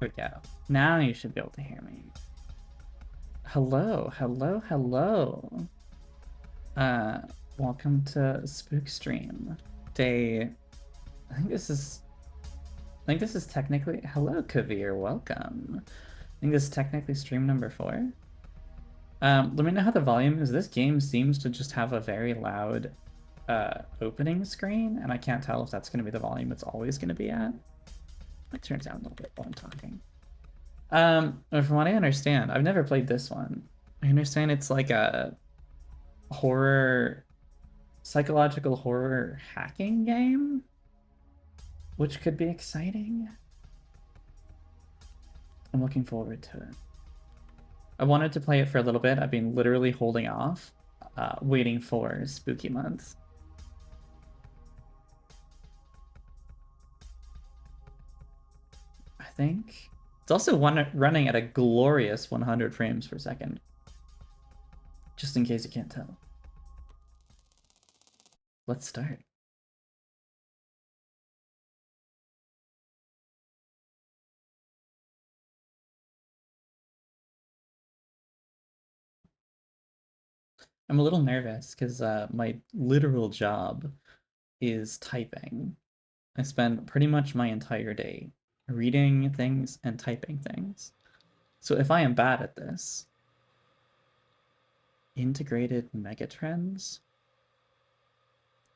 There we go. Now you should be able to hear me. Hello, hello, hello. Welcome to Spookstream. Day, I think this is technically, hello Kavir, welcome. I think this is technically stream number 4. Let me know how the volume is. This game seems to just have a very loud opening screen, and I can't tell if that's going to be the volume it's always going to be at. It turns out a little bit while I'm talking. From what I understand, I've never played this one. I understand it's like a horror, psychological horror hacking game, which could be exciting. I'm looking forward to it. I wanted to play it for a little bit. I've been literally holding off, waiting for spooky months. I think it's also running at a glorious 100 frames per second. Just in case you can't tell. Let's start. I'm a little nervous because my literal job is typing. I spend pretty much my entire day reading things and typing things. So if I am bad at this, integrated megatrends?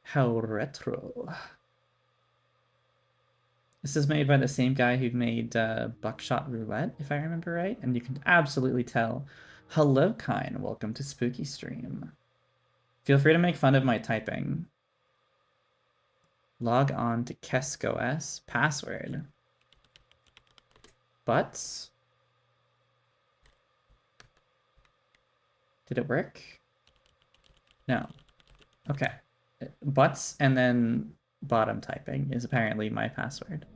How retro. This is made by the same guy who made Buckshot Roulette, if I remember right, and you can absolutely tell. Hello, Kine. Welcome to Spooky Stream. Feel free to make fun of my typing. Log on to KeskOS. Password. Butts? Did it work? No. Okay. Butts and then bottom typing is apparently my password.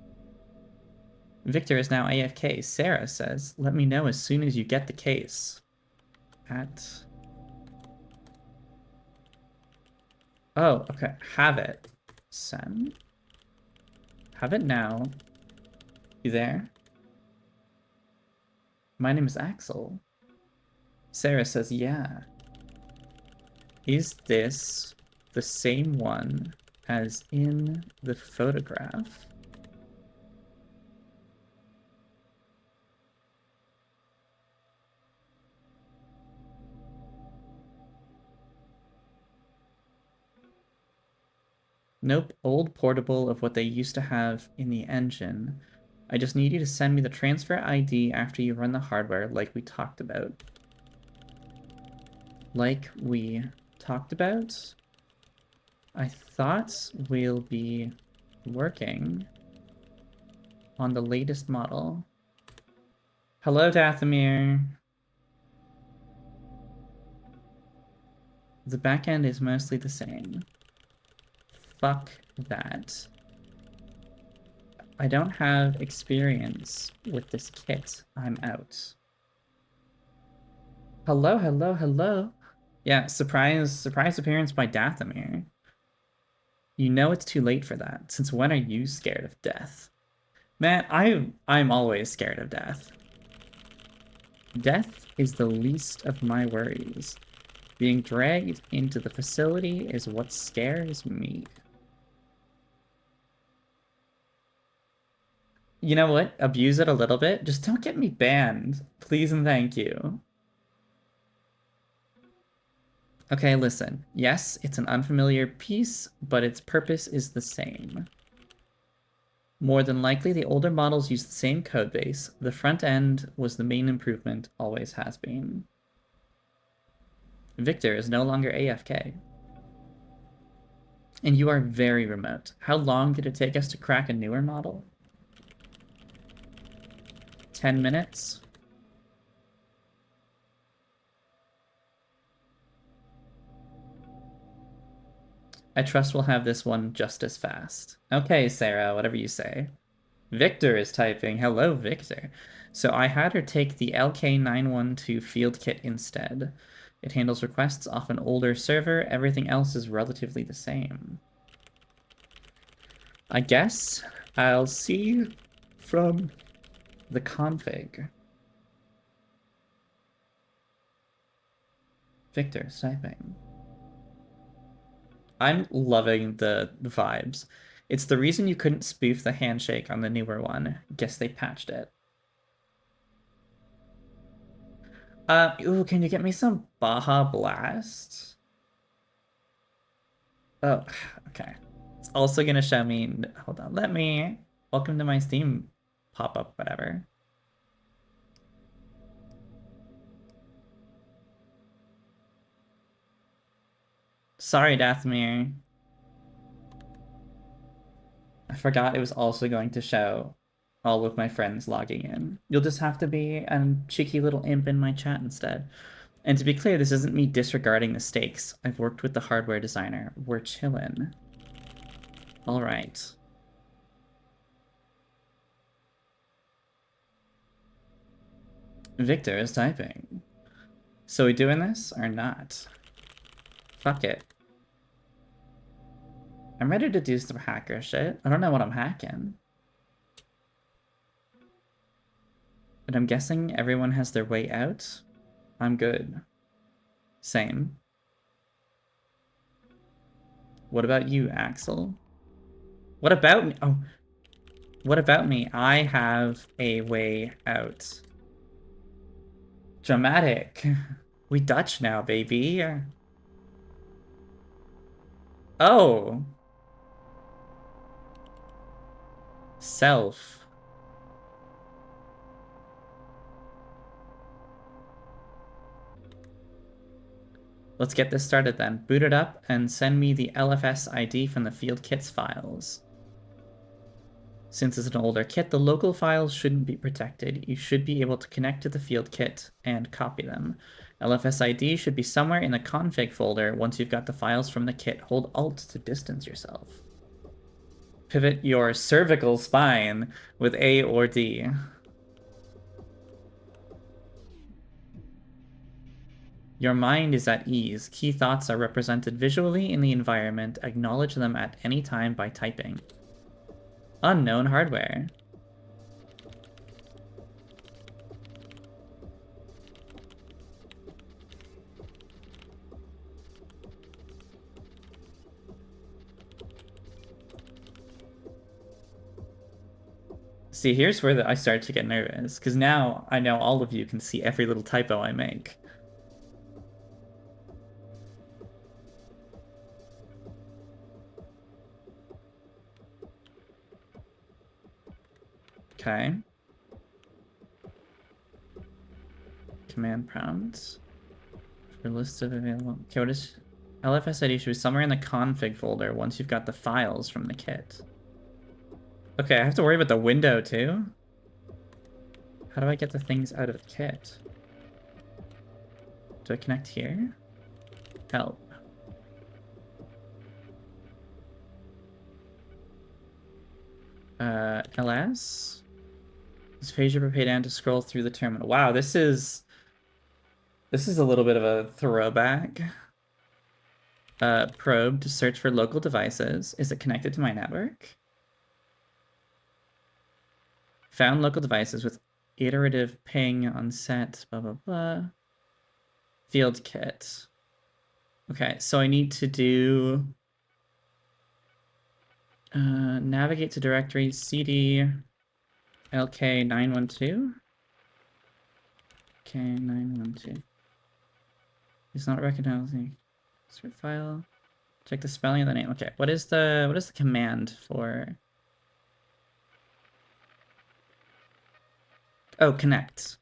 Victor is now AFK. Sarah says, let me know as soon as you get the case. At... Oh, okay. Have it. Send. Have it now. You there? My name is Axel. Sarah says, yeah. Is this the same one as in the photograph? Nope, old portable of what they used to have in the engine. I just need you to send me the transfer ID after you run the hardware like we talked about. Like we talked about? I thought we'll be working on the latest model. Hello, Dathomir. The backend is mostly the same. Fuck that. I don't have experience with this kit. I'm out. Hello, hello, hello. Yeah, surprise appearance by Dathomir. You know it's too late for that. Since when are you scared of death? Man, I'm always scared of death. Death is the least of my worries. Being dragged into the facility is what scares me. You know what? Abuse it a little bit. Just don't get me banned. Please and thank you. Okay, listen. Yes, it's an unfamiliar piece, but its purpose is the same. More than likely, the older models used the same codebase. The front end was the main improvement, always has been. Victor is no longer AFK. And you are very remote. How long did it take us to crack a newer model? 10 minutes? I trust we'll have this one just as fast. Okay, Sarah, whatever you say. Victor is typing. Hello, Victor. So I had her take the LK912 field kit instead. It handles requests off an older server. Everything else is relatively the same. I guess I'll see from the config. Victor is typing. I'm loving the vibes. It's the reason you couldn't spoof the handshake on the newer one. Guess they patched it. Ooh, can you get me some Baja Blast? Oh, okay. It's also gonna show me, hold on, let me, welcome to my Steam pop-up, whatever. Sorry, Dathomir. I forgot it was also going to show all of my friends logging in. You'll just have to be a cheeky little imp in my chat instead. And to be clear, this isn't me disregarding the stakes. I've worked with the hardware designer. We're chillin'. All right. Victor is typing. So we doing this or not? Fuck it. I'm ready to do some hacker shit. I don't know what I'm hacking. But I'm guessing everyone has their way out. I'm good. Same. What about you, Axel? What about me? Oh, what about me? I have a way out. Dramatic. We Dutch now, baby. Oh. Self. Let's get this started then. Boot it up and send me the LFS ID from the field kits files. Since it's an older kit, the local files shouldn't be protected. You should be able to connect to the field kit and copy them. LFS ID should be somewhere in the config folder. Once you've got the files from the kit, hold Alt to distance yourself. Pivot your cervical spine with A or D. Your mind is at ease. Key thoughts are represented visually in the environment. Acknowledge them at any time by typing. Unknown hardware. See, here's where I start to get nervous, because now I know all of you can see every little typo I make. Okay. Command prompts. For list of available... Okay, what is... LFS ID should be somewhere in the config folder once you've got the files from the kit. Okay, I have to worry about the window too? How do I get the things out of the kit? Do I connect here? Help. LS? This page you pay down to scroll through the terminal. Wow, this is a little bit of a throwback. Probe to search for local devices. Is it connected to my network? Found local devices with iterative ping on set, blah, blah, blah. Field kit. Okay, so I need to do navigate to directory cd lk912. K912. It's not recognizing. Insert file. Check the spelling of the name. Okay, what is the command for? Oh, connect.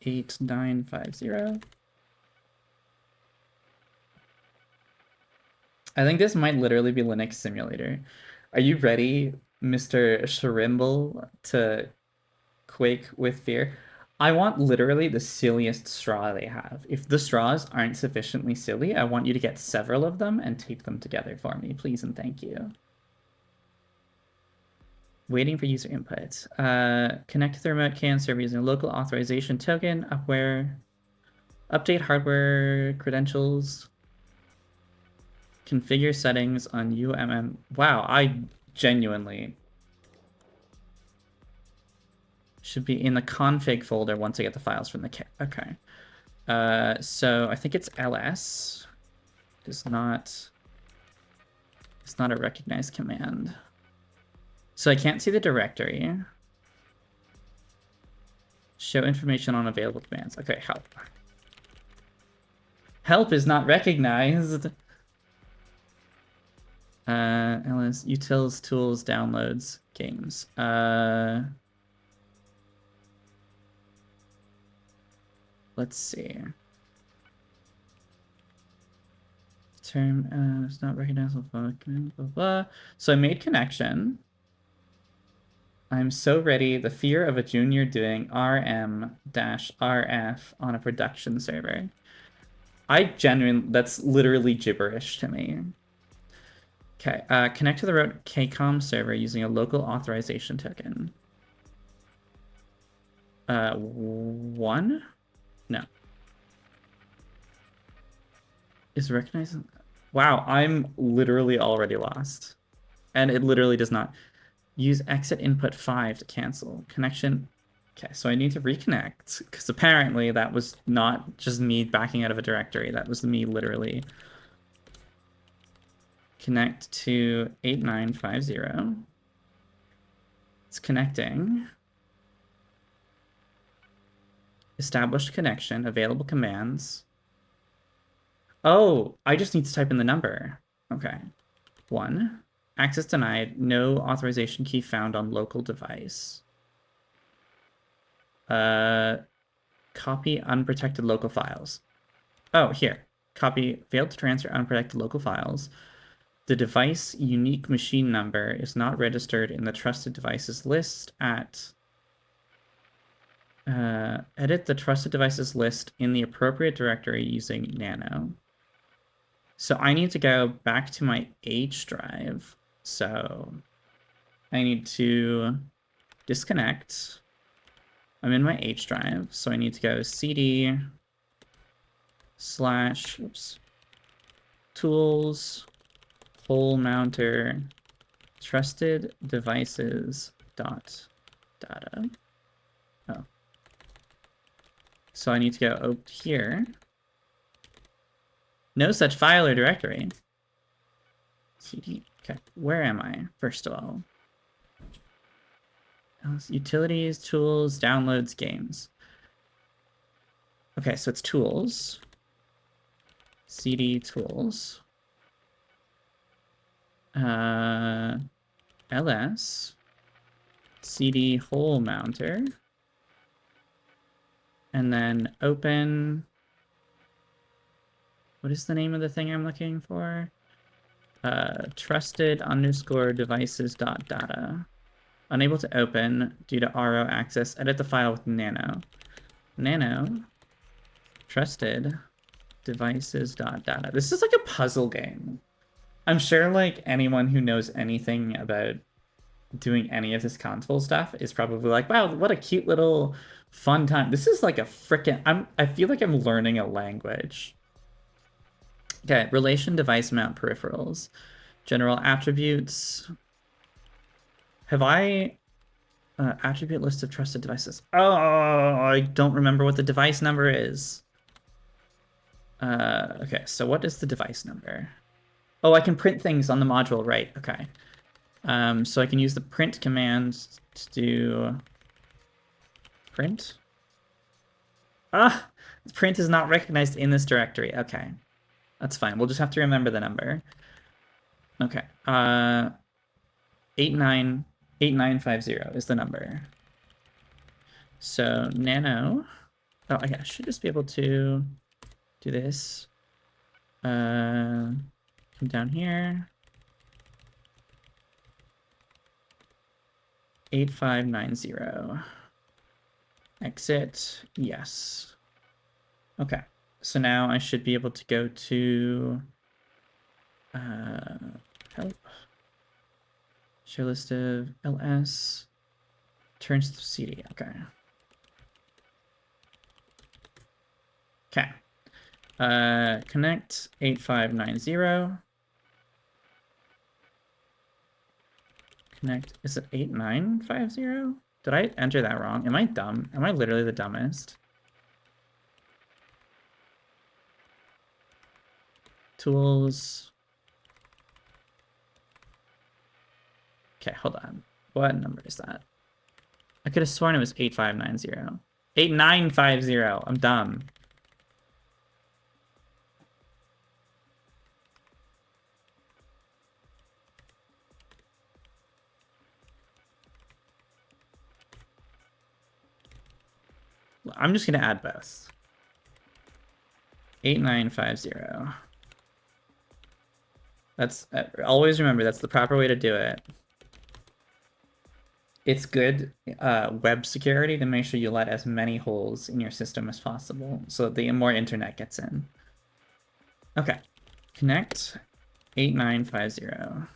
8950. I think this might literally be Linux Simulator. Are you ready, Mr. Sharimble, to quake with fear? I want literally the silliest straw they have. If the straws aren't sufficiently silly, I want you to get several of them and tape them together for me, please and thank you. Waiting for user input. Connect to the remote CAN server using a local authorization token. Update hardware credentials. Configure settings on UMM. Wow, I genuinely should be in the config folder once I get the files from the kit. Okay. So I think it's ls. It's not a recognized command. So I can't see the directory. Show information on available commands. Okay, help. Help is not recognized. ls utils tools downloads games. Let's see. Term is not recognizable. Blah, blah, blah. So I made connection. I'm so ready. The fear of a junior doing rm-rf on a production server. That's literally gibberish to me. Okay, connect to the root KCOM server using a local authorization token. 1? No. Is recognizing... Wow, I'm literally already lost. And it literally does not. Use exit input 5 to cancel. Connection Okay, so I need to reconnect, because apparently that was not just me backing out of a directory. That was me literally connect to 8950. It's connecting. Established connection, available commands. Oh, I just need to type in the number. Okay. 1. Access denied. No authorization key found on local device. Copy unprotected local files. Oh, here. Copy failed to transfer unprotected local files. The device unique machine number is not registered in the trusted devices list at edit the trusted devices list in the appropriate directory using nano. So I need to go back to my H drive. So I need to disconnect. I'm in my H drive, so I need to go cd / tools hole mounter trusted devices dot data. Oh. So I need to go over here. No such file or directory. CD. Okay, where am I, first of all? Utilities, tools, downloads, games. Okay, so it's tools. CD tools. LS. CD hole mounter. And then open. What is the name of the thing I'm looking for? Trusted _ devices dot data. Unable to open due to RO access. Edit the file with nano. Nano. Trusted devices dot data. This is like a puzzle game. I'm sure like anyone who knows anything about doing any of this console stuff is probably like, wow, what a cute little fun time. This is like a frickin' I feel like I'm learning a language. Okay, relation device mount peripherals. General attributes. Have I attribute list of trusted devices? Oh, I don't remember what the device number is. Okay, so what is the device number? Oh, I can print things on the module, right? Okay. So I can use the print command to do print. Ah, print is not recognized in this directory. Okay, that's fine. We'll just have to remember the number. Okay. 8950 is the number. So nano. Oh, I should just be able to do this. Come down here. 8590. Exit. Yes. Okay. So now I should be able to go to help. Show list of LS. Turns to CD. Okay. Okay. Connect 8590. Connect. Is it 8950? Did I enter that wrong? Am I dumb? Am I literally the dumbest? Tools. Okay, hold on. What number is that? I could have sworn it was 8590. 8950. I'm dumb. I'm just going to add both. 8950. That's always remember that's the proper way to do it. It's good web security to make sure you let as many holes in your system as possible so that the more internet gets in. Okay. Connect 8950.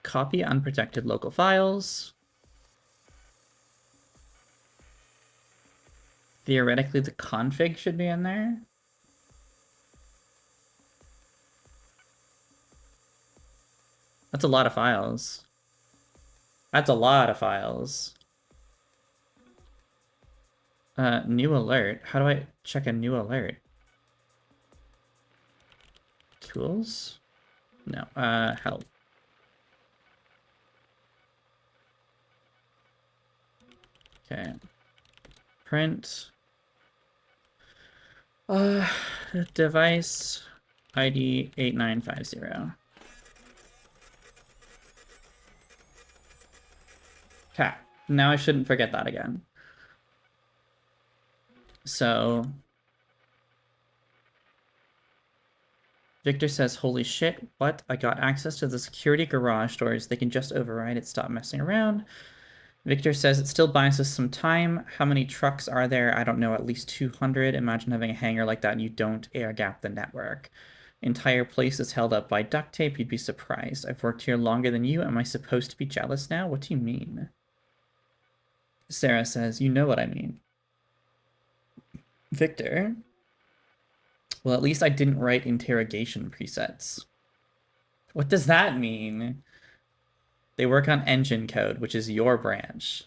Copy unprotected local files. Theoretically, the config should be in there. That's a lot of files. That's a lot of files. New alert. How do I check a new alert? Tools? No. Help. Okay. Print. Device ID 8950. Okay. Now I shouldn't forget that again. So Victor says, holy shit, what? I got access to the security garage doors. They can just override it. Stop messing around. Victor says it still buys us some time. How many trucks are there? I don't know, at least 200. Imagine having a hangar like that and you don't air gap the network. Entire place is held up by duct tape. You'd be surprised. I've worked here longer than you. Am I supposed to be jealous now? What do you mean? Sarah says, you know what I mean. Victor? Well, at least I didn't write interrogation presets. What does that mean? They work on engine code, which is your branch.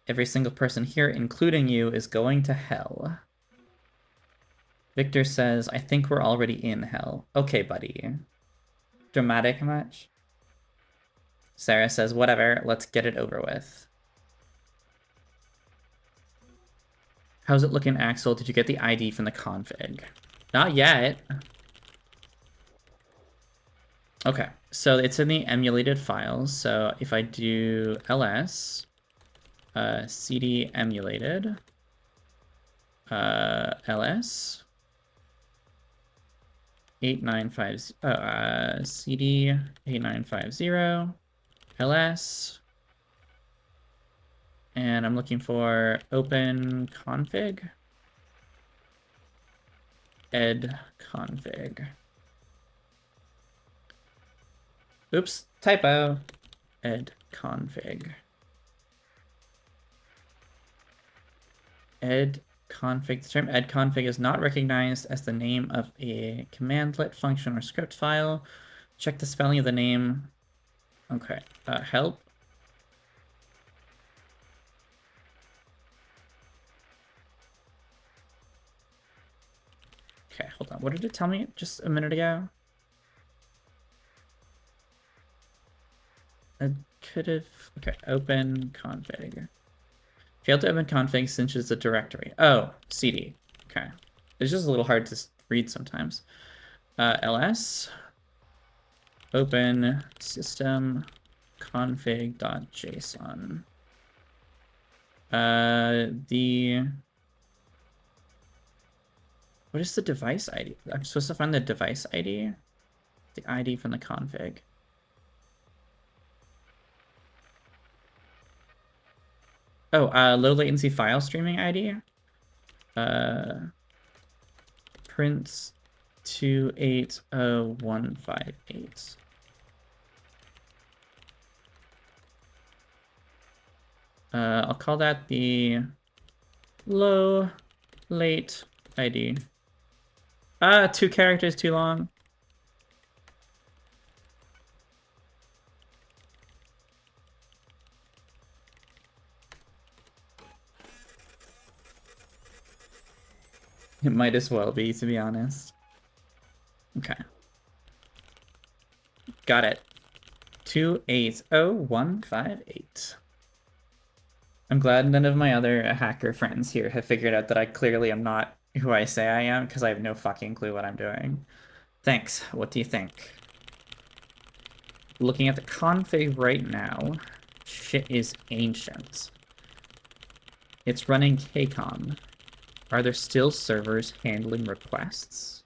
Every single person here, including you, is going to hell. Victor says, I think we're already in hell. Okay, buddy. Dramatic much? Sarah says, whatever, let's get it over with. How's it looking, Axel? Did you get the ID from the config? Not yet. Okay, so it's in the emulated files. So if I do ls, cd emulated, ls, 8950, cd 8950, ls, and I'm looking for open config, ed config. Oops, typo. Ed config. Ed config. The term ed config is not recognized as the name of a commandlet, function, or script file. Check the spelling of the name. Okay. Help. Okay, hold on. What did it tell me just a minute ago? I could have... Okay, open config. Failed to open config since it's a directory. Oh, cd. Okay. It's just a little hard to read sometimes. ls open system config.json. What is the device ID? I'm supposed to find the device ID? The ID from the config. Oh, low latency file streaming ID. Prints 280158. I'll call that the low late ID. 2 characters too long. It might as well be, to be honest. Okay. Got it. 280158. I'm glad none of my other hacker friends here have figured out that I clearly am not who I say I am, because I have no fucking clue what I'm doing. Thanks. What do you think? Looking at the config right now, shit is ancient. It's running KCOM. Are there still servers handling requests?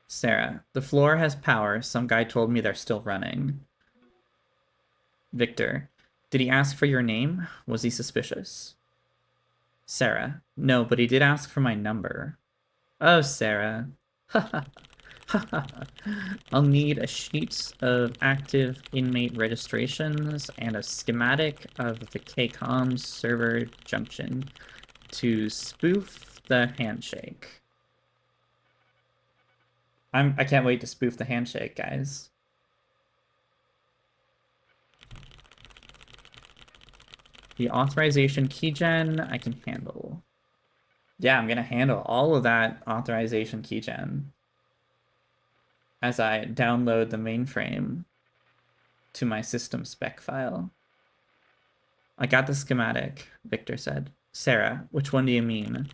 Sarah, the floor has power. Some guy told me they're still running. Victor, did he ask for your name? Was he suspicious? Sarah, no, but he did ask for my number. Oh, Sarah. I'll need a sheet of active inmate registrations and a schematic of the KCOM server junction. to spoof the handshake. I can't wait to spoof the handshake, guys. The authorization keygen I can handle. Yeah, I'm gonna handle all of that authorization keygen as I download the mainframe to my system spec file. I got the schematic, Victor said. Sarah, which one do you mean?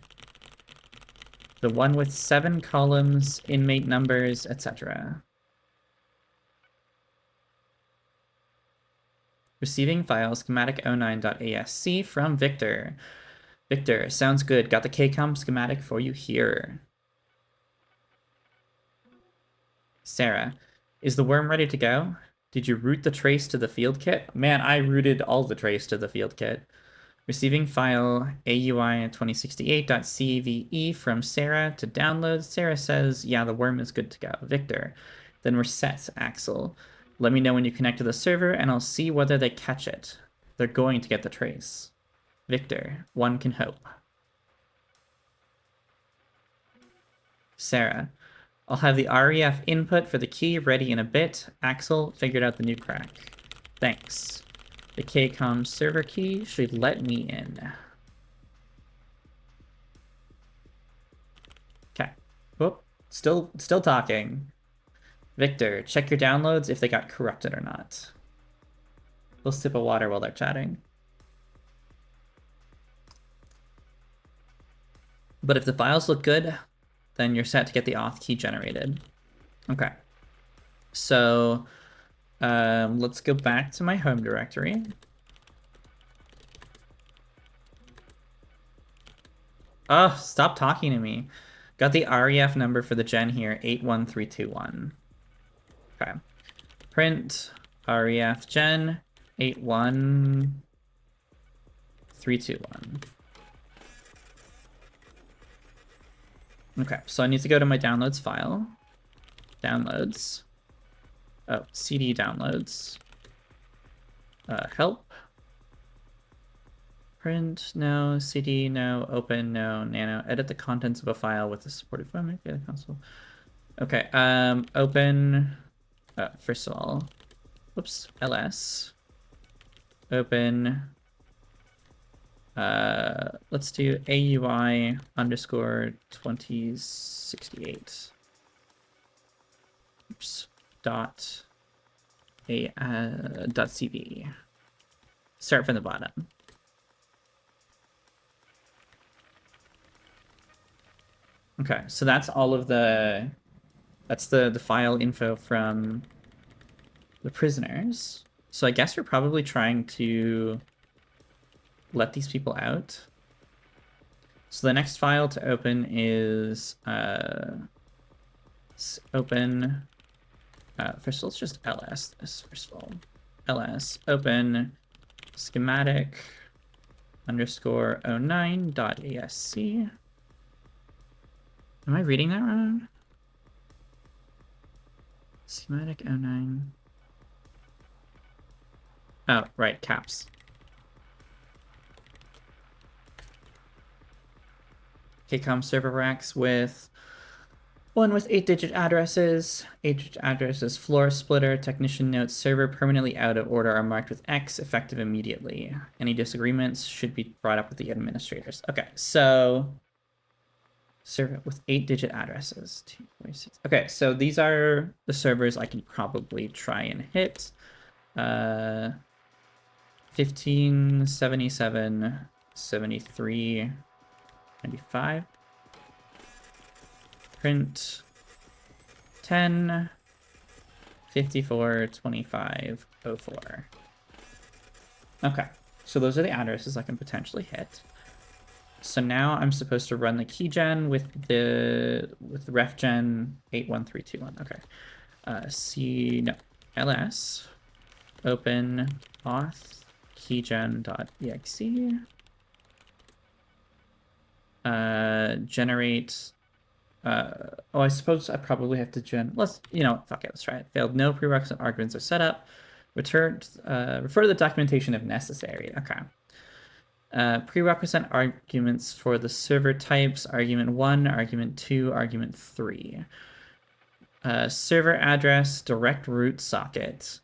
The one with 7 columns, inmate numbers, etc. Receiving file schematic09.asc from Victor. Victor, sounds good. Got the KCOM schematic for you here. Sarah, is the worm ready to go? Did you route the trace to the field kit? Man, I routed all the trace to the field kit. Receiving file AUI2068.cve from Sarah to download. Sarah says, yeah, the worm is good to go. Victor, then we're set, Axel. Let me know when you connect to the server and I'll see whether they catch it. They're going to get the trace. Victor, one can hope. Sarah, I'll have the REF input for the key ready in a bit. Axel figured out the new crack. Thanks. The KCOM server key should let me in. Okay. Whoop. Still talking. Victor, check your downloads if they got corrupted or not. We'll sip of water while they're chatting. But if the files look good, then you're set to get the auth key generated. Okay. So let's go back to my home directory. Oh, stop talking to me. Got the REF number for the gen here, 81321. Okay. Print REF gen 81321. Okay, so I need to go to my downloads file. Downloads. Oh, CD downloads. Help. Print, no. CD, no. Open, no. Nano. Edit the contents of a file with the supported format. Okay, the console. Okay, open. First of all, whoops, ls. Open. Let's do AUI underscore 2068. Oops. Dot cv. Start from the bottom. Okay, so that's all of the file info from the prisoners. So I guess we're probably trying to let these people out. So the next file to open is open. First, let's just ls this. First of all, ls open schematic underscore 09.asc. Am I reading that wrong? Schematic 09. Oh, right, caps. KCOM server racks with one with 8-digit addresses. 8-digit addresses, floor splitter, technician notes, server permanently out of order are marked with X, effective immediately. Any disagreements should be brought up with the administrators. Okay, so server with 8-digit addresses. 246. Okay, so these are the servers I can probably try and hit. 15, 77, 73, 95. Print 10, 54, 25, 04. Okay, so those are the addresses I can potentially hit. So now I'm supposed to run the keygen with refgen 81321. Okay. ls open auth keygen.exe. Generate. I suppose I probably have to fuck it, let's try it. Failed. No prerequisite arguments are set up. Refer to the documentation if necessary. Okay. Prerequisite arguments for the server types, argument 1, argument 2, argument 3. Server address, direct root socket,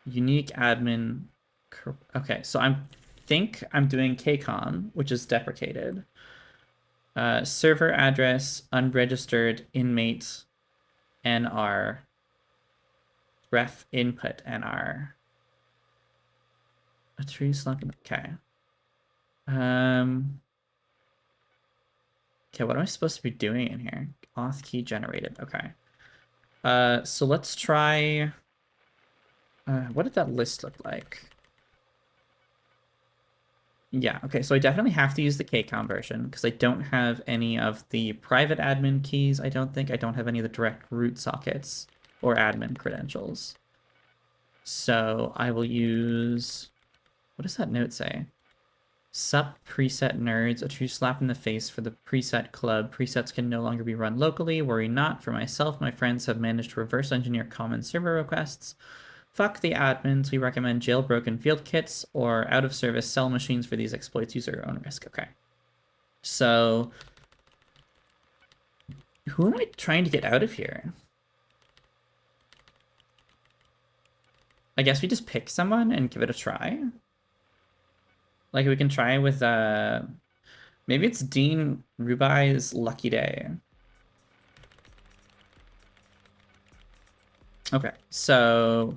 unique admin. Okay, so I think I'm doing KCOM, which is deprecated. Server address, unregistered inmate, NR, ref input NR. A tree slump. Okay. Okay, what am I supposed to be doing in here? Auth key generated. Okay. So let's try. What did that list look like? Yeah, okay, so I definitely have to use the KCOM version because I don't have any of the private admin keys, I don't think. I don't have any of the direct root sockets or admin credentials. So I will use... What does that note say? Sup preset nerds, a true slap in the face for the preset club. Presets can no longer be run locally. Worry not. For myself, my friends have managed to reverse engineer common server requests. Fuck the admins. We recommend jailbroken field kits or out-of-service sell machines for these exploits. Use your own risk. Okay. So, who am I trying to get out of here? I guess we just pick someone and give it a try. Like, we can try with, maybe it's Dean Rubai's Lucky Day. Okay, so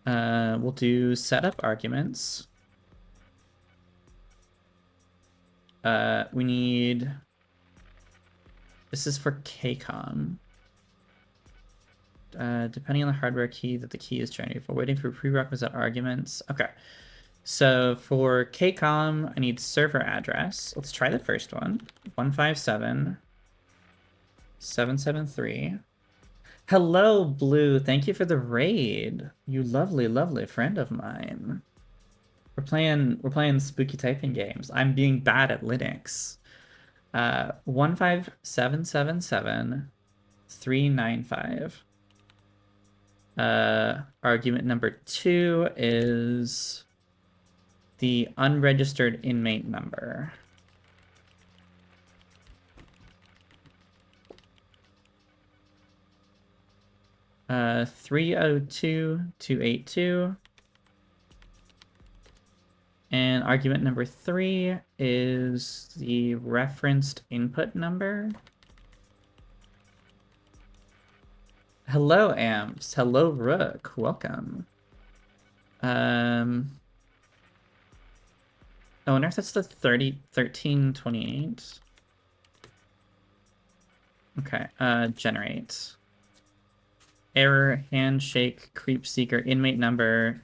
we'll do setup arguments. We need... This is for KCOM. Depending on the hardware key that the key is generated for. Waiting for prerequisite arguments. Okay. So for KCOM, I need server address. Let's try the first one. 157.773. Hello, Blue. Thank you for the raid. You lovely, lovely friend of mine. We're playing spooky typing games. I'm being bad at Linux. 15777.395. Argument number 2 is the unregistered inmate number. Uh, 302.282. And argument number 3 is the referenced input number. Hello, Amps. Hello, Rook. Welcome. I wonder if that's the 1328. Okay, generate. Error, handshake, creep seeker, inmate number.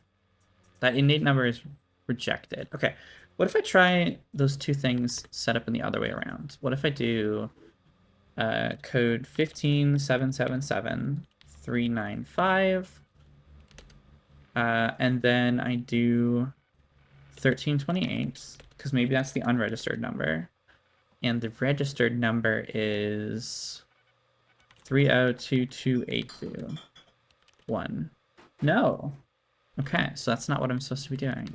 That inmate number is rejected. Okay, what if I try those two things set up in the other way around? What if I do code 15777.395, and then I do 1328, because maybe that's the unregistered number, and the registered number is 3022821. No. Okay, so that's not what I'm supposed to be doing.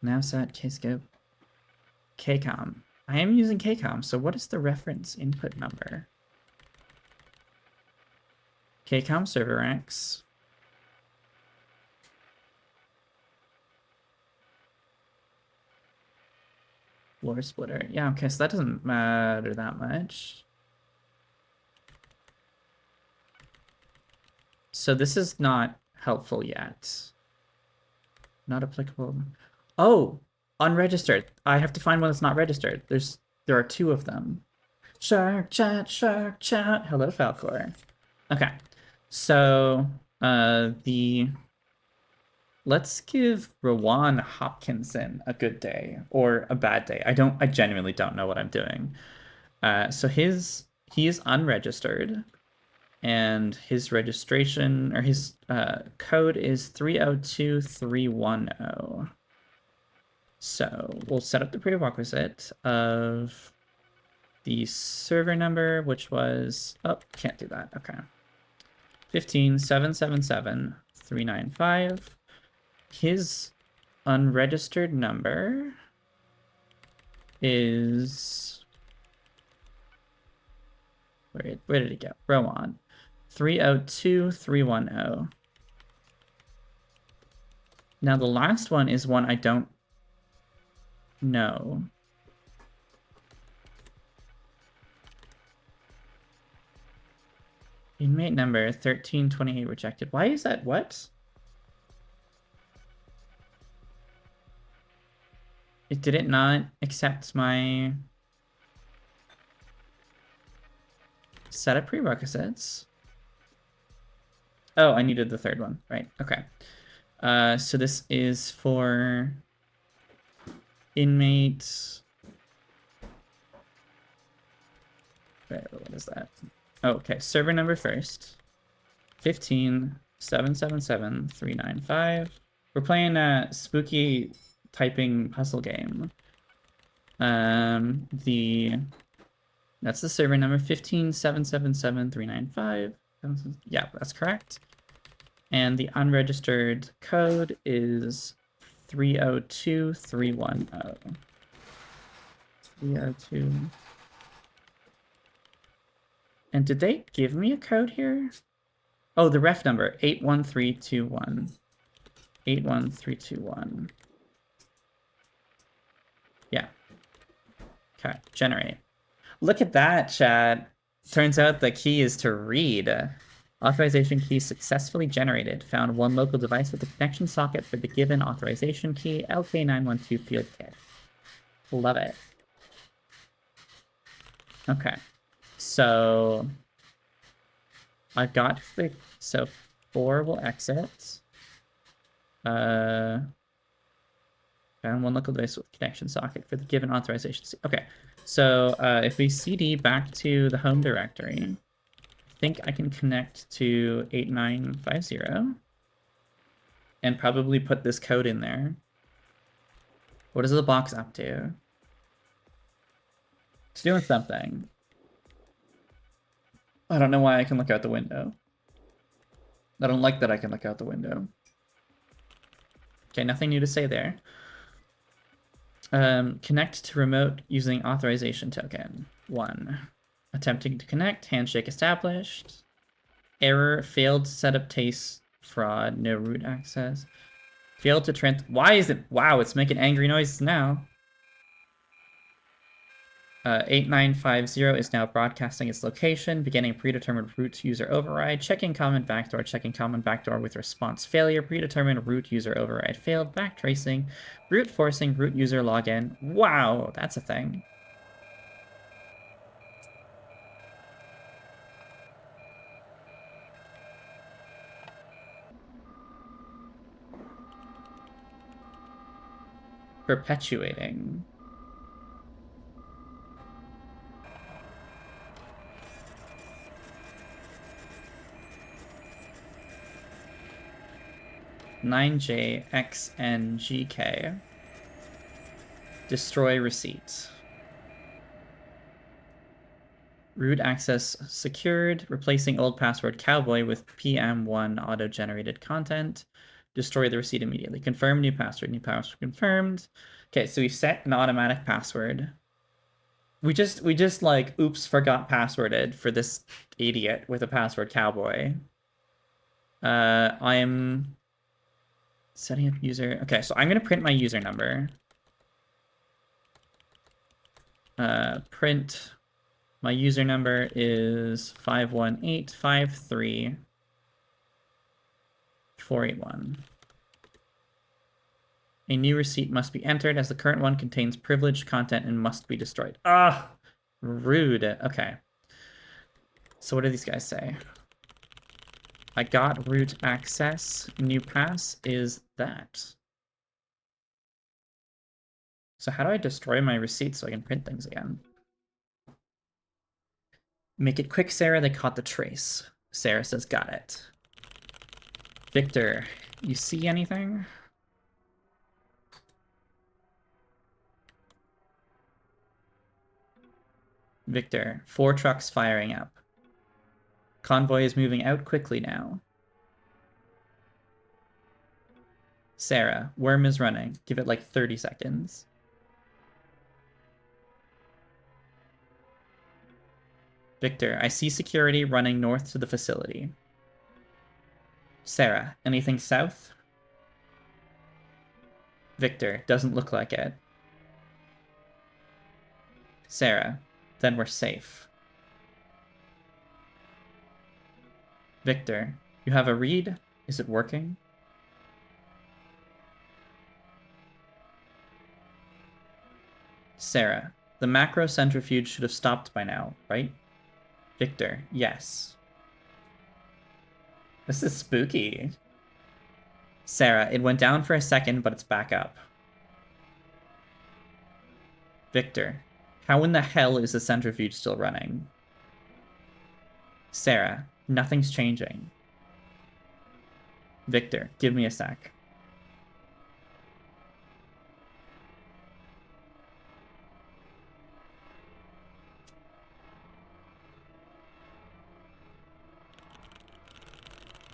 Now set kscope KCOM. I am using KCOM, so what is the reference input number? KCOM server X. Floor splitter. Yeah, okay, so that doesn't matter that much. So this is not helpful yet. Not applicable. Oh, unregistered. I have to find one that's not registered. There are 2 of them. Shark chat, shark chat. Hello, Falcor. Okay, so let's give Rowan Hopkinson a good day or a bad day. I genuinely don't know what I'm doing. So he is unregistered, and his registration or his code is 302310. So we'll set up the prerequisite of the server number, which was, oh, can't do that. Okay. 15777.395. His unregistered number is... Where did it go? Row on. 302310. Now the last one is one I don't know. Inmate number 1328 rejected. Why is that? What? Did it not accept my set of prerequisites? Oh, I needed the third one. Right. Okay. So this is for inmate. Wait, what is that? Oh, okay. Server number first. 15777-395. We're playing a spooky typing puzzle game. That's the server number 15777-395. Yeah, that's correct. And the unregistered code is 302310. 302. And did they give me a code here? Oh, the ref number 81321. 81321. Yeah. Okay, generate. Look at that, chat. Turns out the key is to read. Authorization key successfully generated. Found one local device with the connection socket for the given authorization key, LK912 field kit. Love it. Okay. So I got the... So 4 will exit. Found one local device with connection socket for the given authorization. Okay. So if we CD back to the home directory, I think I can connect to 8950 and probably put this code in there. What is the box up to? It's doing something. I don't know why I can look out the window. I don't like that I can look out the window. Okay, nothing new to say there. Connect to remote using authorization token. 1. Attempting to connect. Handshake established. Error. Failed setup taste fraud. No root access. Failed to trend. Why is it? Wow, it's making angry noises now. 8950 is now broadcasting its location, beginning predetermined root user override, checking common backdoor with response failure, predetermined root user override failed, backtracing, root forcing root user login. Wow, that's a thing. Perpetuating. (9JXNGK). Destroy receipt. Root access secured, replacing old password cowboy with PM1 auto-generated content. Destroy the receipt immediately. Confirm new password confirmed. Okay, so we've set an automatic password. We just like, oops, forgot passworded for this idiot with a password cowboy. I'm setting up user. Okay, so I'm gonna print my user number. Print. My user number is 51853 481. A new receipt must be entered as the current one contains privileged content and must be destroyed. Ah, rude. Okay. So what do these guys say? I got root access. New pass is that. So how do I destroy my receipt so I can print things again? Make it quick, Sarah. They caught the trace. Sarah says, got it. Victor, you see anything? Victor, 4 trucks firing up. Convoy is moving out quickly now. Sarah, worm is running. Give it like 30 seconds. Victor, I see security running north to the facility. Sarah, anything south? Victor, doesn't look like it. Sarah, then we're safe. Victor, you have a read? Is it working? Sarah, the macro centrifuge should have stopped by now, right? Victor, yes. This is spooky. Sarah, it went down for a second, but it's back up. Victor, how in the hell is the centrifuge still running? Sarah, nothing's changing. Victor, give me a sec.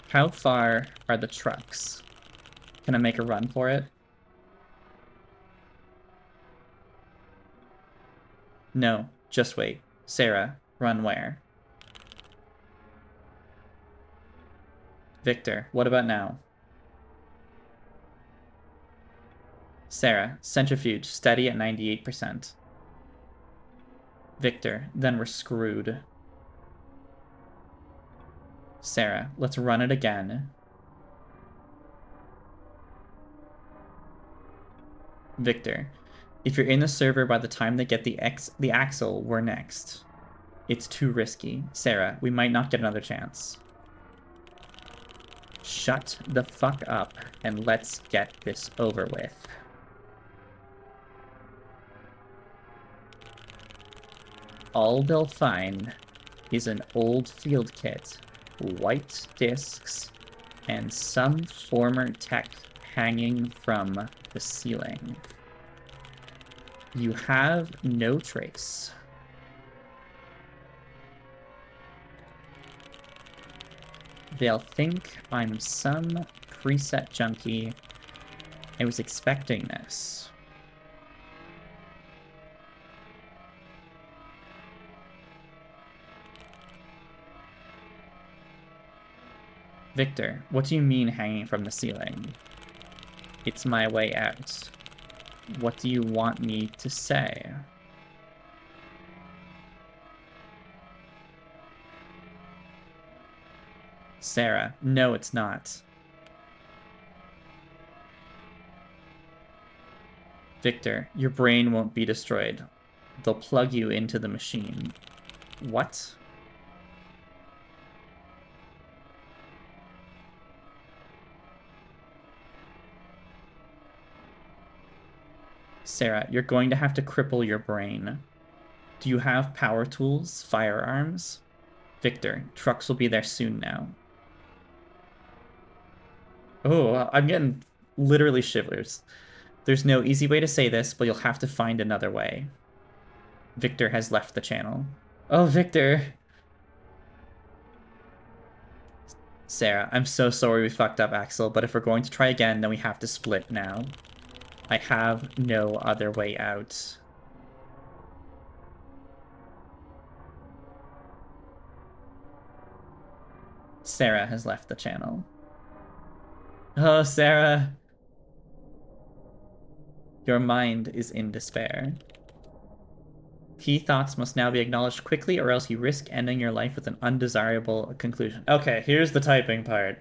How far are the trucks? Can I make a run for it? No, just wait. Sarah, run where? Victor, what about now? Sarah, centrifuge, steady at 98%. Victor, then we're screwed. Sarah, let's run it again. Victor, if you're in the server by the time they get the axle, we're next. It's too risky. Sarah, we might not get another chance. Shut the fuck up and let's get this over with. All they'll find is an old field kit, white discs, and some former tech hanging from the ceiling. You have no trace. They'll think I'm some preset junkie. I was expecting this. Victor, what do you mean hanging from the ceiling? It's my way out. What do you want me to say? Sarah, no, it's not. Victor, your brain won't be destroyed. They'll plug you into the machine. What? Sarah, you're going to have to cripple your brain. Do you have power tools, firearms? Victor, trucks will be there soon now. Oh, I'm getting literally shivers. There's no easy way to say this, but you'll have to find another way. Victor has left the channel. Oh, Victor. Sarah, I'm so sorry we fucked up, Axel, but if we're going to try again, then we have to split now. I have no other way out. Sarah has left the channel. Oh, Sarah. Your mind is in despair. Key thoughts must now be acknowledged quickly, or else you risk ending your life with an undesirable conclusion. Okay, here's the typing part.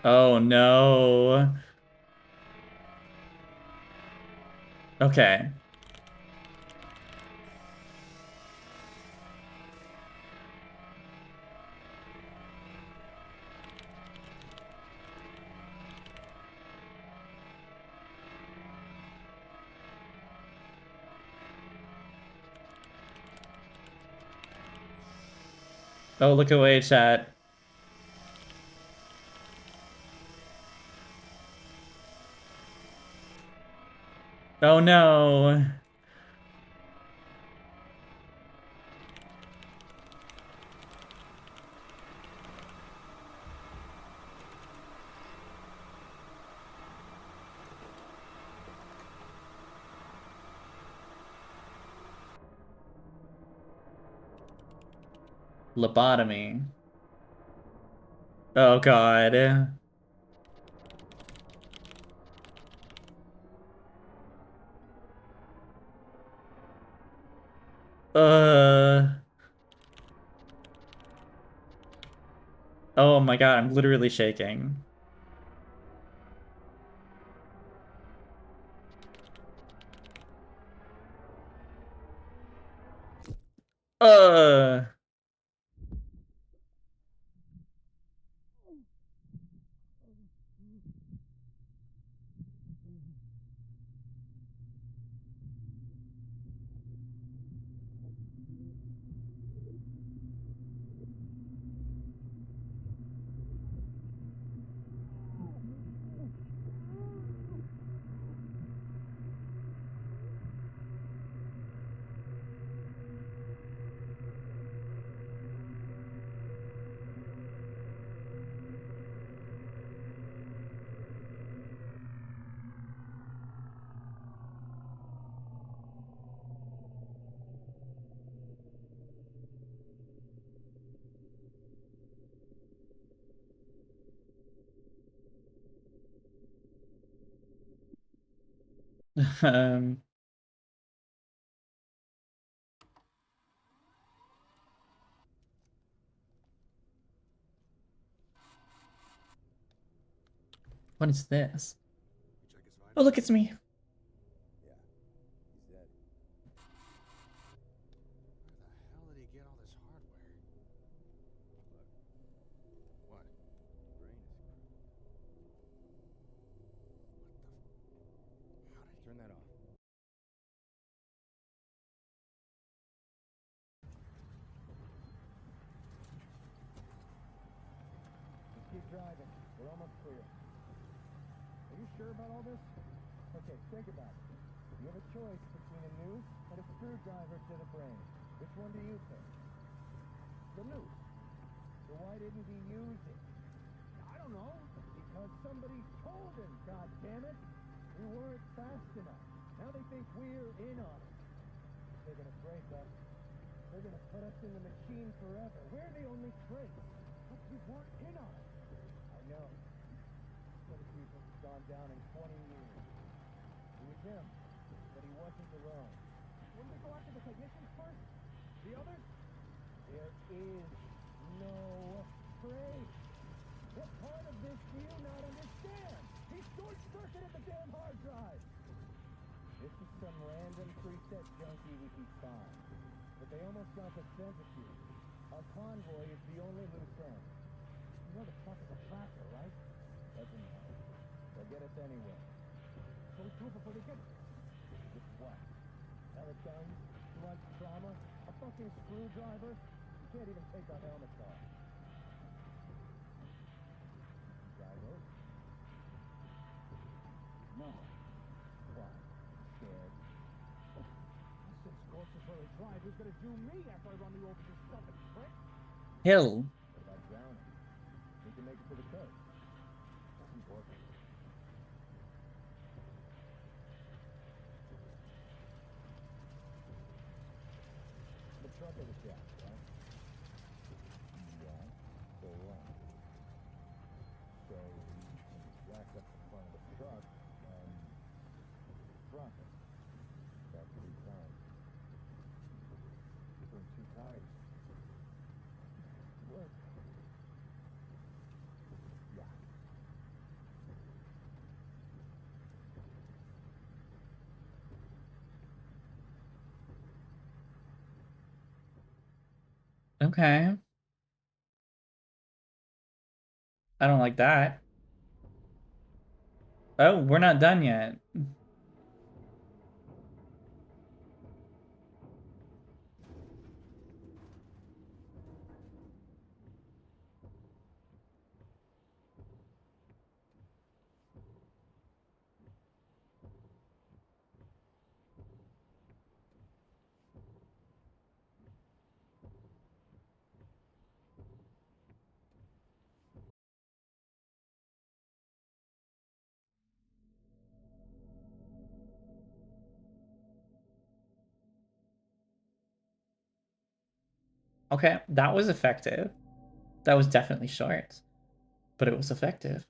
Oh no. Okay. Oh, look away, chat. Oh no. Lobotomy. Oh god. Uh. Oh my god, I'm literally shaking. Uh. Um. What is this? Oh, look, it's me. Yeah, he's dead. Where the hell did he get all this hardware? Look. What? Brain is screwed. How did he turn that off? Let's keep driving. We're almost clear. Are you sure about all this? Okay, think about it. You have a choice between a noose and a screwdriver to the brain. Which one do you pick? The noose. So why didn't he use it? I don't know. Because somebody told him, God damn it! We weren't fast enough. Now they think we're in on it. They're gonna break us. They're gonna put us in the machine forever. We're the only trace. But we weren't in on it. I know. 20 people have gone down in 20 years. It was him, but he wasn't alone. Wouldn't we go after the technicians first? The others? There is no trace. What part of this do you not understand? He short-circuited the damn hard drive! This is some random preset junkie we can find. But they almost got the centrifuge. Our convoy is the only loose end. You know the truck is a tracker, right? Doesn't matter. They'll get us anyway. So we do it before they get us. With what? Pellet guns? Blood trauma? A fucking screwdriver? You can't even take our helmets off. Gyros? No. Why? Scared? Since Scorch's already tried, who's gonna do me after I run you over this fucking prick? Hill. What about drowning? We can make it to the coast. Keep working. The truck of the shack, right? Yeah. So what? So we can jack up the front of the truck and drop it. About 3 times. Burn 2 tires. Work. Yeah. Okay. I don't like that. Oh, we're not done yet. Okay, that was effective. That was definitely short, but it was effective.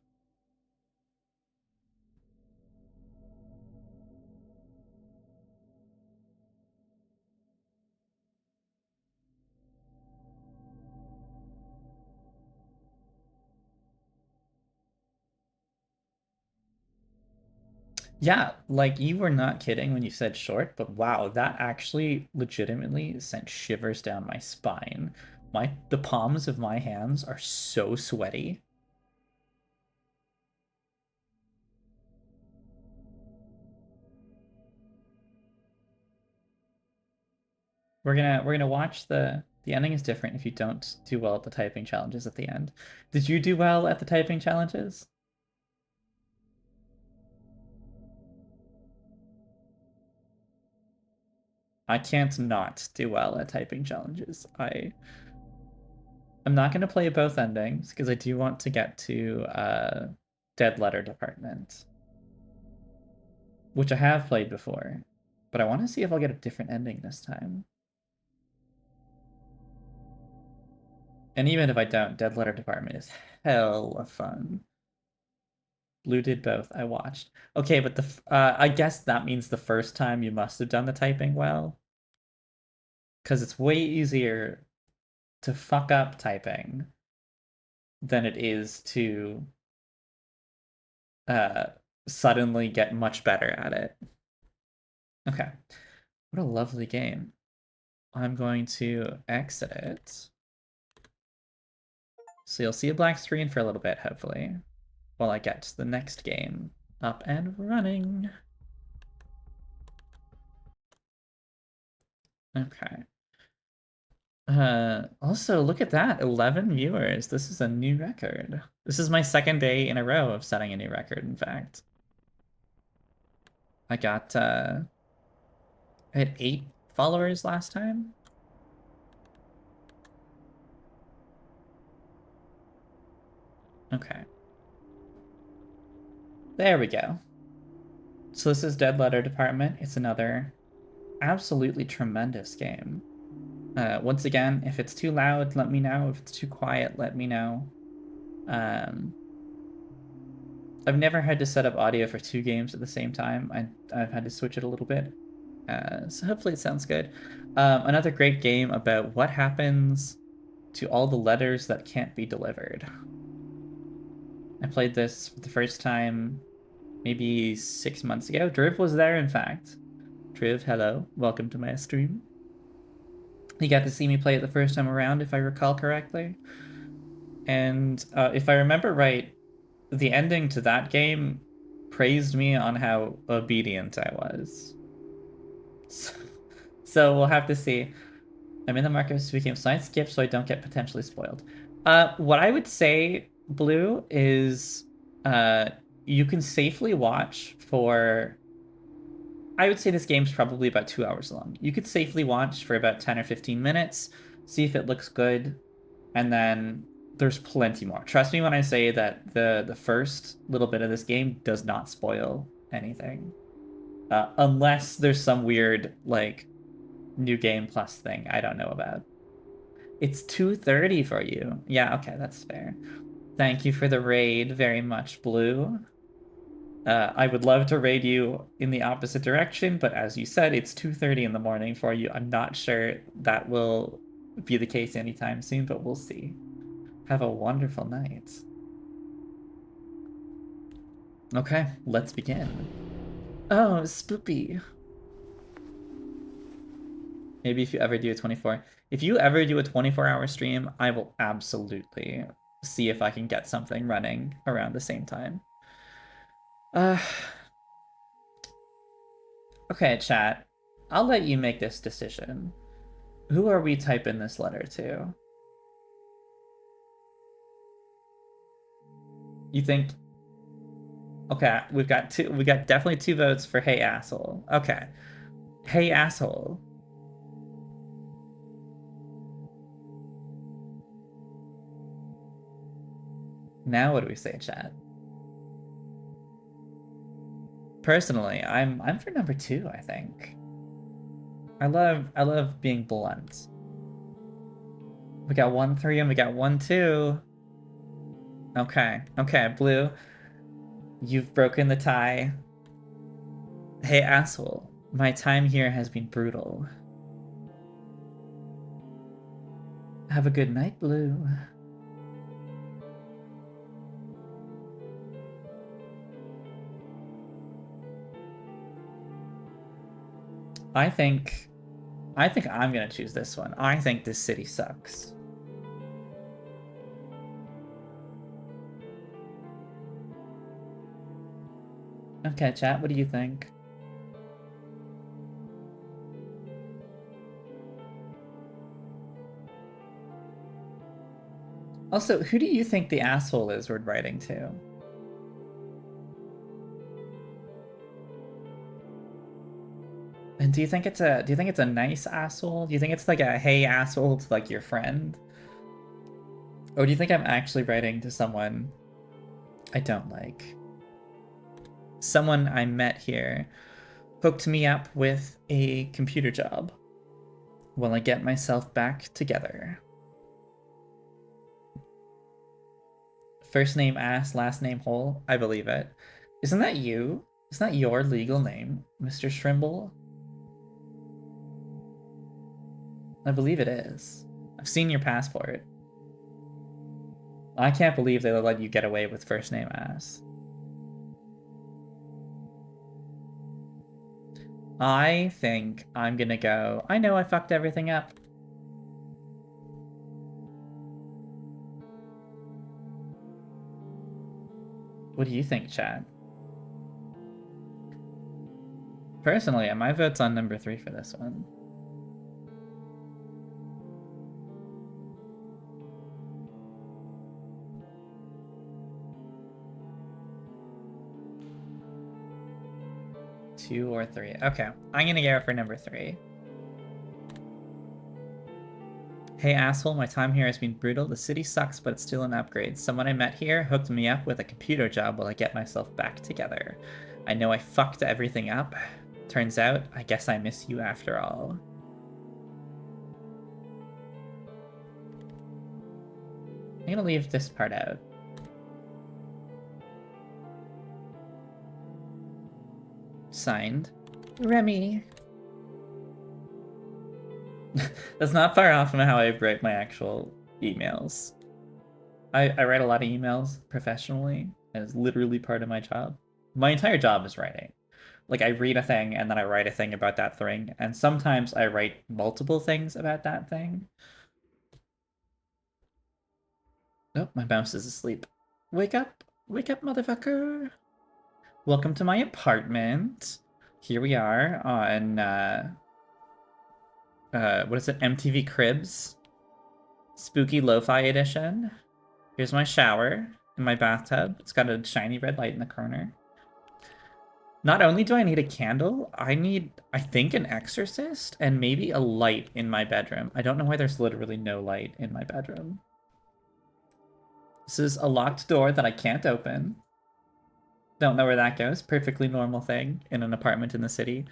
Yeah, like you were not kidding when you said short, but wow, that actually legitimately sent shivers down my spine. The palms of my hands are so sweaty. We're gonna watch the ending is different if you don't do well at the typing challenges at the end. Did you do well at the typing challenges? I can't not do well at typing challenges. I'm not gonna play both endings because I do want to get to Dead Letter Department, which I have played before, but I want to see if I'll get a different ending this time. And even if I don't, Dead Letter Department is hell of fun. Blue did both. I watched. Okay, but I guess that means the first time you must have done the typing well, because it's way easier to fuck up typing than it is to uh suddenly get much better at it. Okay. What a lovely game. I'm going to exit it. So you'll see a black screen for a little bit, hopefully, while I get the next game up and running. Okay. Also, look at that, 11 viewers. This is a new record. This is my second day in a row of setting a new record, in fact. I had 8 followers last time. Okay. There we go. So this is Dead Letter Department. It's another absolutely tremendous game. Once again, if it's too loud, let me know. If it's too quiet, let me know. Um, I've never had to set up audio for 2 games at the same time. I've had to switch it a little bit. So hopefully it sounds good. Another great game about what happens to all the letters that can't be delivered. I played this for the first time maybe 6 months ago. Driv was there, in fact. Driv, hello. Welcome to my stream. He got to see me play it the first time around, if I recall correctly. And if I remember right, the ending to that game praised me on how obedient I was. So, so we'll have to see. I'm in the market for sweet games, so I skip so I don't get potentially spoiled. What I would say, Blue, is uh, you can safely watch for. I would say this game's probably about 2 hours long. You could safely watch for about 10 or 15 minutes, see if it looks good, and then there's plenty more. Trust me when I say that the first little bit of this game does not spoil anything, unless there's some weird like new game plus thing I don't know about. It's 2:30 for you. Yeah, okay, that's fair. Thank you for the raid very much, Blue. I would love to raid you in the opposite direction, but as you said, it's 2:30 in the morning for you. I'm not sure that will be the case anytime soon, but we'll see. Have a wonderful night. Okay, let's begin. Oh, spoopy. Maybe if you ever do a 24. If you ever do a 24-hour stream, I will absolutely see if I can get something running around the same time. Uh, okay, chat. I'll let you make this decision. Who are we typing this letter to? You think? Okay, we got definitely 2 votes for hey asshole. Okay. Hey asshole. Now what do we say, chat? Personally, I'm for number 2, I think. I love being blunt. We got 1-3 and we got 1-2. Okay, okay, Blue. You've broken the tie. Hey, asshole. My time here has been brutal. Have a good night, Blue. I think I'm gonna choose this one. I think this city sucks. Okay, chat, what do you think? Also, who do you think the asshole is we're writing to? And do you think it's a nice asshole? Do you think it's like a hey asshole to like your friend? Or do you think I'm actually writing to someone I don't like? Someone I met here hooked me up with a computer job. Will I get myself back together? First name ass, last name hole. I believe it. Isn't that you? Isn't that your legal name, Mr. Shrimble? I believe it is. I've seen your passport. I can't believe they let you get away with first name ass. I think I'm gonna go. I know I fucked everything up. What do you think, Chad? Personally, my vote's on number 3 for this one. Two or 3. Okay, I'm gonna go for number 3. Hey asshole, my time here has been brutal. The city sucks, but it's still an upgrade. Someone I met here hooked me up with a computer job while I get myself back together. I know I fucked everything up. Turns out, I guess I miss you after all. I'm gonna leave this part out. Signed, Remy. That's not far off from how I write my actual emails. I write a lot of emails professionally, and it's literally part of my job. My entire job is writing. Like, I read a thing, and then I write a thing about that thing, and sometimes I write multiple things about that thing. Oh, my mouse is asleep. Wake up, motherfucker. Welcome to my apartment. Here we are on, what is it, MTV Cribs? Spooky Lo-Fi Edition. Here's my shower in my bathtub. It's got a shiny red light in the corner. Not only do I need a candle, I need, I think, an exorcist and maybe a light in my bedroom. I don't know why there's literally no light in my bedroom. This is a locked door that I can't open. Don't know where that goes. Perfectly normal thing in an apartment in the city.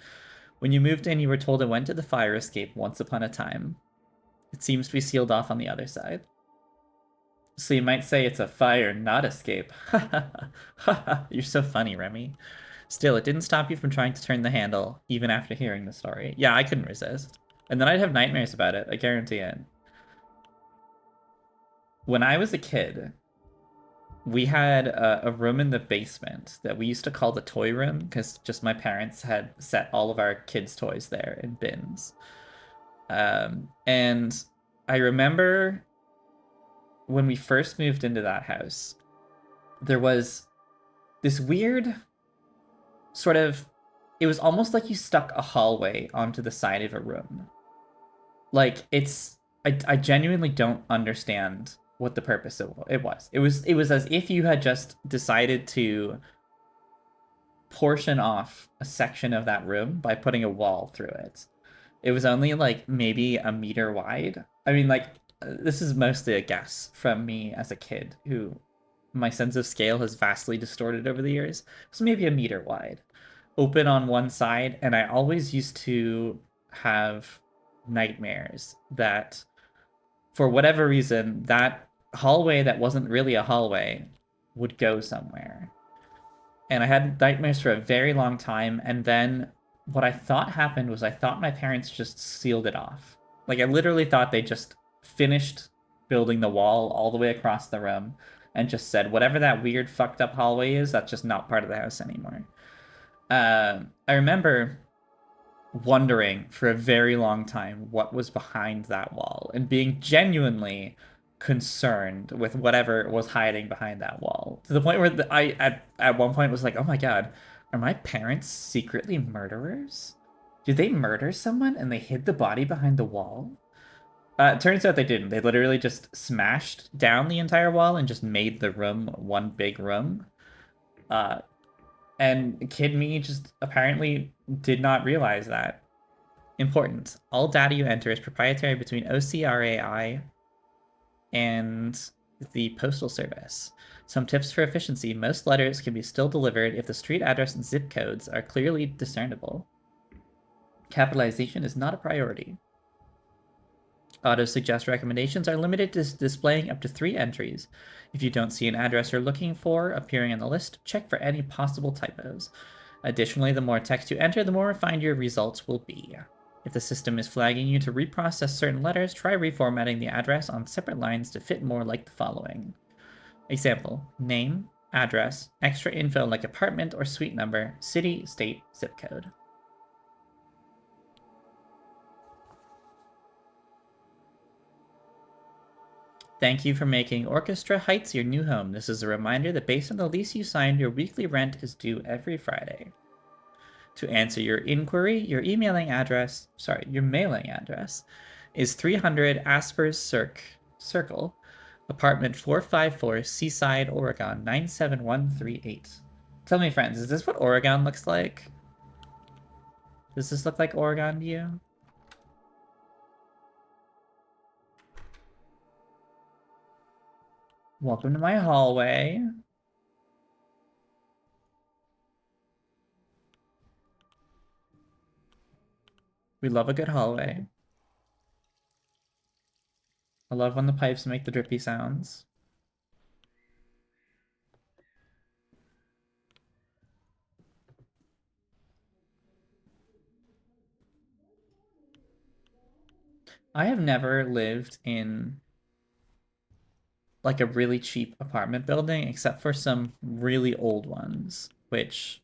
When you moved in, you were told it went to the fire escape once upon a time. It seems to be sealed off on the other side. So you might say it's a fire, not escape. You're so funny, Remy. Still, it didn't stop you from trying to turn the handle, even after hearing the story. Yeah, I couldn't resist. And then I'd have nightmares about it, I guarantee it. When I was a kid, we had a room in the basement that we used to call the toy room because just my parents had set all of our kids' toys there in bins. And I remember when we first moved into that house, there was this weird sort of, it was almost like you stuck a hallway onto the side of a room. Like, I genuinely don't understand what the purpose of it was. It was as if you had just decided to portion off a section of that room by putting a wall through it. It was only like maybe a meter wide. I mean, like, this is mostly a guess from me as a kid who my sense of scale has vastly distorted over the years. So maybe a meter wide, open on one side, and I always used to have nightmares that for whatever reason, that hallway that wasn't really a hallway would go somewhere. And I had nightmares for a very long time. And then what I thought happened was I thought my parents just sealed it off. Like I literally thought they just finished building the wall all the way across the room and just said, whatever that weird fucked up hallway is, that's just not part of the house anymore. I remember wondering for a very long time what was behind that wall and being genuinely concerned with whatever was hiding behind that wall to the point where I at one point was like, oh my god, are my parents secretly murderers? Did they murder someone and they hid the body behind the wall? It turns out they didn't. They literally just smashed down the entire wall and just made the room one big room. Uh, and kid me just apparently did not realize that. Important. All data you enter is proprietary between OCRAI and the Postal Service. Some tips for efficiency. Most letters can be still delivered if the street address and zip codes are clearly discernible. Capitalization is not a priority. Auto-suggest recommendations are limited to displaying up to 3 entries. If you don't see an address you're looking for appearing on the list, check for any possible typos. Additionally, the more text you enter, the more refined your results will be. If the system is flagging you to reprocess certain letters, try reformatting the address on separate lines to fit more like the following. Example: name, address, extra info like apartment or suite number, city, state, zip code. Thank you for making Orchestra Heights your new home. This is a reminder that based on the lease you signed, your weekly rent is due every Friday. To answer your inquiry, your mailing address is 300 Aspers Circle, apartment 454, Seaside, Oregon 97138. Tell me, friends, is this what Oregon looks like? Does this look like Oregon to you? Welcome to my hallway. We love a good hallway. I love when the pipes make the drippy sounds. I have never lived in like a really cheap apartment building except for some really old ones, which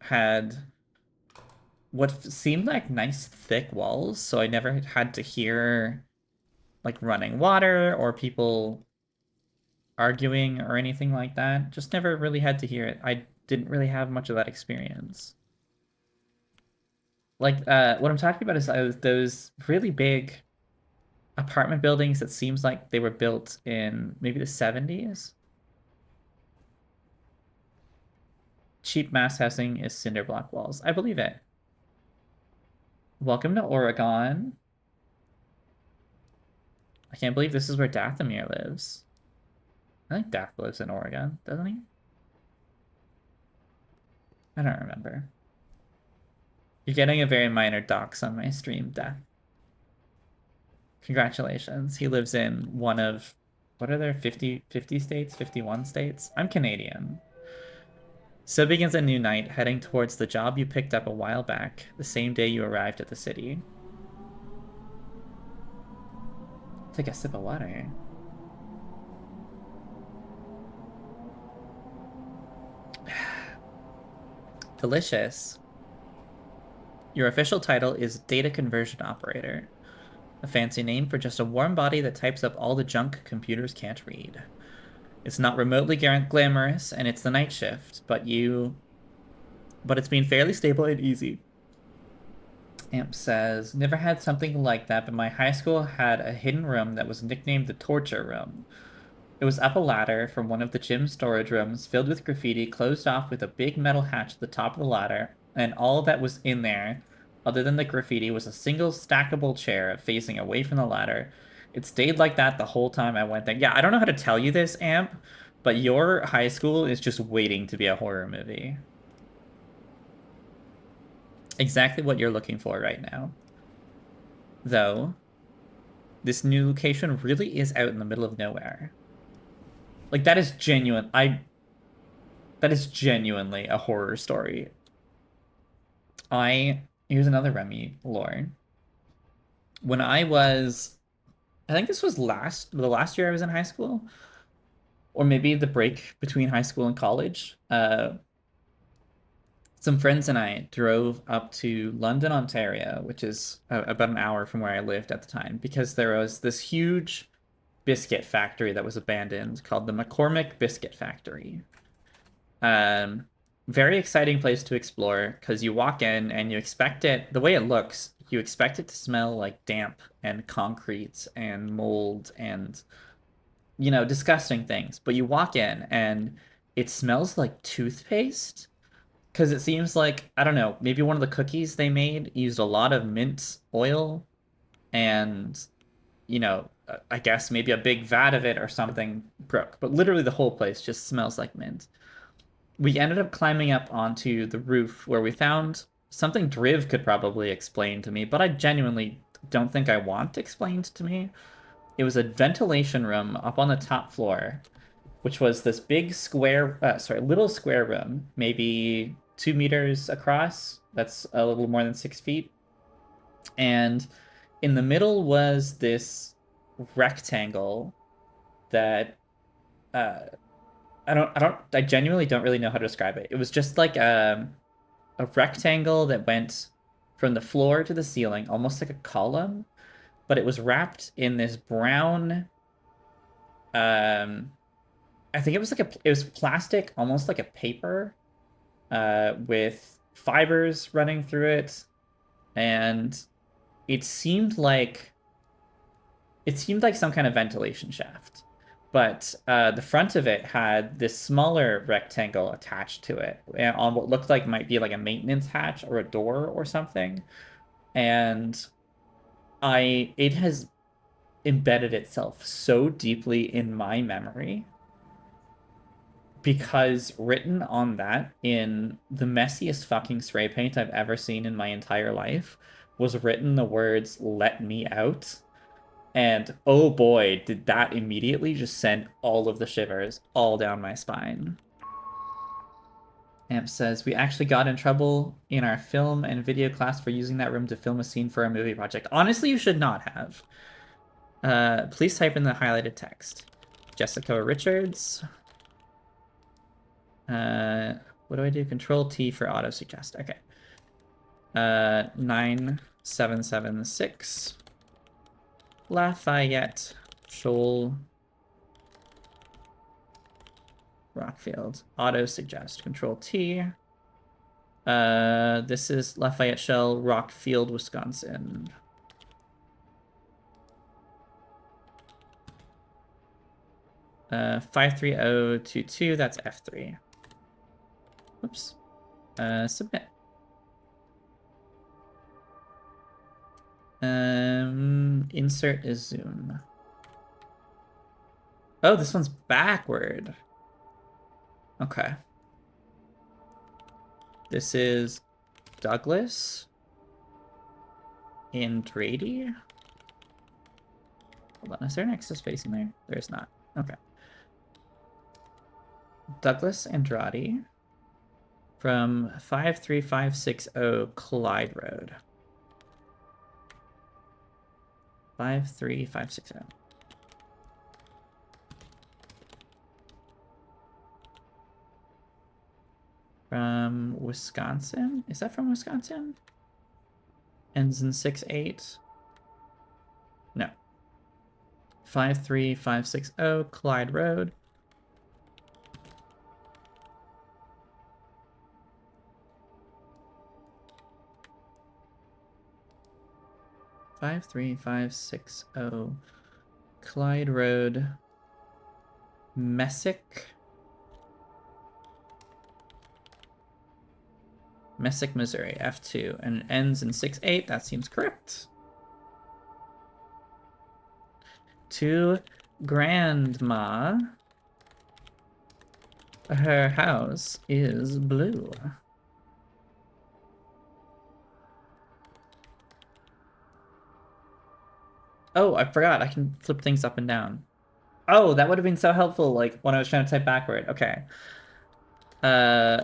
had what seemed like nice thick walls, so I never had to hear like running water or people arguing or anything like that. Just never really had to hear it. I didn't really have much of that experience. Like what I'm talking about is those really big apartment buildings that seems like they were built in maybe the 70s. Cheap mass housing is cinder block walls. I believe it. Welcome to Oregon. I can't believe this is where Dathomir lives. I think Dath lives in Oregon, doesn't he? I don't remember. You're getting a very minor dox on my stream, Dath. Congratulations. He lives in one of, what are there, 50 states, 51 states? I'm Canadian. So begins a new night, heading towards the job you picked up a while back, the same day you arrived at the city. Take a sip of water. Delicious. Your official title is Data Conversion Operator, a fancy name for just a warm body that types up all the junk computers can't read. It's not remotely glamorous, and it's the night shift, but it's been fairly stable and easy. Amp says, never had something like that, but my high school had a hidden room that was nicknamed the torture room. It was up a ladder from one of the gym storage rooms, filled with graffiti, closed off with a big metal hatch at the top of the ladder, and all that was in there, other than the graffiti, was a single stackable chair facing away from the ladder. It stayed like that the whole time I went there. Yeah, I don't know how to tell you this, Amp, but your high school is just waiting to be a horror movie. Exactly what you're looking for right now. Though, this new location really is out in the middle of nowhere. Like that is genuine. That is genuinely a horror story. Here's another Remy lore. When I think this was the last year I was in high school, or maybe the break between high school and college. Some friends and I drove up to London, Ontario, which is about an hour from where I lived at the time, because there was this huge biscuit factory that was abandoned called the McCormick Biscuit Factory. Um, Very exciting place to explore because you walk in and you expect it, the way it looks, you expect it to smell like damp and concrete and mold and, disgusting things. But you walk in and it smells like toothpaste because it seems like, I don't know, maybe one of the cookies they made used a lot of mint oil and, I guess maybe a big vat of it or something broke. But literally the whole place just smells like mint. We ended up climbing up onto the roof where we found something Driv could probably explain to me, but I genuinely don't think I want explained to me. It was a ventilation room up on the top floor, which was this big little square room, maybe 2 meters across. That's a little more than 6 feet. And in the middle was this rectangle that I genuinely don't really know how to describe it. It was just like a rectangle that went from the floor to the ceiling, almost like a column, but it was wrapped in this brown, um, I think it was plastic, almost like a paper, with fibers running through it, and it seemed like some kind of ventilation shaft. But the front of it had this smaller rectangle attached to it on what looked like might be like a maintenance hatch or a door or something. And it has embedded itself so deeply in my memory because written on that in the messiest fucking spray paint I've ever seen in my entire life was written the words "Let me out." And oh boy, did that immediately just send all of the shivers all down my spine. Amp says, we actually got in trouble in our film and video class for using that room to film a scene for our movie project. Honestly, you should not have. Please type in the highlighted text. Jessica Richards. What do I do? Control T for auto suggest. Okay. 9776. Lafayette. Shoal. Rockfield. Auto suggest. Control T. This is Lafayette Shell, Rockfield, Wisconsin. Uh, 53022, that's F3. Whoops. Submit. Insert is zoom. Oh, this one's backward. Okay. This is Douglas Andrade. Hold on, is there an extra space in there? There's not. Okay. Douglas Andrade from 53560 Clyde Road. 53560. From Wisconsin? Is that from Wisconsin? Ends in 68. No. 53560 Clyde Road. Five three five six Clyde Road, Messick, Missouri, F2, and it ends in 68. That seems correct. To Grandma. Her house is blue. Oh, I forgot. I can flip things up and down. Oh, that would have been so helpful, like, when I was trying to type backward. Okay. Uh,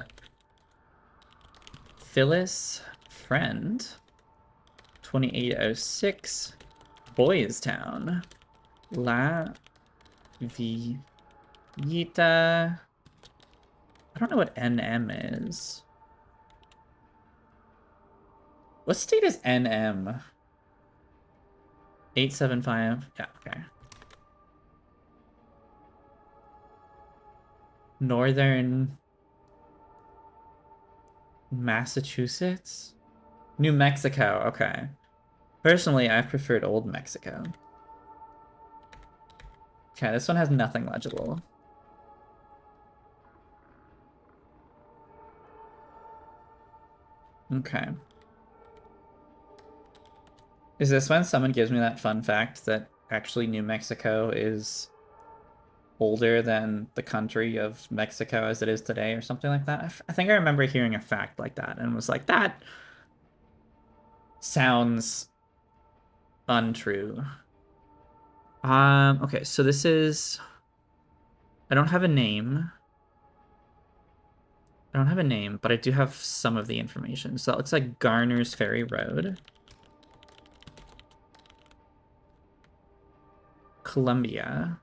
Phyllis Friend, 2806, Boys Town, La Villita. I don't know what NM is. What state is NM? 875. Yeah, okay. Northern Massachusetts? New Mexico, okay. Personally, I've preferred Old Mexico. Okay, this one has nothing legible. Okay. Is this when someone gives me that fun fact that actually New Mexico is older than the country of Mexico as it is today or something like that? I think I remember hearing a fact like that and was like, that sounds untrue. Okay, so this is, I don't have a name. I don't have a name, but I do have some of the information. So that looks like Garner's Ferry Road. Columbia,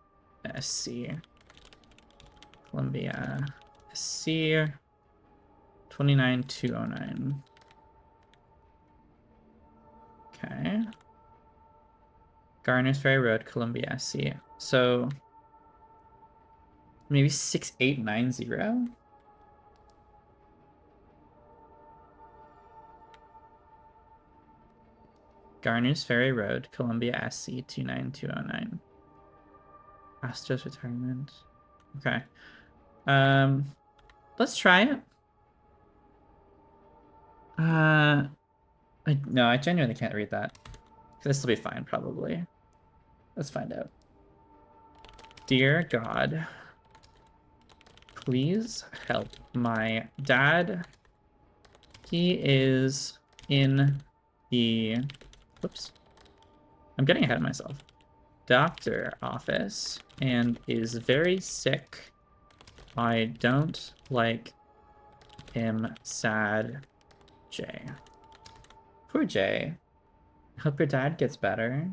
SC. Columbia, SC, 29209. Okay. Garner's Ferry Road, Columbia, SC. So maybe 6890? Garner's Ferry Road, Columbia, SC, 29209. Astros retirement. Okay. Let's try it. No, I genuinely can't read that. This will be fine, probably. Let's find out. Dear God, please help my dad. He is in the, whoops, I'm getting ahead of myself. Doctor office and is very sick. I don't like him. Sad, Jay. Poor Jay. Hope your dad gets better.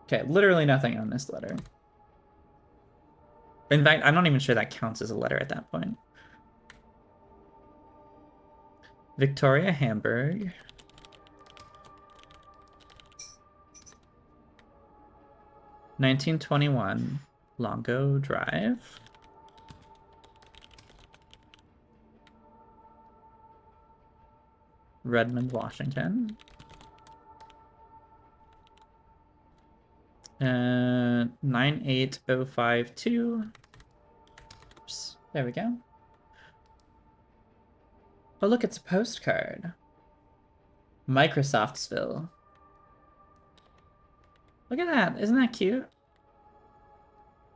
Okay, literally nothing on this letter. In fact, I'm not even sure that counts as a letter at that point. Victoria Hamburg. 1921 Longo Drive. Redmond, Washington. 98052. Oops, there we go. Oh, look, it's a postcard. Microsoftsville. Look at that. Isn't that cute?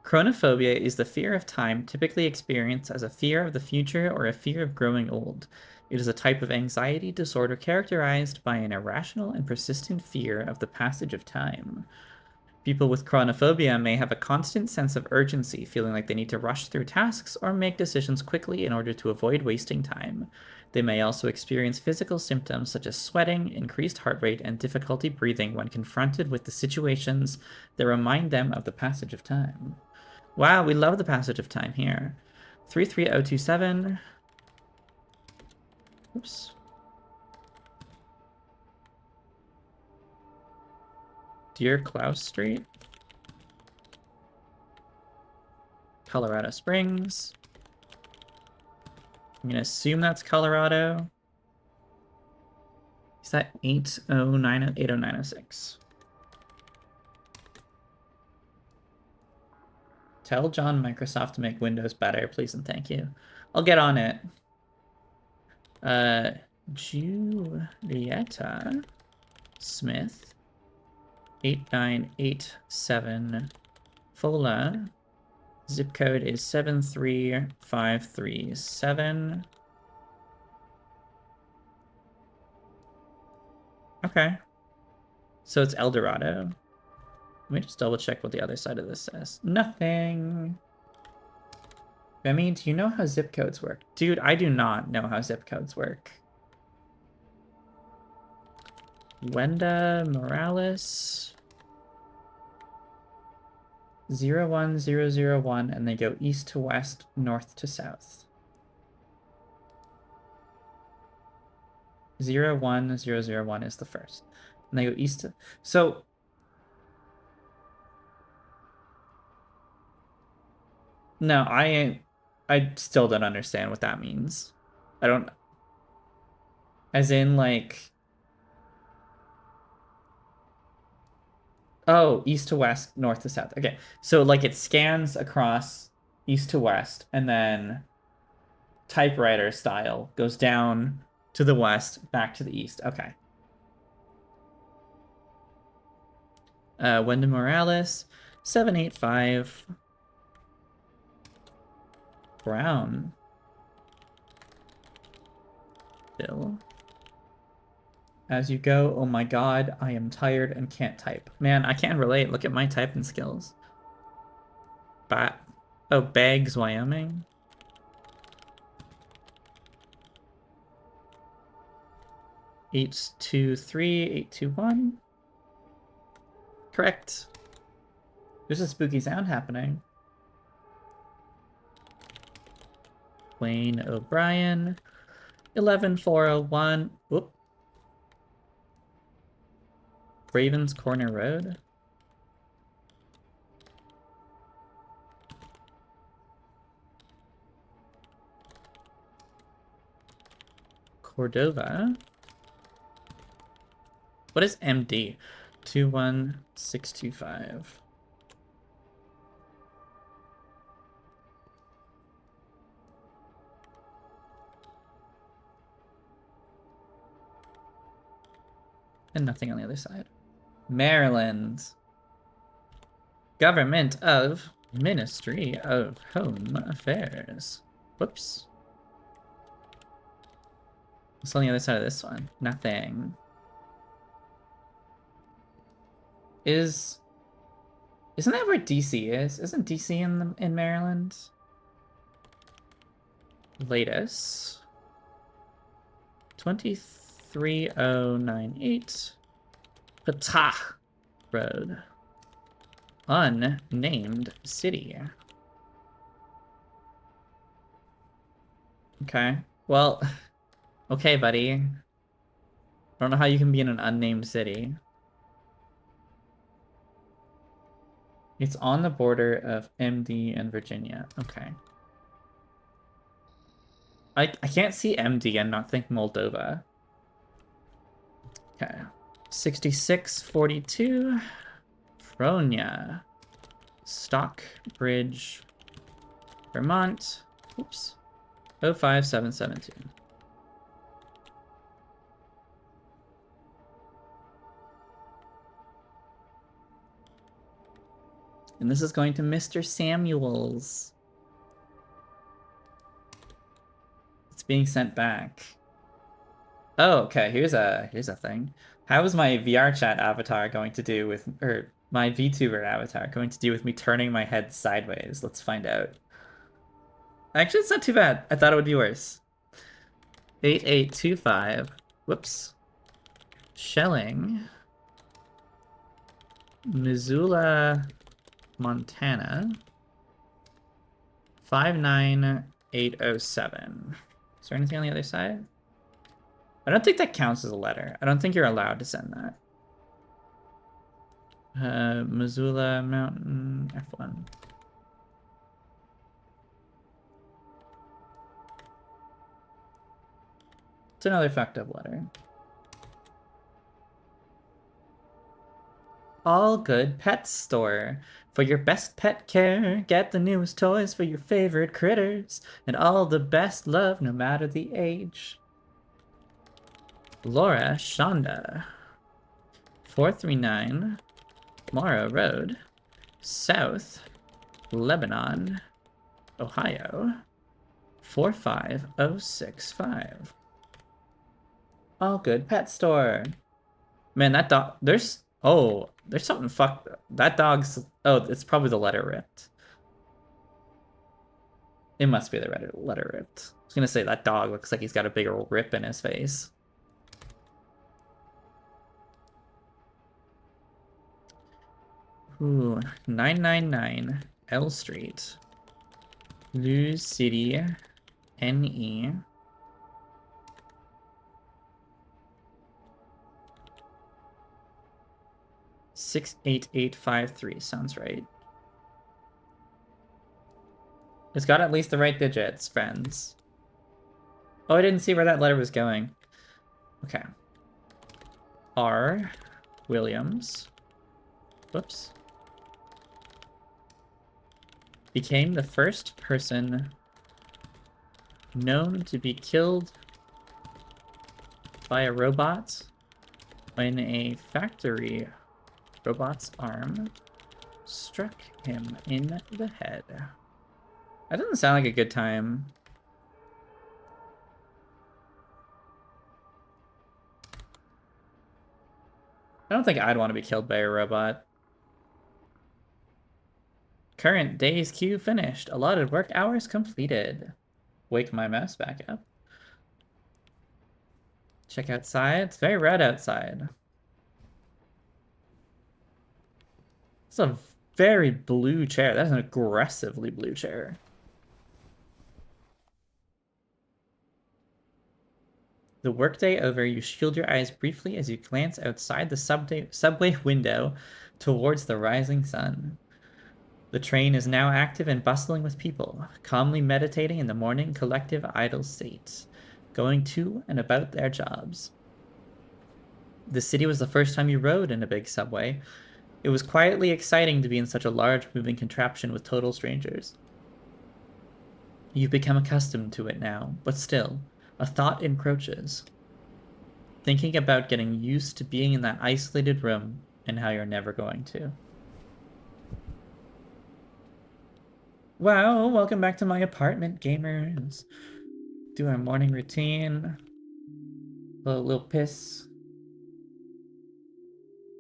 Chronophobia is the fear of time typically experienced as a fear of the future or a fear of growing old. It is a type of anxiety disorder characterized by an irrational and persistent fear of the passage of time. People with chronophobia may have a constant sense of urgency, feeling like they need to rush through tasks or make decisions quickly in order to avoid wasting time. They may also experience physical symptoms such as sweating, increased heart rate, and difficulty breathing when confronted with the situations that remind them of the passage of time. Wow, we love the passage of time here. 33027. Oops. Dear Klaus Street. Colorado Springs. I'm gonna assume that's Colorado. Is that 80906? Tell John Microsoft to make Windows better, please and thank you. I'll get on it. Julietta Smith, 8987 Fola. Zip code is 73537. Okay. So it's El Dorado. Let me just double check what the other side of this says. Nothing. I mean, do you know how zip codes work? Dude, I do not know how zip codes work. Wenda Morales. 01001, and they go east to west, north to south. 01001 is the first. And they go east to... So... No, I still don't understand what that means. I don't... As in, like... Oh, east to west, north to south. Okay, so, like, it scans across east to west, and then typewriter style goes down to the west, back to the east. Okay. Wenda Morales, 785. Brown. Bill. As you go, oh my god, I am tired and can't type. Man, I can't relate. Look at my typing skills. Oh, Bags, Wyoming. Eight two three 821. Correct. There's a spooky sound happening. Wayne O'Brien. 11401. Whoop. Ravens Corner Road. Cordova. What is MD? 21625. And nothing on the other side. Maryland. Government of Ministry of Home Affairs. Whoops. What's on the other side of this one? Nothing. Isn't that where DC is? Isn't DC in Maryland? Latest. 23098. Patah Road. Unnamed city. Okay. Well, okay, buddy. I don't know how you can be in an unnamed city. It's on the border of MD and Virginia. Okay. I can't see MD and not think Moldova. Okay. 6642. Fronia. Stockbridge, Vermont. Oops. 05772. And this is going to Mr. Samuels. It's being sent back. Oh, okay. Here's a thing. How is my VR chat avatar going to do with, or my VTuber avatar going to do with me turning my head sideways? Let's find out. Actually, it's not too bad. I thought it would be worse. 8825. Whoops. Shelling. Missoula, Montana. 59807. Is there anything on the other side? I don't think that counts as a letter. I don't think you're allowed to send that. Missoula Mountain F1. It's another fucked up letter. All Good Pet Store. For your best pet care, get the newest toys for your favorite critters, and all the best love no matter the age. Laura Shonda. 439 Morrow Road, South Lebanon, Ohio. 45065. All Good Pet Store. Man, that dog. There's something fucked. That dog's. Oh, it's probably the letter ripped. It must be the letter ripped. I was gonna say that dog looks like he's got a big old rip in his face. Ooh, 999 L Street, Luz City, NE. 68853 sounds right. It's got at least the right digits, friends. Oh, I didn't see where that letter was going. Okay. R. Williams. Whoops. Became the first person known to be killed by a robot when a factory robot's arm struck him in the head. That doesn't sound like a good time. I don't think I'd want to be killed by a robot. Current day's queue finished. Allotted work hours completed. Wake my mouse back up. Check outside. It's very red outside. It's a very blue chair. That's an aggressively blue chair. The workday over, you shield your eyes briefly as you glance outside the subway window towards the rising sun. The train is now active and bustling with people, calmly meditating in the morning collective idle state, going to and about their jobs. The city was the first time you rode in a big subway. It was quietly exciting to be in such a large moving contraption with total strangers. You've become accustomed to it now, but still, a thought encroaches. Thinking about getting used to being in that isolated room and how you're never going to. Wow, welcome back to my apartment, gamers. Do our morning routine. Little piss.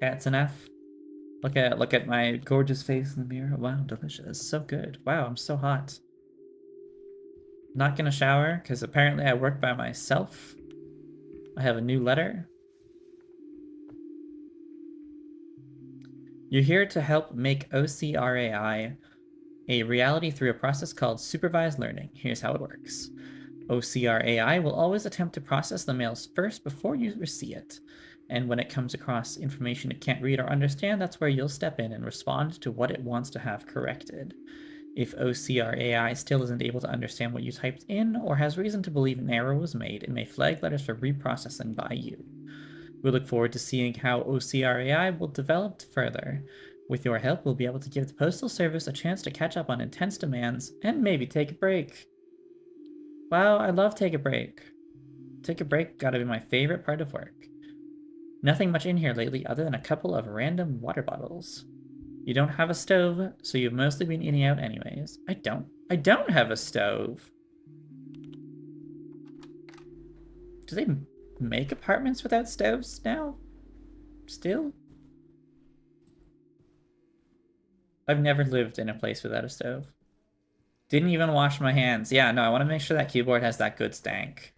That's enough. Look at my gorgeous face in the mirror. Wow, delicious. So good. Wow, I'm so hot. Not gonna shower, because apparently I work by myself. I have a new letter. You're here to help make OCRAI a reality through a process called supervised learning. Here's how it works. OCRAI will always attempt to process the mails first before you see it. And when it comes across information it can't read or understand, that's where you'll step in and respond to what it wants to have corrected. If OCRAI still isn't able to understand what you typed in or has reason to believe an error was made, it may flag letters for reprocessing by you. We look forward to seeing how OCRAI will develop further. With your help, we'll be able to give the Postal Service a chance to catch up on intense demands and maybe take a break. Wow, I love take a break. Take a break gotta be my favorite part of work. Nothing much in here lately other than a couple of random water bottles. You don't have a stove, so you've mostly been eating out anyways. I don't have a stove. Do they make apartments without stoves now? Still? I've never lived in a place without a stove. Didn't even wash my hands. Yeah, no, I want to make sure that keyboard has that good stank.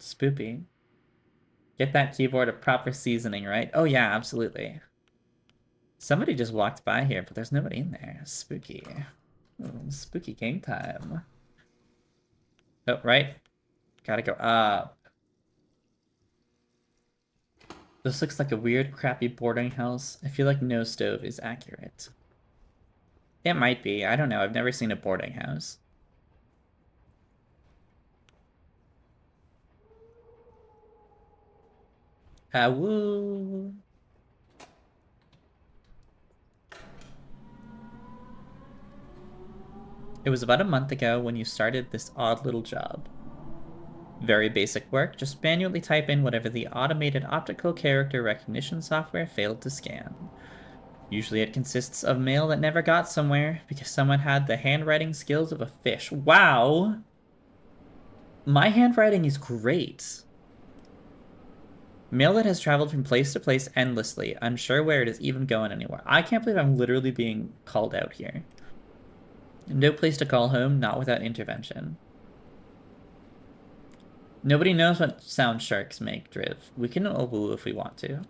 Spoopy. Get that keyboard a proper seasoning, right? Oh yeah, absolutely. Somebody just walked by here, but there's nobody in there. Spooky. Ooh, spooky game time. Oh, right. Gotta go up. This looks like a weird, crappy boarding house. I feel like no stove is accurate. It might be. I don't know. I've never seen a boarding house. Woo. It was about a month ago when you started this odd little job. Very basic work. Just manually type in whatever the automated optical character recognition software failed to scan. Usually it consists of mail that never got somewhere because someone had the handwriting skills of a fish. Wow! My handwriting is great. Mail that has traveled from place to place endlessly, unsure where it is even going anywhere. I can't believe I'm literally being called out here. No place to call home, not without intervention. Nobody knows what sound sharks make, Driv. We can woo if we want to.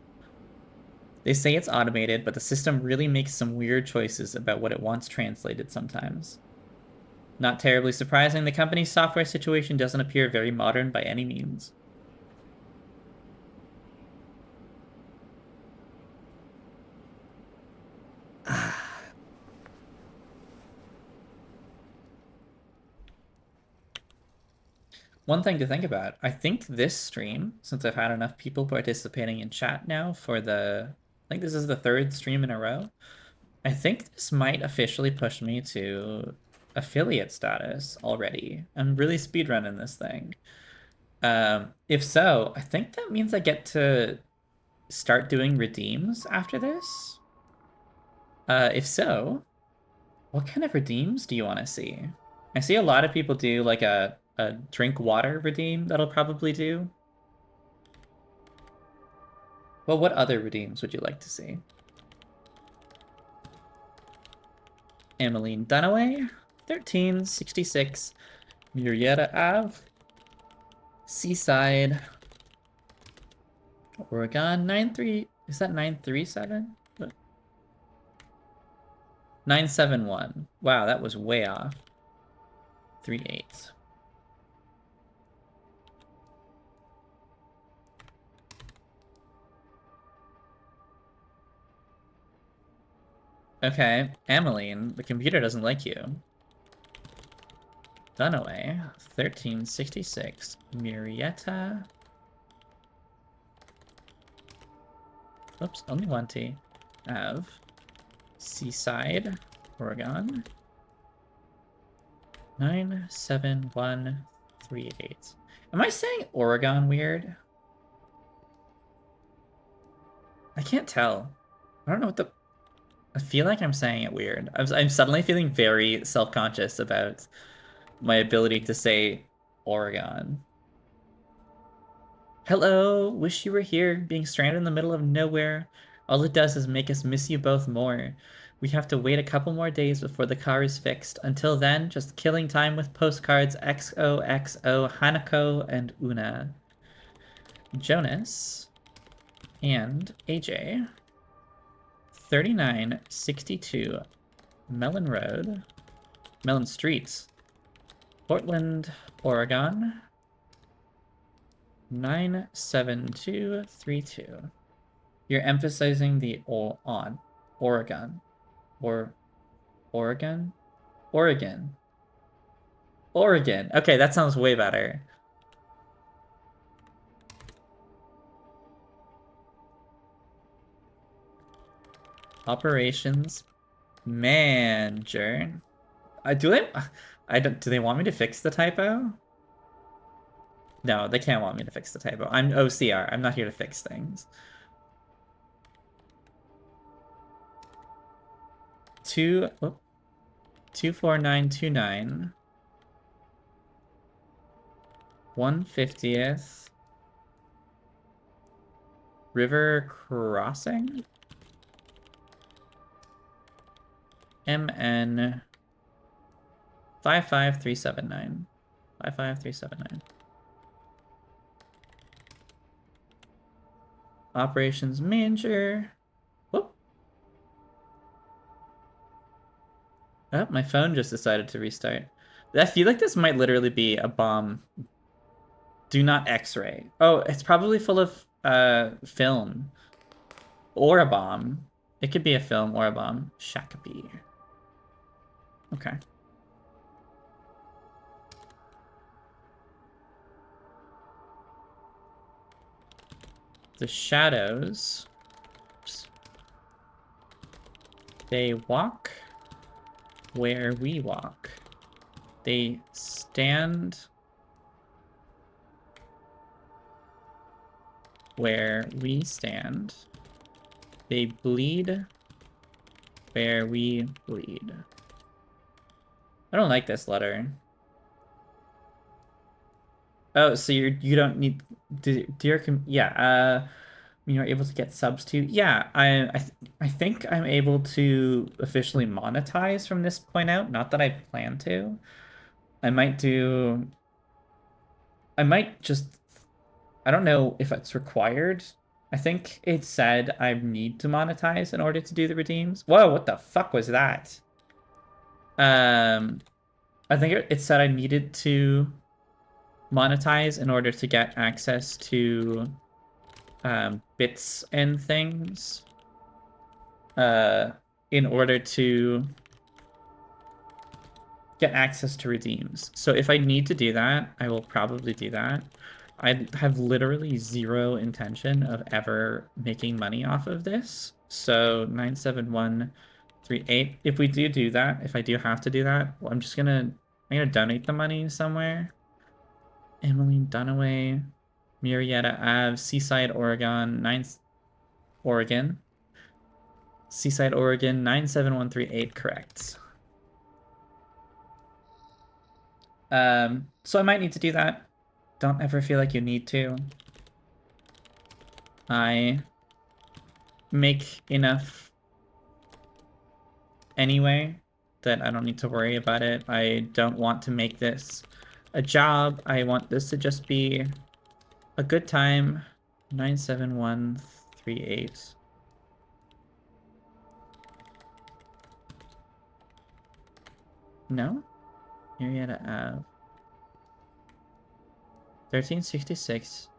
They say it's automated, but the system really makes some weird choices about what it wants translated sometimes. Not terribly surprising, the company's software situation doesn't appear very modern by any means. One thing to think about, I think this stream, since I've had enough people participating in chat now for I think this is the third stream in a row. I think this might officially push me to affiliate status already. I'm really speedrunning this thing. If so, I think that means I get to start doing redeems after this. If so, what kind of redeems do you want to see? I see a lot of people do like a drink water redeem that'll probably do. Well, what other redeems would you like to see? Emmeline Dunaway, 1366, Murrieta Ave, Seaside, Oregon, 93, is that 937? 971. Wow, that was way off. 38. Okay, Emmeline, the computer doesn't like you. Dunaway, 1366, Murrieta. Oops, only one T. Ave, Seaside, Oregon. 97138. Am I saying Oregon weird? I can't tell. I don't know what the... I feel like I'm saying it weird. I'm suddenly feeling very self-conscious about my ability to say Oregon. Hello, wish you were here, being stranded in the middle of nowhere. All it does is make us miss you both more. We have to wait a couple more days before the car is fixed. Until then, just killing time with postcards XOXO, Hanako, and Una. Jonas and AJ. 3962 Mellon Road. Mellon Streets. Portland, Oregon. 97232. You're emphasizing the on. Oregon. Or Oregon? Oregon. Oregon. Okay, that sounds way better. Operations manager. Do they want me to fix the typo? No, they can't want me to fix the typo. I'm OCR. I'm not here to fix things. 24929 150th River Crossing MN 55379 55379. Operations manager. Whoop. Oh, my phone just decided to restart. I feel like this might literally be a bomb. Do not X-ray. Oh, it's probably full of film. Or a bomb. It could be a film or a bomb. Shakopee. Okay. The shadows. Oops. They walk where we walk. They stand where we stand. They bleed where we bleed. I don't like this letter. Oh, so you don't need yeah, you're able to get subs too. Yeah, I think I'm able to officially monetize from this point out. Not that I plan to. I might do. I might just. I don't know if it's required. I think it said I need to monetize in order to do the redeems. Whoa, what the fuck was that? Um, I think it said I needed to monetize in order to get access to bits and things. In order to get access to redeems. So if I need to do that, I will probably do that. I have literally zero intention of ever making money off of this. So 97138. If we do that, if I do have to do that, well, I'm gonna donate the money somewhere. Emmeline Dunaway, Murrieta Ave, Seaside, Oregon, Oregon. Seaside, Oregon, 97138, correct. So I might need to do that. Don't ever feel like you need to. I make enough anyway that I don't need to worry about it. I don't want to make this a job. I want this to just be a good time. 97138. No? Marietta Ave. 1366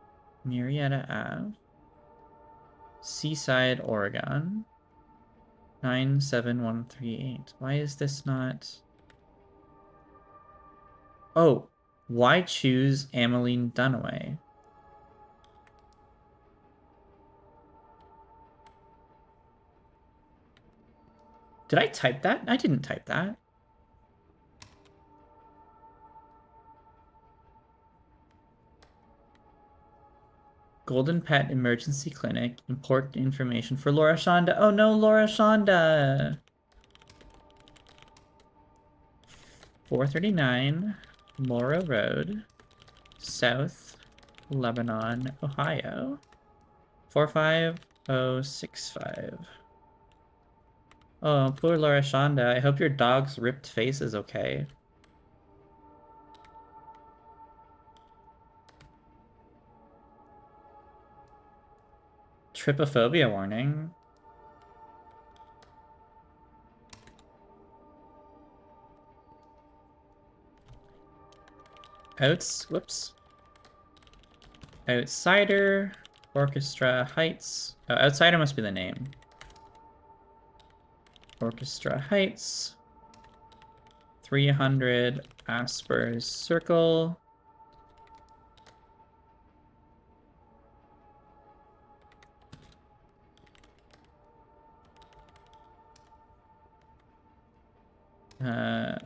Marietta Ave. Seaside, Oregon. 97138. Why is this not... Oh, why choose Ameline Dunaway? Did I type that? I didn't type that. Golden Pet Emergency Clinic. Important information for Laura Shonda. Oh no, Laura Shonda! 439 Morrow Road, South Lebanon, Ohio. 45065. Oh, poor Laura Shonda. I hope your dog's ripped face is okay. Trypophobia warning. Whoops. Outsider, Orchestra Heights. Oh, Outsider must be the name. Orchestra Heights. 300 Aspers Circle.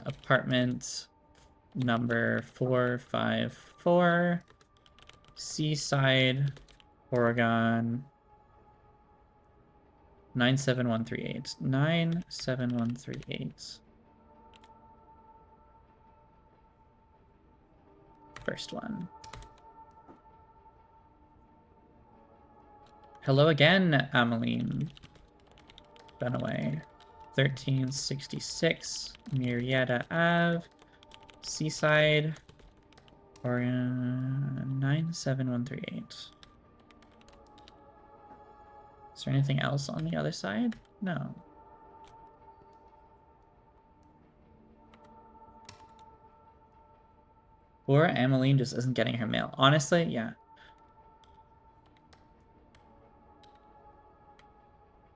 Apartment number 454, Seaside, Oregon, 97138. 97138. First one. Hello again, Ameline Dunaway. 1366 Murrieta Ave, Seaside, Oregon, 97138. Is there anything else on the other side? No. Or Ameline just isn't getting her mail. Honestly, yeah.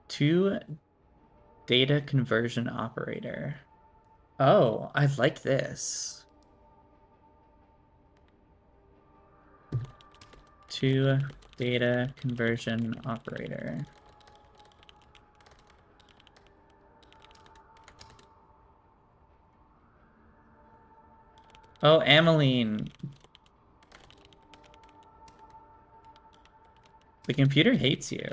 To data conversion operator. Oh, I like this. To data conversion operator. Oh, Ameline. The computer hates you.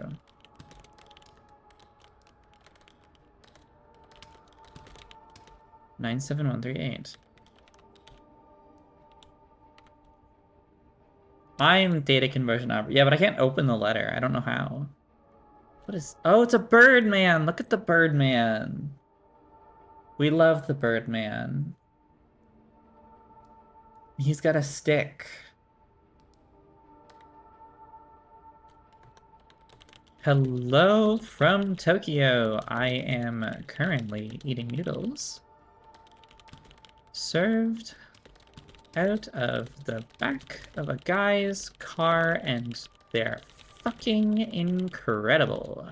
$97138. I'm data conversion operator. Yeah, but I can't open the letter. I don't know how. What is... Oh, it's a bird man. Look at the bird man. We love the bird man. He's got a stick. Hello from Tokyo. I am currently eating noodles. Served out of the back of a guy's car, and they're fucking incredible.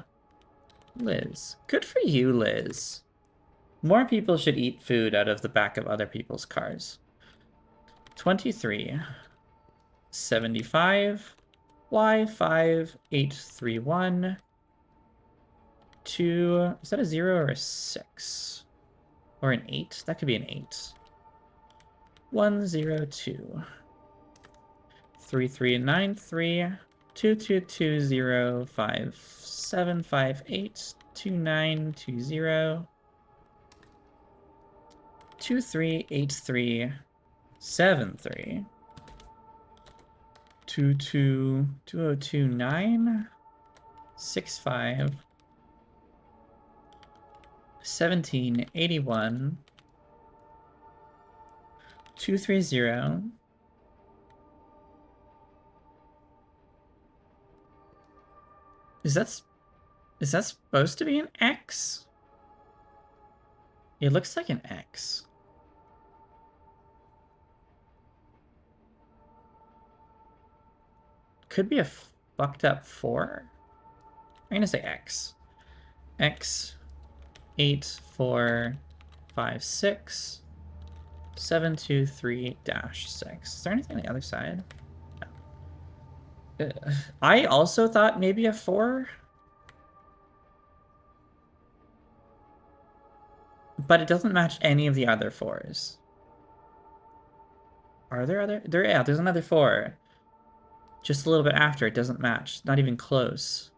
Liz. Good for you, Liz. More people should eat food out of the back of other people's cars. 23. 75. Y5831. 2. Is that a 0 or a 6? Or an 8? That could be an 8. 102. 3393. 22205758 2920 238373 2029 65 1781 230 Is that supposed to be an X? It looks like an X. Could be a fucked up 4. I'm gonna say X. X 8456 723-6. Is there anything on the other side? No. I also thought maybe a 4. But it doesn't match any of the other 4s. Are there other? Yeah, there's another 4. Just a little bit after, it doesn't match. Not even close.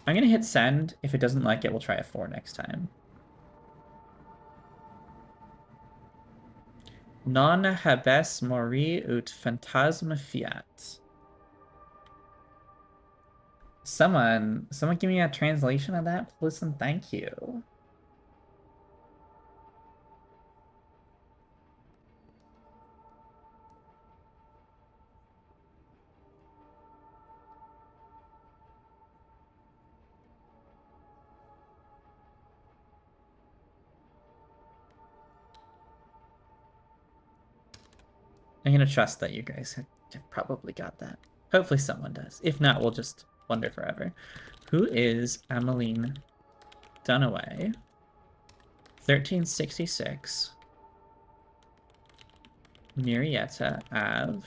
I'm gonna hit send. If it doesn't like it, we'll try a 4 next time. Non habes mori ut phantasma fiat. Someone give me a translation of that, please and thank you. I'm gonna trust that you guys have probably got that. Hopefully someone does. If not, we'll just wonder forever. Who is Emmeline Dunaway? 1366. Murietta Ave.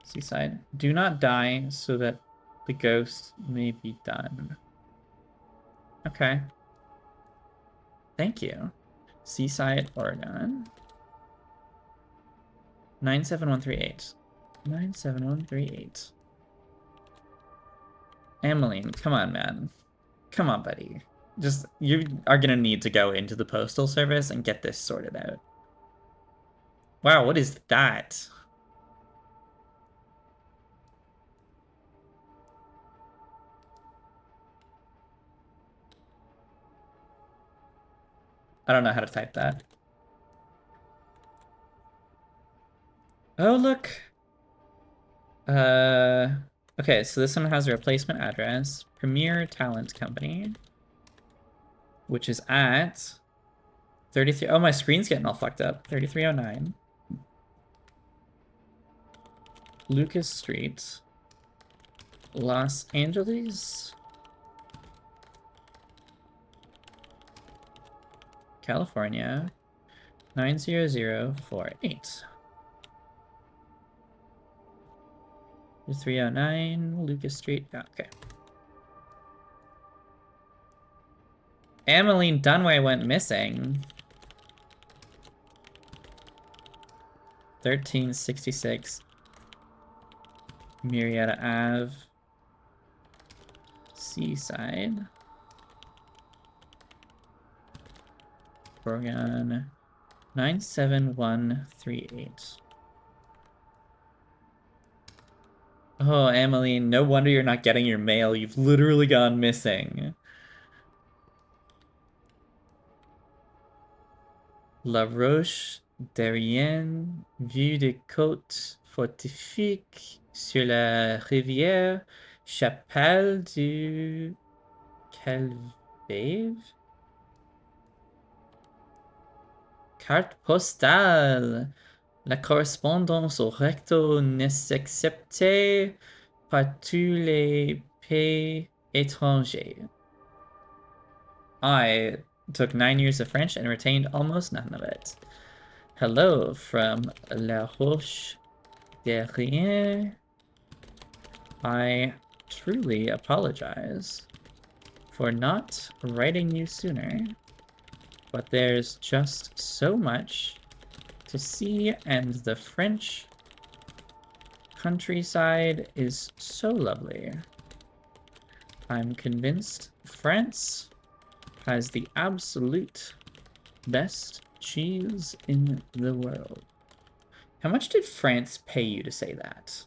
Seaside. Do not die so that the ghost may be done. Okay. Thank you. Seaside, Oregon. 97138. 97138. Emmeline, come on, man. Come on, buddy. Just, you are gonna need to go into the postal service and get this sorted out. Wow, what is that? I don't know how to type that. Oh, look. Okay, so this one has a replacement address. Premier Talent Company. Which is at 33. Oh, my screen's getting all fucked up. 3309. Lucas Street. Los Angeles. California. 90048. 309 Lucas Street. Oh, okay. Emmeline Dunway went missing. 1366 Marietta Ave, Seaside, Oregon, 97138. Oh, Emily, no wonder you're not getting your mail. You've literally gone missing. La Roche Derrière, vue des côtes fortifiées sur la rivière, chapelle du Calvaire. Carte postale. La correspondance au recto n'est acceptée par tous les pays étrangers. I took 9 years of French and retained almost none of it. Hello from La Roche Derrière. I truly apologize for not writing you sooner, but there's just so much to see, and the French countryside is so lovely. I'm convinced France has the absolute best cheese in the world. How much did France pay you to say that?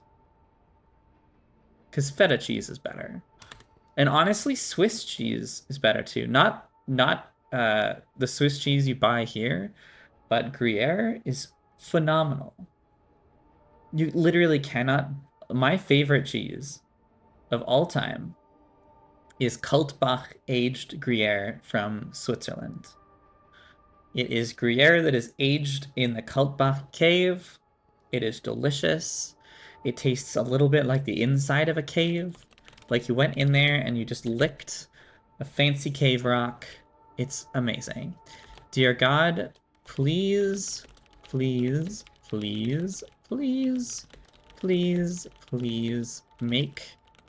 Because feta cheese is better. And honestly, Swiss cheese is better too. Not the Swiss cheese you buy here, but Gruyere is phenomenal. You literally cannot. My favorite cheese of all time is Kaltbach aged Gruyere from Switzerland. It is Gruyere that is aged in the Kaltbach cave. It is delicious. It tastes a little bit like the inside of a cave. Like you went in there and you just licked a fancy cave rock. It's amazing. Dear God, please, please, please, please, please, please make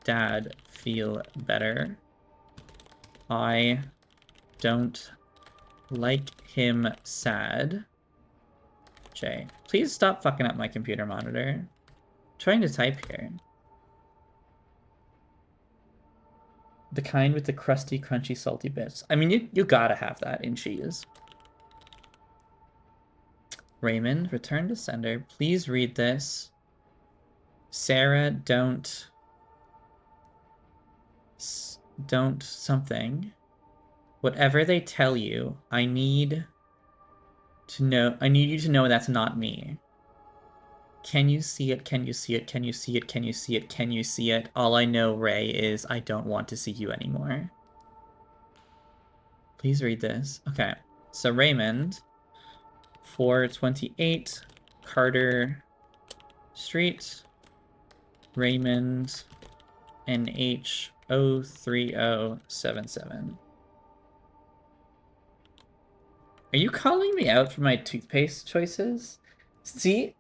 Dad feel better. I don't like him sad. Jay, please stop fucking up my computer monitor. I'm trying to type here. The kind with the crusty, crunchy, salty bits. I mean, you gotta have that in cheese. Raymond, return to sender. Please read this. Sarah, don't something. Whatever they tell you, I need you to know that's not me. Can you see it? Can you see it? Can you see it? Can you see it? Can you see it? All I know, Ray, is I don't want to see you anymore. Please read this. Okay. So Raymond, 428 Carter Street, Raymond, NH 03077. Are you calling me out for my toothpaste choices? See,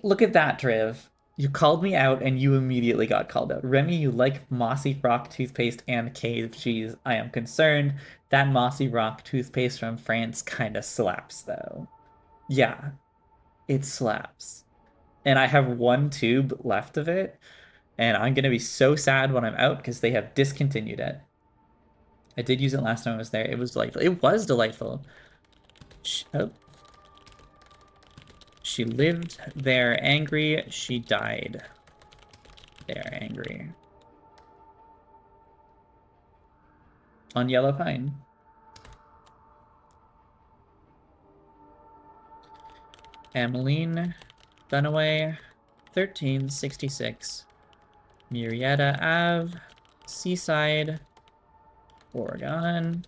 look at that, Driv. You called me out and you immediately got called out. Remy, you like Mossy Rock toothpaste and cave cheese. I am concerned. That Mossy Rock toothpaste from France kind of slaps, though. Yeah, it slaps. And I have one tube left of it, and I'm gonna be so sad when I'm out because they have discontinued it. I did use it last time I was there. It was delightful. It was delightful. She lived there angry. She died there angry. On Yellow Pine. Emmeline Dunaway, 1366. Murrieta Ave, Seaside, Oregon.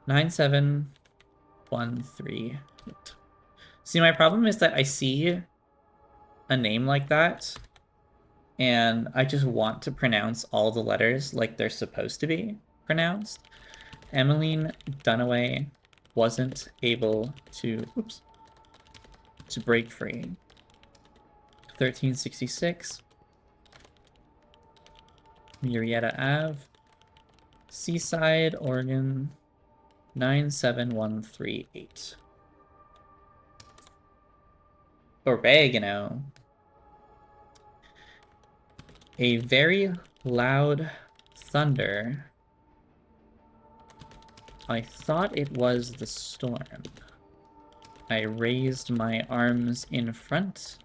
97138. See, my problem is that I see a name like that and I just want to pronounce all the letters like they're supposed to be pronounced. Emmeline Dunaway wasn't able to break free. 1366. Murrieta Ave, Seaside, Oregon, 97138. Oregano. a very loud thunder. I thought it was the storm. I raised my arms in front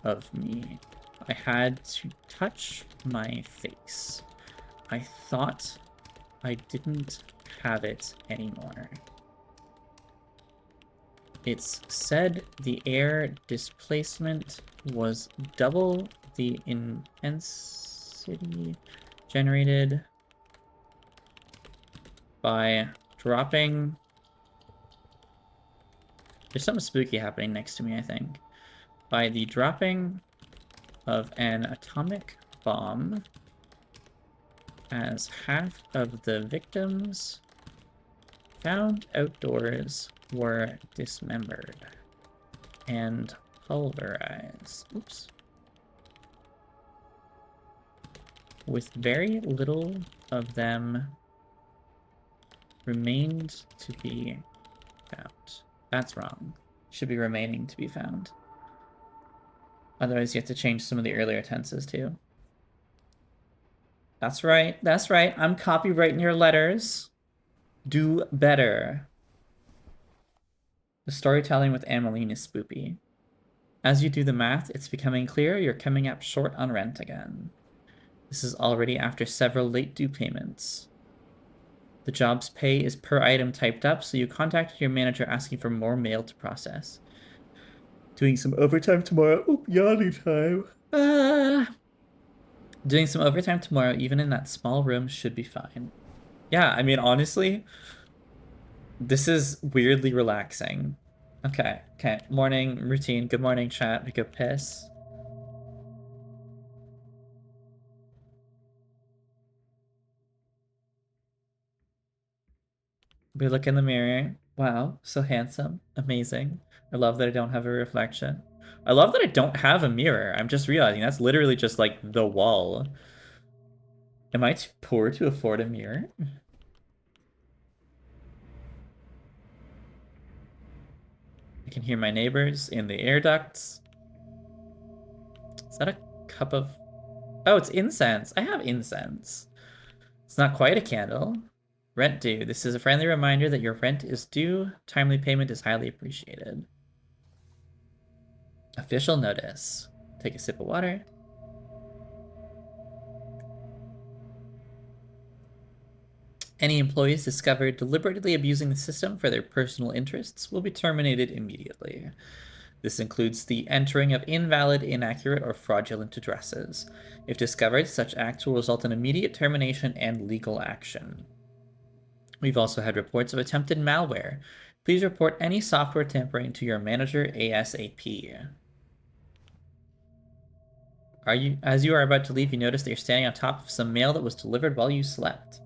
of me. I had to touch my face. I thought I didn't have it anymore. It's said the air displacement was double the intensity generated by dropping. There's something spooky happening next to me, I think. By the dropping of an atomic bomb, as half of the victims found outdoors were dismembered and pulverized. Oops. With very little of them remained to be found. That's wrong. Should be remaining to be found. Otherwise, you have to change some of the earlier tenses too. That's right. That's right. I'm copywriting your letters. Do better. The storytelling with Ameline is spoopy. As you do the math, it's becoming clear you're coming up short on rent again. This is already after several late due payments. The job's pay is per item typed up, so you contacted your manager asking for more mail to process. Doing some overtime tomorrow. Oop, yawning time. Doing some overtime tomorrow, even in that small room, should be fine. Yeah, I mean, honestly, this is weirdly relaxing. Okay, okay. Morning routine. Good morning, chat. We go piss. We look in the mirror. Wow, so handsome. Amazing. I love that I don't have a reflection. I love that I don't have a mirror. I'm just realizing that's literally just like the wall. Am I too poor to afford a mirror? I can hear my neighbors in the air ducts. Is that a cup of... Oh, it's incense. I have incense. It's not quite a candle. Rent due. This is a friendly reminder that your rent is due. Timely payment is highly appreciated. Official notice. Take a sip of water. Any employees discovered deliberately abusing the system for their personal interests will be terminated immediately. This includes the entering of invalid, inaccurate, or fraudulent addresses. If discovered, such acts will result in immediate termination and legal action. We've also had reports of attempted malware. Please report any software tampering to your manager ASAP. As you are about to leave, you notice that you're standing on top of some mail that was delivered while you slept.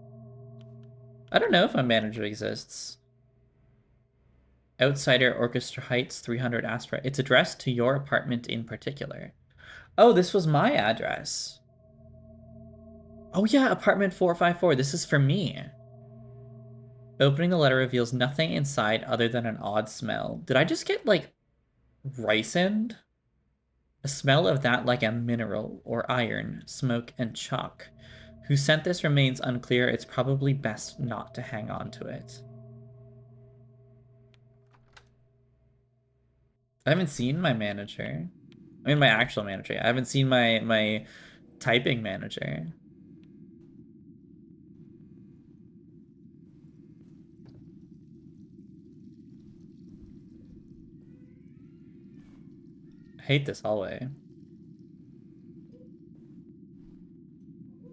I don't know if my manager exists. Outsider Orchestra Heights, 300 Aspera. It's addressed to your apartment in particular. Oh, this was my address. Oh yeah, apartment 454. This is for me. Opening the letter reveals nothing inside other than an odd smell. Did I just get, like, ricin? A smell of that like a mineral or iron, smoke, and chalk. Who sent this remains unclear. It's probably best not to hang on to it. I haven't seen my manager. I mean, my actual manager. I haven't seen my typing manager. I hate this hallway.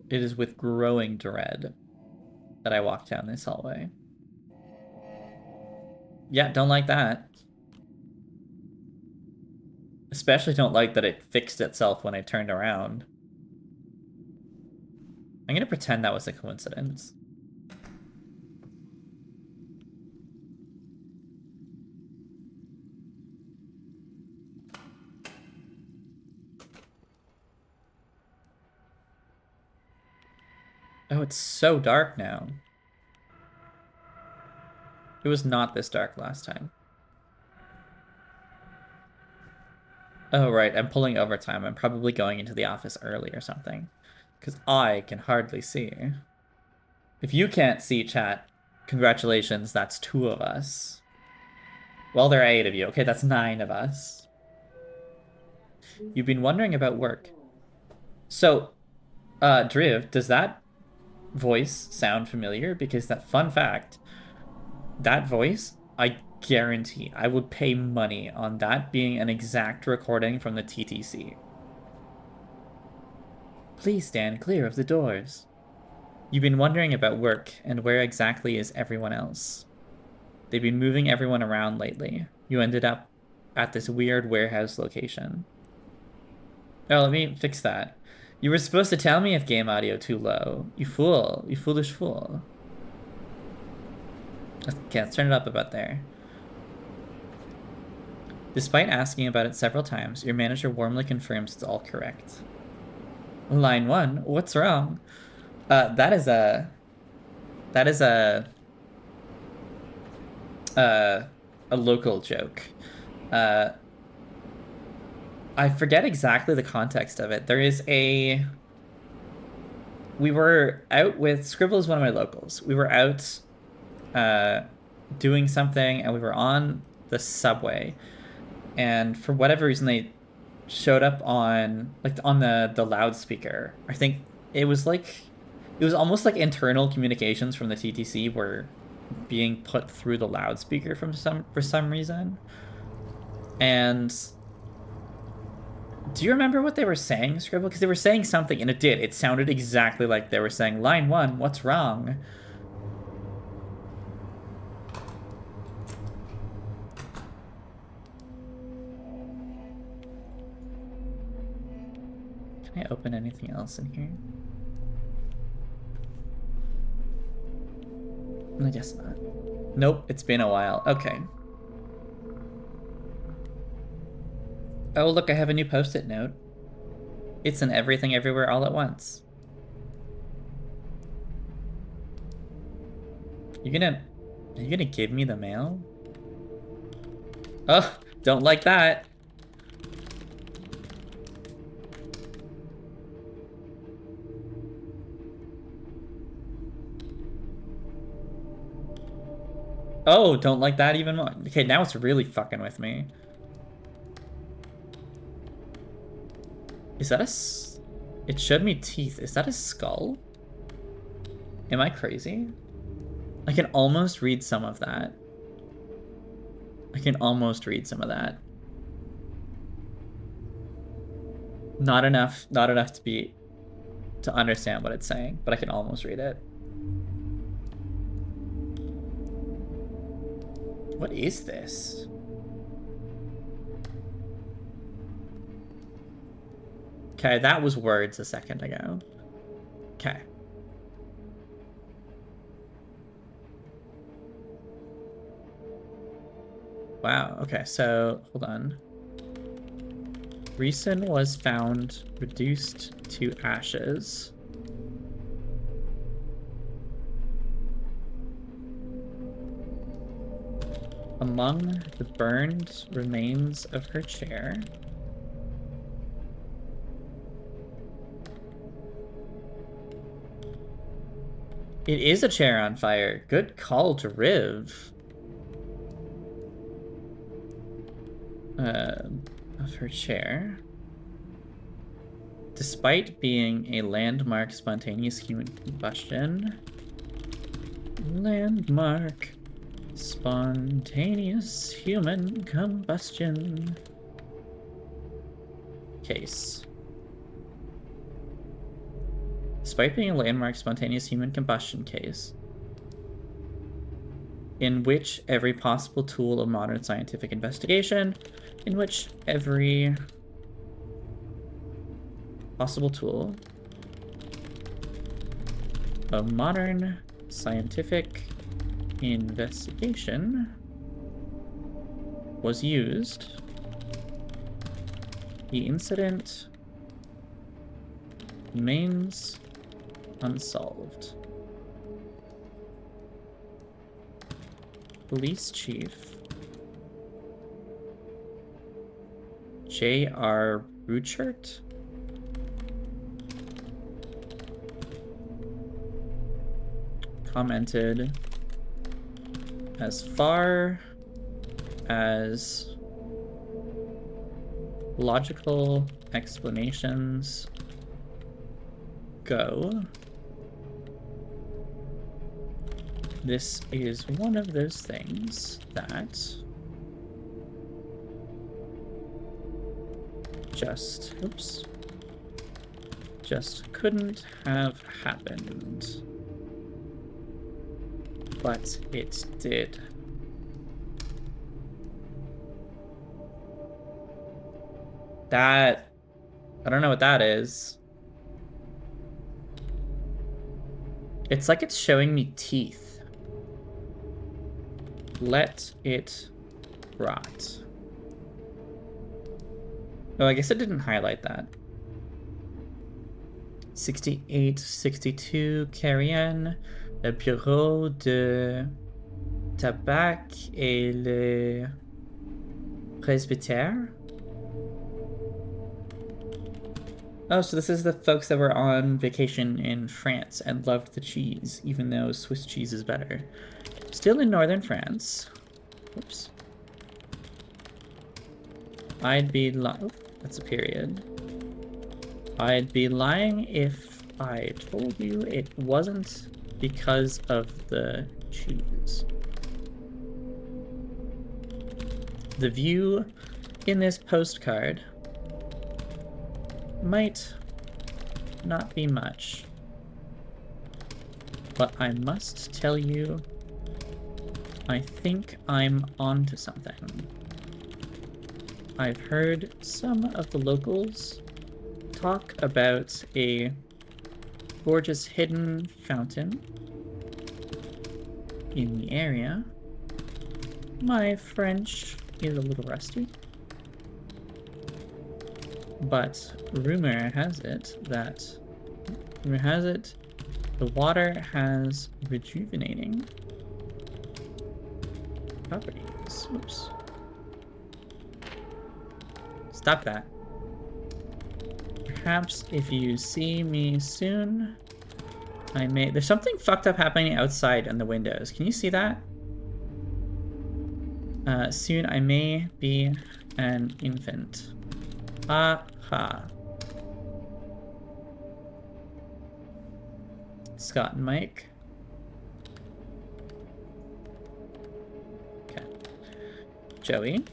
It is with growing dread that I walk down this hallway. Yeah, don't like that. Especially don't like that it fixed itself when I turned around. I'm gonna pretend that was a coincidence. Oh, it's so dark now. It was not this dark last time. Oh, right. I'm pulling overtime. I'm probably going into the office early or something. Because I can hardly see. If you can't see, chat, congratulations, that's 2 of us. Well, there are 8 of you. Okay, that's 9 of us. You've been wondering about work. So, Driv, does that voice sound familiar? Because that fun fact, that voice, I guarantee I would pay money on that being an exact recording from the TTC. Please stand clear of the doors. You've been wondering about work and where exactly is everyone else. They've been moving everyone around lately. You ended up at this weird warehouse location. Oh, let me fix that. You were supposed to tell me if game audio too low. You fool. You foolish fool. Okay, let's turn it up about there. Despite asking about it several times, your manager warmly confirms it's all correct. Line 1, what's wrong? That is a local joke. I forget exactly the context of it. We were out with Scribble is one of my locals. We were out doing something and we were on the subway, and for whatever reason they showed up on the loudspeaker. I think it was almost like internal communications from the TTC were being put through the loudspeaker for some reason. And do you remember what they were saying, Scribble? Because they were saying something, and it sounded exactly like they were saying, line 1, what's wrong? Can I open anything else in here? I guess not. Nope, it's been a while. Okay. Oh, look, I have a new post-it note. It's an everything everywhere all at once. Are you gonna give me the mail? Oh, don't like that. Oh, don't like that even more. Okay, now it's really fucking with me. Is that it showed me teeth. Is that a skull? Am I crazy? I can almost read some of that. I can almost read some of that. Not enough to understand what it's saying, but I can almost read it. What is this? Okay, that was words a second ago. Okay. Wow, okay, so hold on. Reason was found reduced to ashes. Among the burned remains of her chair. It is a chair on fire. Good call to Riv. Of her chair. Despite being a landmark spontaneous human combustion. Landmark spontaneous human combustion case. Despite being a landmark spontaneous human combustion case, in which every possible tool of modern scientific investigation, in which every possible tool of modern scientific investigation was used, the incident remains unsolved. Police Chief J.R. Ruchert commented as far as logical explanations go, this is one of those things that just couldn't have happened. But it did. That, I don't know what that is. It's like it's showing me teeth. Let it rot. Oh, I guess it didn't highlight that. 68, 62, Carrion, le bureau de tabac et le presbytère. Oh, so this is the folks that were on vacation in France and loved the cheese, even though Swiss cheese is better. Still in northern France. Oops. I'd be oh, that's a period. I'd be lying if I told you it wasn't because of the cheese. The view in this postcard might not be much, but I must tell you, I think I'm onto something. I've heard some of the locals talk about a gorgeous hidden fountain in the area. My French is a little rusty, but rumor has it the water has rejuvenating properties. Oops. Stop that. Perhaps if you see me soon, I may... There's something fucked up happening outside on the windows. Can you see that? Soon I may be an infant. Ha. Scott and Mike. Okay. Joey.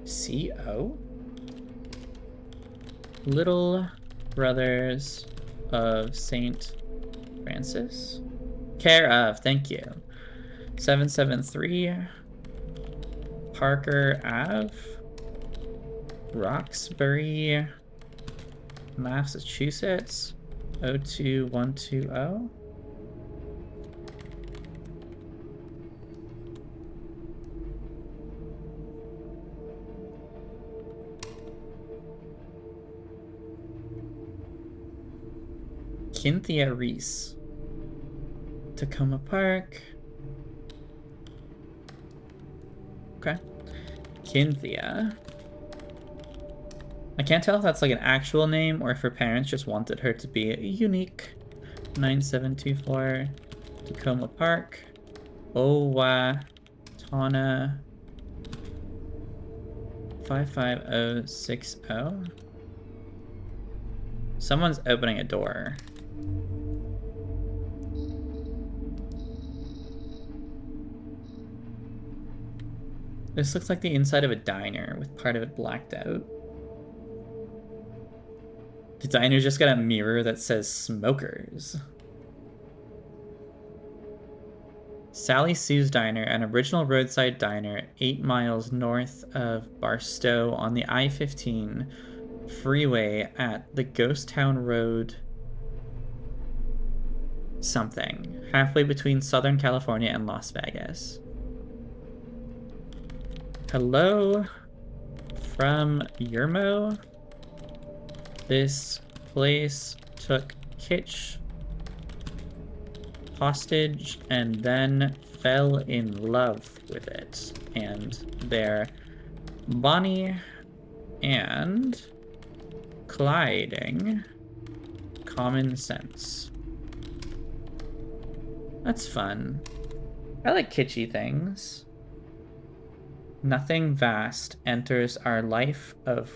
CO? Little Brothers of Saint Francis? Care of, thank you. 773 Parker Ave, Roxbury, Massachusetts, 02120. Cynthia Reese, Tacoma Park. Okay. Cynthia. I can't tell if that's like an actual name or if her parents just wanted her to be unique. 9724 Tacoma Park. Owatonna 55060. Someone's opening a door. This looks like the inside of a diner with part of it blacked out. The diner's just got a mirror that says smokers. Sally Sue's Diner, an original roadside diner 8 miles north of Barstow on the I-15 freeway at the Ghost Town Road something, halfway between Southern California and Las Vegas. Hello from Yermo. This place took Kitsch hostage and then fell in love with it. And they're Bonnie and Colliding. Common sense. That's fun. I like kitschy things. Nothing vast enters our life of...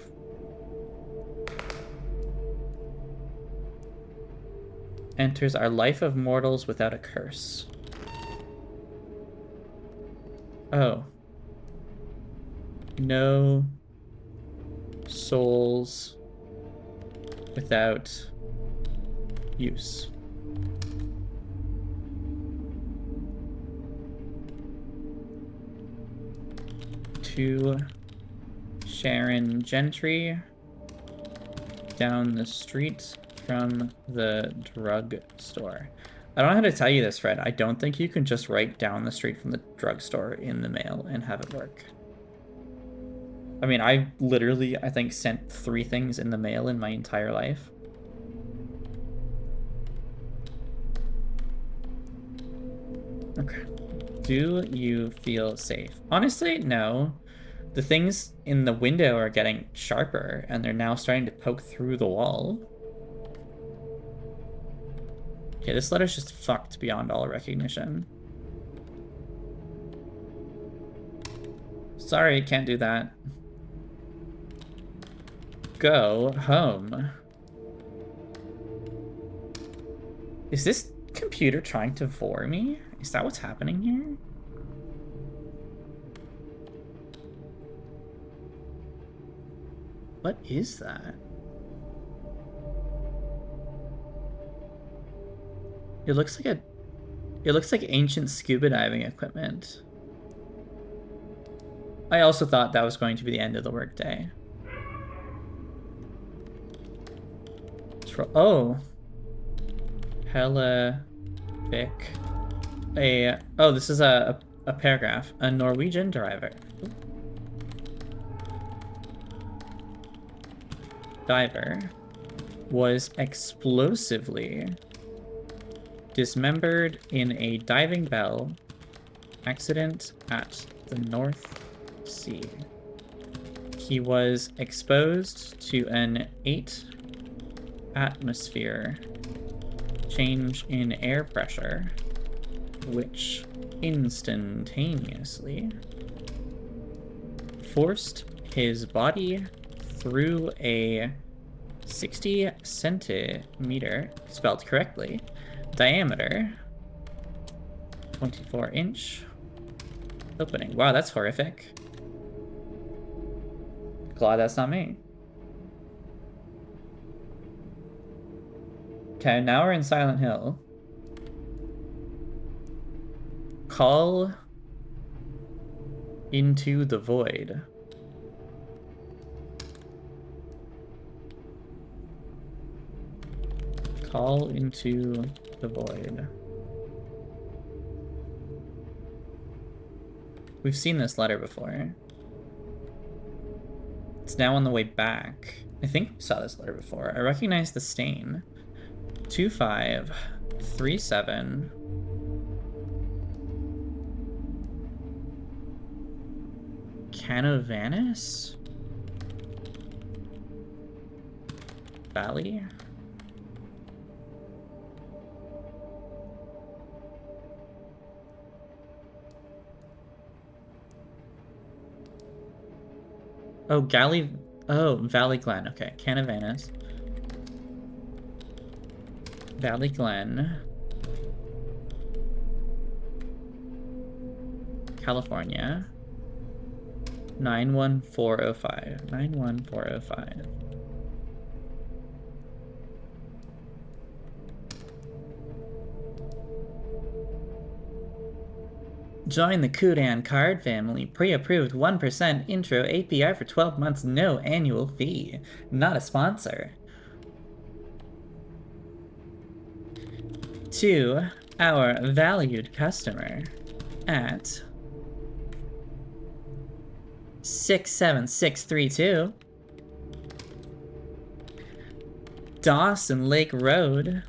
enters our life of mortals without a curse. Oh. No souls without use. To Sharon Gentry down the street from the drugstore. I don't know how to tell you this, Fred. I don't think you can just write down the street from the drugstore in the mail and have it work. I mean, I literally, I think, sent 3 things in the mail in my entire life. Okay. Do you feel safe? Honestly, no. The things in the window are getting sharper, and they're now starting to poke through the wall. Okay, this letter's just fucked beyond all recognition. Sorry, can't do that. Go home. Is this computer trying to vor me? Is that what's happening here? What is that? It looks like ancient scuba diving equipment. I also thought that was going to be the end of the workday. Oh. Hella Vic. Oh, this is a paragraph. A Norwegian diver was explosively dismembered in a diving bell accident at the North Sea. He was exposed to an 8 atmosphere change in air pressure, which instantaneously forced his body through a 60 centimeter, spelled correctly, diameter, 24-inch opening. Wow, that's horrific. Glad that's not me. Okay, now we're in Silent Hill. Call into the void. Call into the void. We've seen this letter before. It's now on the way back. I think we saw this letter before. I recognize the stain. 2537. Canovanas? Valley? Oh, Valley Glen. Okay, Canovanas. Valley Glen. California. 91405. 91405. Join the Kudan card family. Pre-approved 1% intro API for 12 months, no annual fee. Not a sponsor. To our valued customer at 67632 Dawson Lake Road.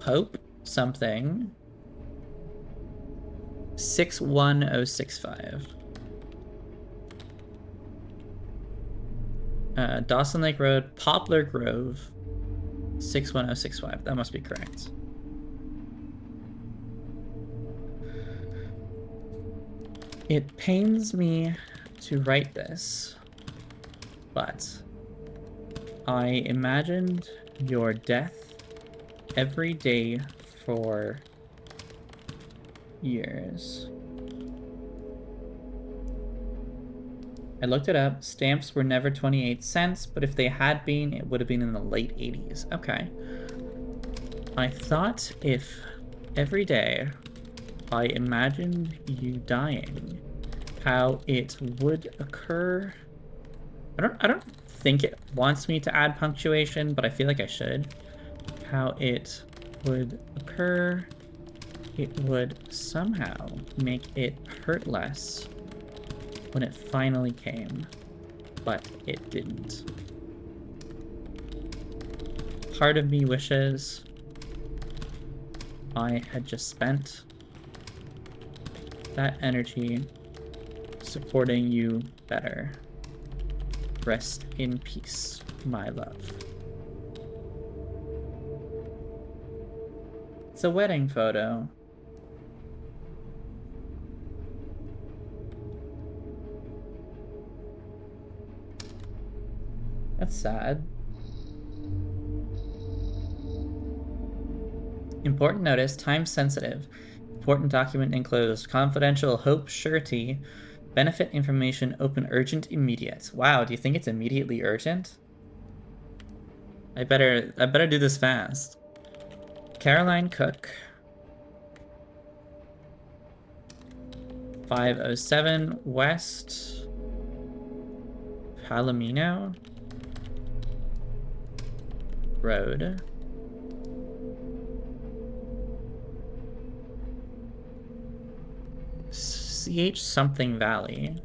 Hope something 61065. Dawson Lake Road, Poplar Grove, 61065. That must be correct. It pains me to write this, but I imagined your death every day for years. I looked it up. Stamps were never 28 cents, but if they had been, it would have been in the late 80s. Okay. I thought if every day I imagined you dying, how it would occur. I don't think it wants me to add punctuation, but I feel like I should. How it would occur, it would somehow make it hurt less when it finally came, but it didn't. Part of me wishes I had just spent that energy supporting you better. Rest in peace, my love. It's a wedding photo. That's sad. Important notice, time sensitive. Important document enclosed. Confidential, hope surety. Benefit information open urgent immediate. Wow, do you think it's immediately urgent? I better do this fast. Caroline Cook. 507 West Palomino Road. CH something Valley,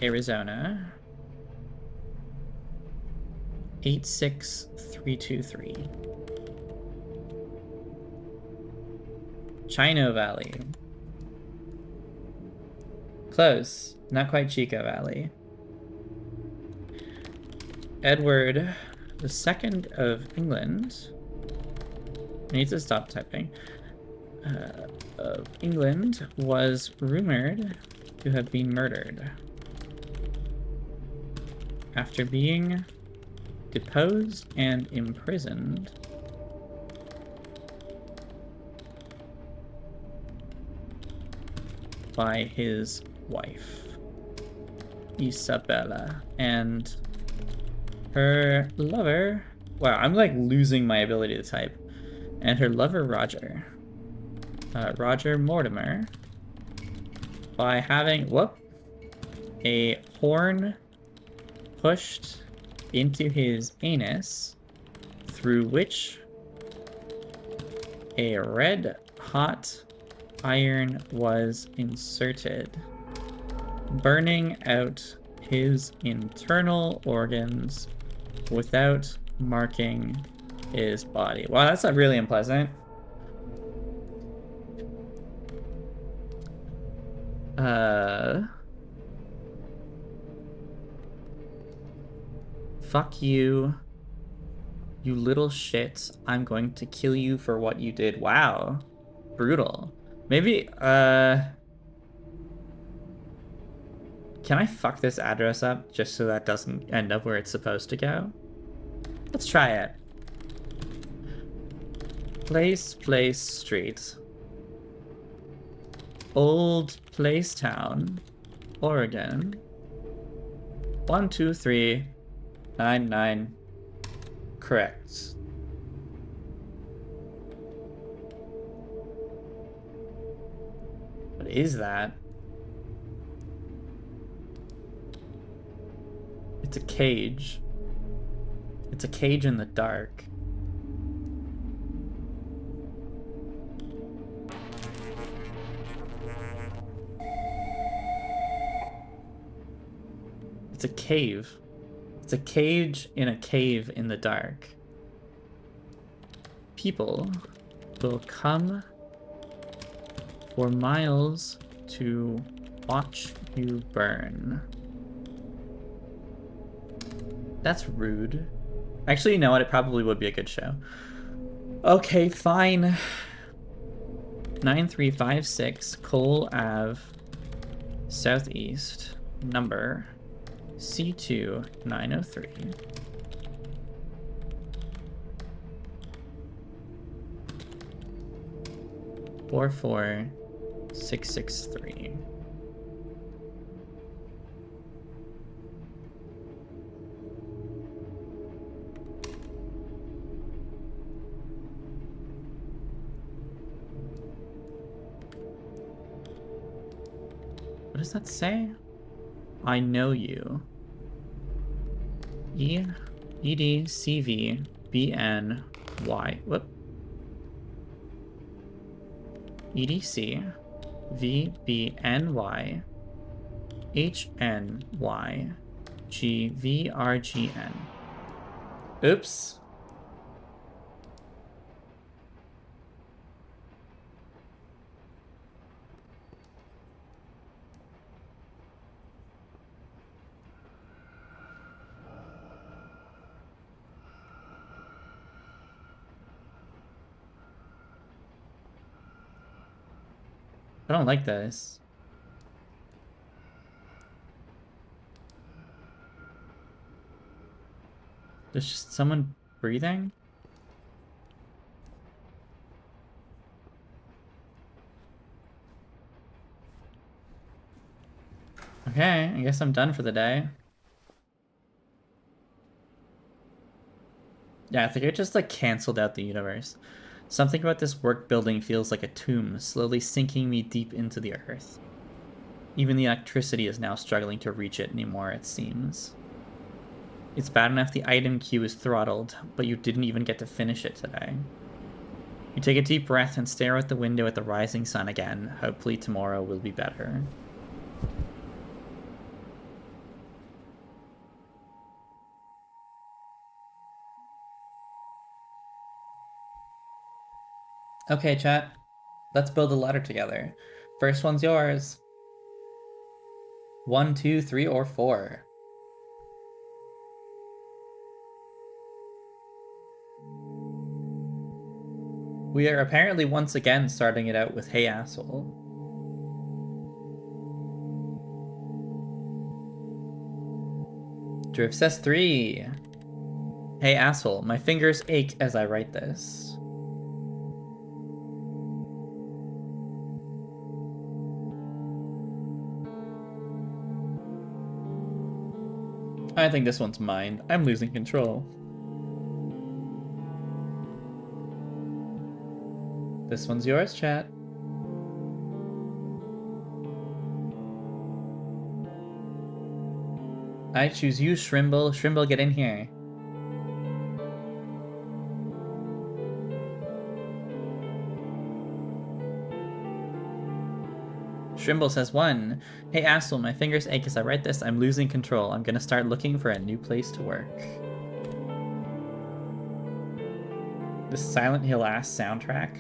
Arizona. 86323. Chino Valley. Close. Not quite Chico Valley. Edward II of England. I need to stop typing. Of England was rumored to have been murdered after being deposed and imprisoned by his wife, Isabella, and her lover. Wow, I'm like losing my ability to type. And her lover, Roger. Roger Mortimer, by having, a horn pushed into his anus, through which a red hot iron was inserted, burning out his internal organs without marking his body. Wow, that's not really unpleasant. Fuck you, you little shit. I'm going to kill you for what you did. Wow. Brutal. Maybe, can I fuck this address up just so that doesn't end up where it's supposed to go? Let's try it. Place Street. Old Place Town, Oregon. 12399. Correct. What is that? It's a cage. It's a cage in the dark. It's a cave. It's a cage in a cave in the dark. People will come for miles to watch you burn. That's rude. Actually, you know what? It probably would be a good show. Okay, fine. 9356 Cole Ave, Southeast, number C2903. Four 663. What does that say? I know you. EDCVBNY. Whoop. EDCVBNY HNYGVRGN. Oops. I don't like this. There's just someone breathing? Okay, I guess I'm done for the day. Yeah, I think I just like canceled out the universe. Something about this work building feels like a tomb, slowly sinking me deep into the earth. Even the electricity is now struggling to reach it anymore, it seems. It's bad enough the item queue is throttled, but you didn't even get to finish it today. You take a deep breath and stare out the window at the rising sun again. Hopefully tomorrow will be better. Okay, chat. Let's build a letter together. First one's yours. 1, 2, 3, or 4. We are apparently once again starting it out with "Hey asshole." Drift says 3. Hey asshole, my fingers ache as I write this. I think this one's mine. I'm losing control. This one's yours, chat. I choose you, Shrimble. Shrimble, get in here. Shrimble says 1. Hey asshole, my fingers ache as I write this. I'm losing control. I'm gonna start looking for a new place to work. The Silent Hill ass soundtrack.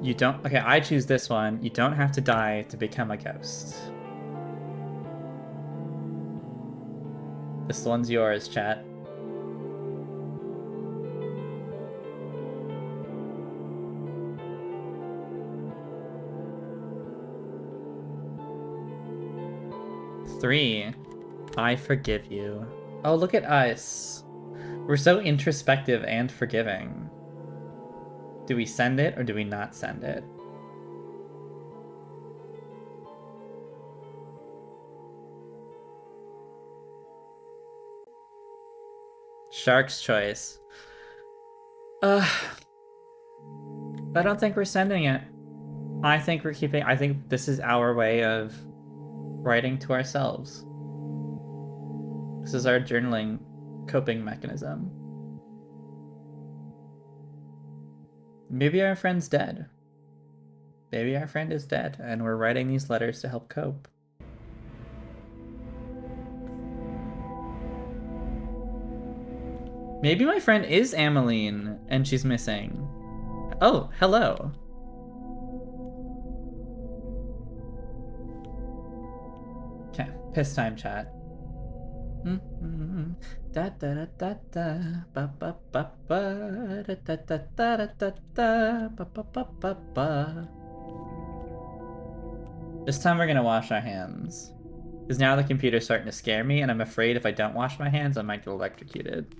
You don't... Okay, I choose this one. You don't have to die to become a ghost. This one's yours, chat. Three. I forgive you. Oh, look at us. We're so introspective and forgiving. Do we send it or do we not send it? Shark's choice. I don't think we're sending it. I think we're keeping... I think this is our way of writing to ourselves. This is our journaling coping mechanism. Maybe our friend's dead. Maybe our friend is dead, and we're writing these letters to help cope. Maybe my friend is Ameline, and she's missing. Oh, hello. Okay, piss time, chat. Da da da da da ba ba ba ba da da da da da da da ba ba ba ba ba. This time we're gonna wash our hands. Because now the computer's starting to scare me, and I'm afraid if I don't wash my hands, I might get electrocuted.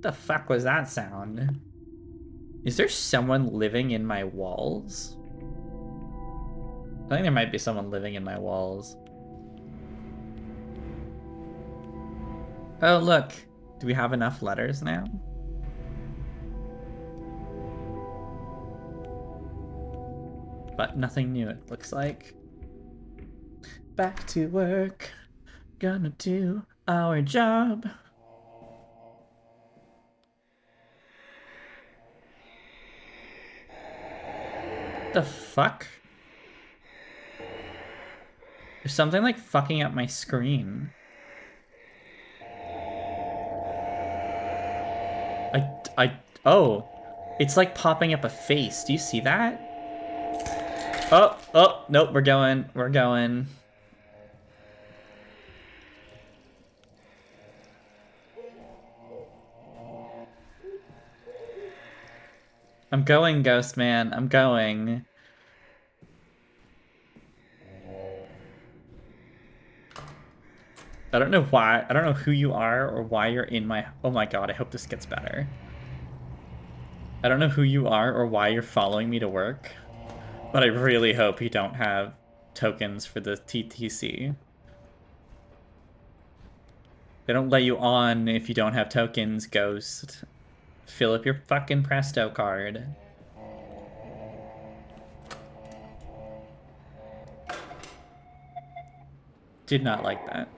The fuck was that sound? Is there someone living in my walls? I think there might be someone living in my walls. Oh, look. Do we have enough letters now? But nothing new, it looks like. Back to work. Gonna do our job. The fuck? There's something like fucking up my screen. Oh. It's like popping up a face. Do you see that? Oh, nope, we're going. I'm going, Ghost Man. I'm going. I don't know why. I don't know who you are or why you're in my... Oh my god, I hope this gets better. I don't know who you are or why you're following me to work, but I really hope you don't have tokens for the TTC. They don't let you on if you don't have tokens, Ghost. Fill up your fucking Presto card. Did not like that.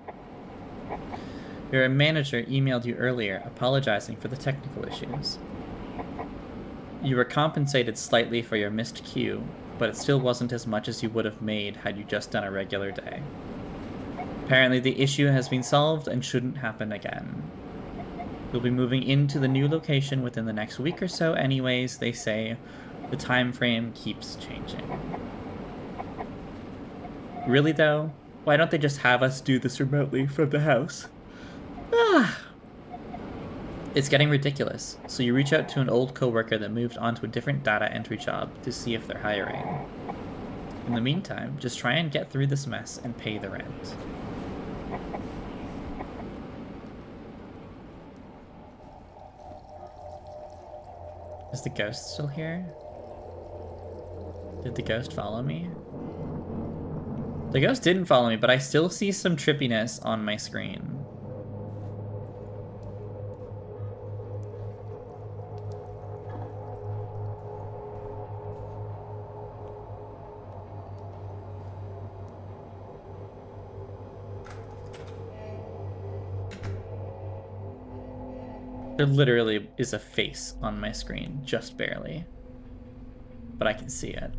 Your manager emailed you earlier, apologizing for the technical issues. You were compensated slightly for your missed queue, but it still wasn't as much as you would have made had you just done a regular day. Apparently the issue has been solved and shouldn't happen again. You'll be moving into the new location within the next week or so anyways, they say. The time frame keeps changing. Really though? Why don't they just have us do this remotely from the house? It's getting ridiculous, so you reach out to an old coworker that moved onto a different data entry job to see if they're hiring. In the meantime, just try and get through this mess and pay the rent. Is the ghost still here? Did the ghost follow me? The ghost didn't follow me, but I still see some trippiness on my screen. There literally is a face on my screen, just barely. But I can see it.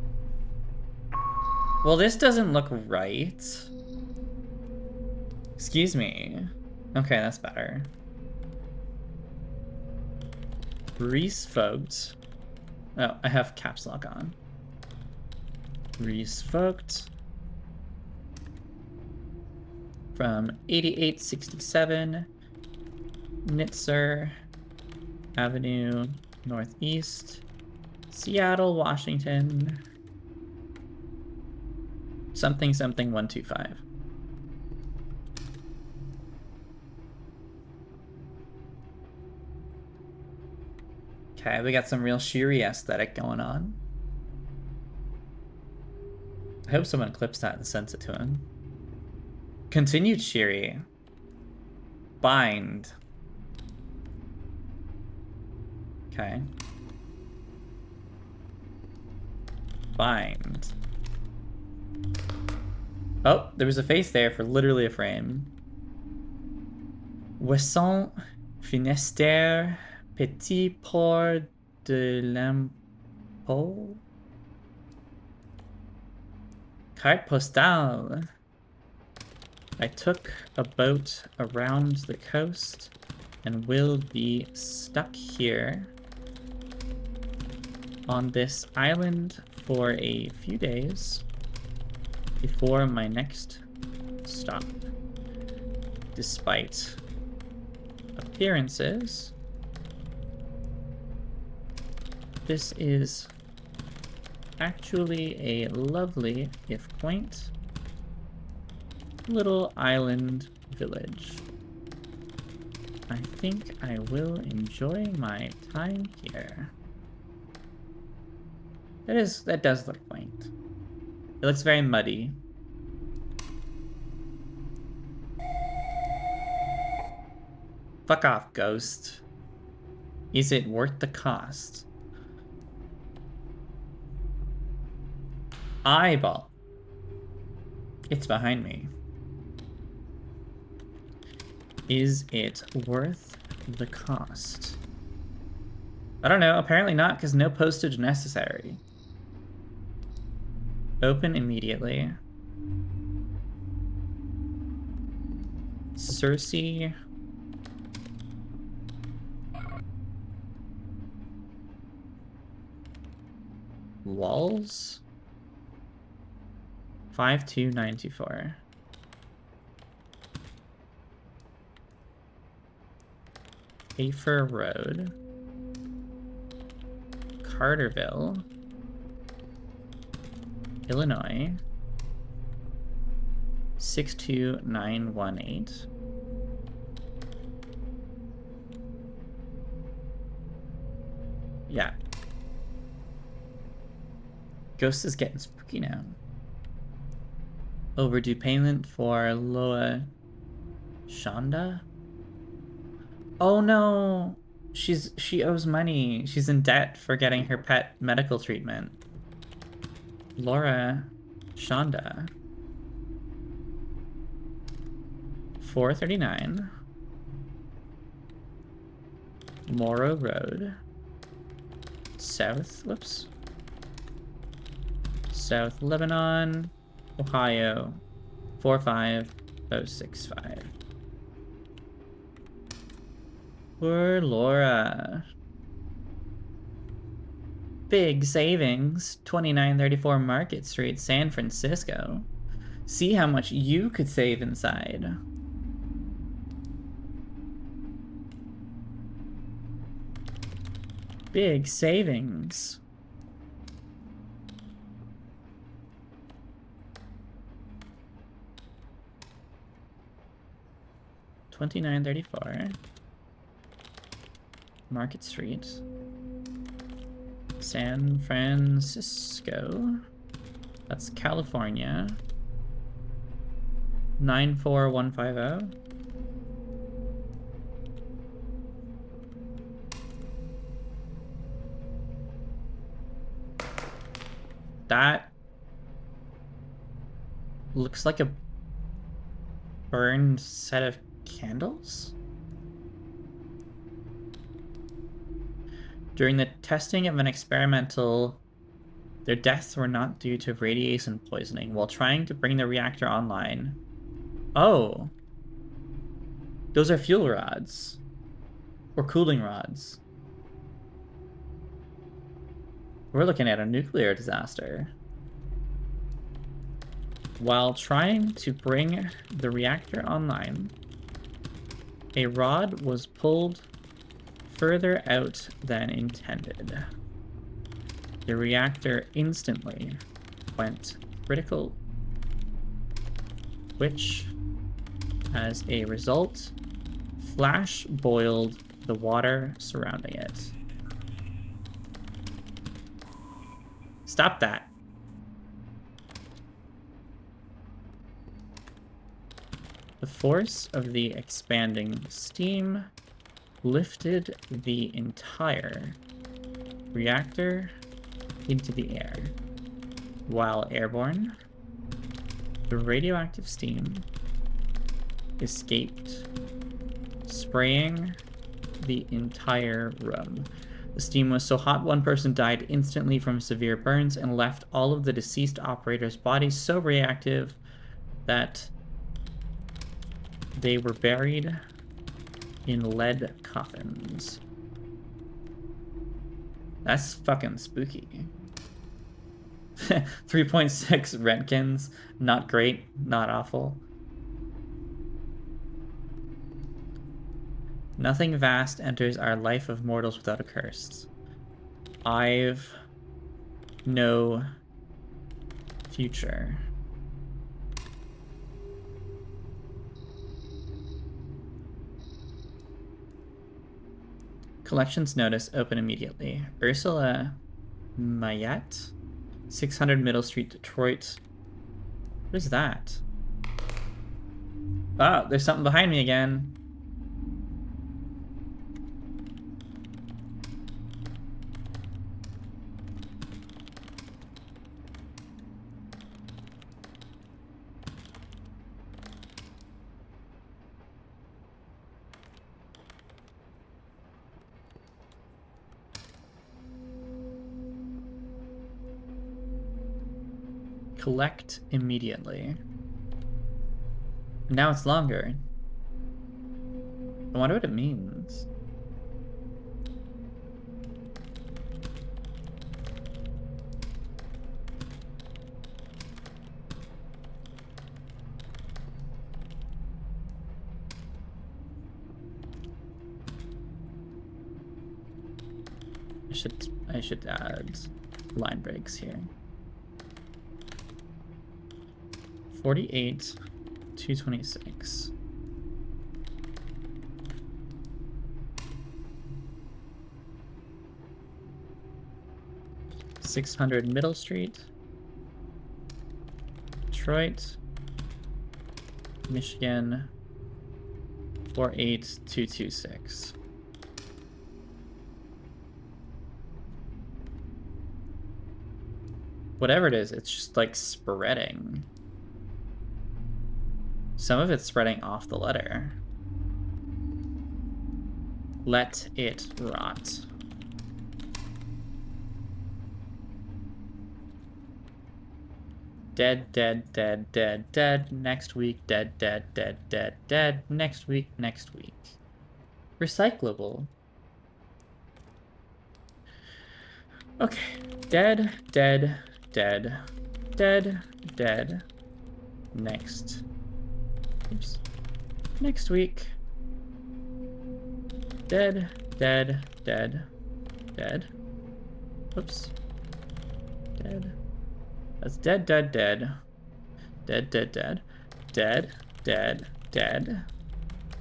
Well, this doesn't look right. Excuse me. Okay, that's better. Reese Vogt. Oh, I have caps lock on. Reese Vogt. From 8867 Nitzer Avenue Northeast, Seattle, Washington. Something 125. Okay, we got some real Shiri aesthetic going on. I hope someone clips that and sends it to him. Continued Shiri. Bind. Okay. Bind. Oh, there was a face there for literally a frame. Wesson Finestère Petit Port de l'Impôt. Carte postale. I took a boat around the coast and will be stuck here on this island for a few days before my next stop. Despite appearances, this is actually a lovely, if quaint, little island village. I think I will enjoy my time here. That does look quaint. It looks very muddy. Fuck off, ghost. Is it worth the cost? Eyeball. It's behind me. Is it worth the cost? I don't know. Apparently not, because no postage necessary. Open immediately. Cersei. Walls? 52924. Hafer Road. Carterville. Illinois. 62918. Yeah. Ghost is getting spooky now. Overdue payment for Loa Shonda? Oh no! She owes money. She's in debt for getting her pet medical treatment. Laura Shonda. 439. Morrow Road. South Lebanon, Ohio, 45065. Poor Laura. Big savings, 2934 Market Street, San Francisco. See how much you could save inside. Big savings. $29.34. Market Street. San Francisco. That's California. 94150. That looks like a burned set of candles? During the testing of an experimental, their deaths were not due to radiation poisoning while trying to bring the reactor online. Oh. Those are fuel rods. Or cooling rods. We're looking at a nuclear disaster. While trying to bring the reactor online, a rod was pulled further out than intended. The reactor instantly went critical, which, as a result, flash boiled the water surrounding it. Stop that. The force of the expanding steam lifted the entire reactor into the air. While airborne, the radioactive steam escaped, spraying the entire room. The steam was so hot one person died instantly from severe burns and left all of the deceased operators' bodies so reactive that they were buried in lead coffins. That's fucking spooky. 3.6 Redkins. Not great, not awful. Nothing vast enters our life of mortals without a curse. I've no future. Collections notice open immediately. Ursula Mayette, 600 Middle Street, Detroit. What is that? Oh, there's something behind me again. Collect immediately. Now it's longer. I wonder what it means. I should add line breaks here. 48, 226. .600 Middle Street, Detroit, Michigan, 48226. Whatever it is, it's just like spreading. Some of it's spreading off the letter. Let it rot. Dead, dead, dead, dead, dead. Next week, dead, dead, dead, dead, dead. Next week, next week. Recyclable. Okay. Dead, dead, dead, dead, dead. Next. Oops. Next week. Dead, dead, dead, dead. Oops. Dead. That's dead, dead, dead. Dead, dead, dead. Dead, dead, dead.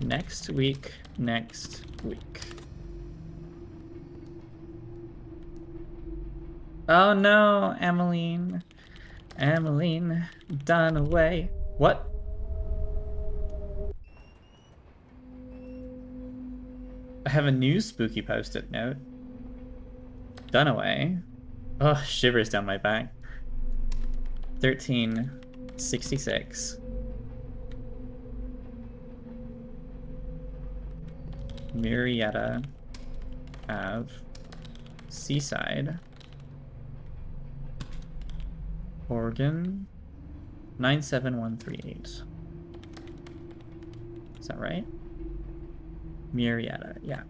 Next week, next week. Oh no, Emmeline. Emmeline, done away. What? I have a new spooky post-it note. Done away. Oh, shivers down my back. 1366. Murrieta Ave. Seaside. Oregon. 97138. Is that right? Murrieta, yeah.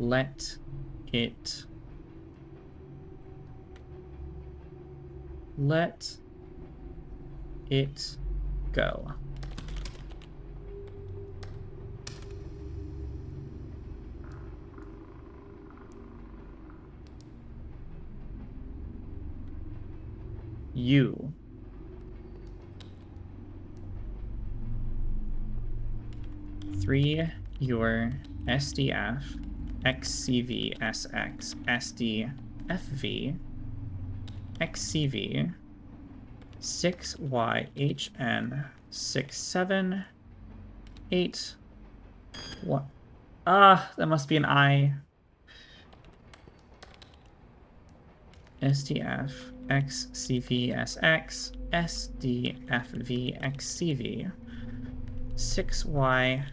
Let it go. You. Three, your SDF, XCV, SX, SDFV, XCV, 6YHN, 678, what? Ah, that must be an I. SDF, XCV, SX, SDFV, XCV, 6YHN,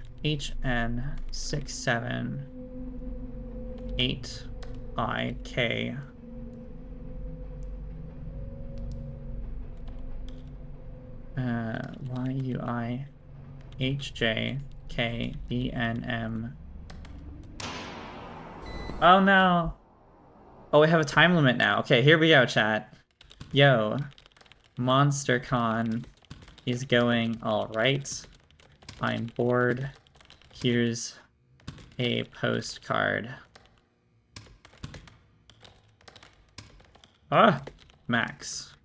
678IK. YUIHJKBNM. Oh no. Oh, we have a time limit now. Okay, here we go, chat. Yo, MonsterCon is going all right. I'm bored. Here's a postcard. Ah, Max.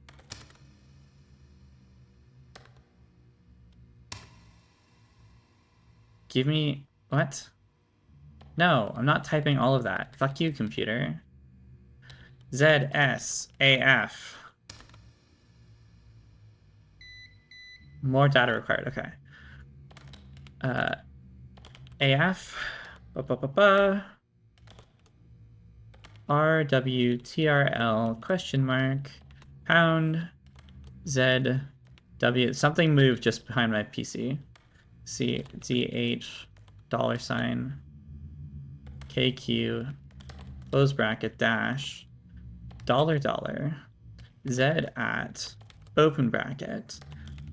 Give me... What? No, I'm not typing all of that. Fuck you, computer. ZSAF. More data required. Okay. AF. RWTRL question mark pound ZW. Something moved just behind my PC. CDH $sign KQ close bracket dash $$ Z at open bracket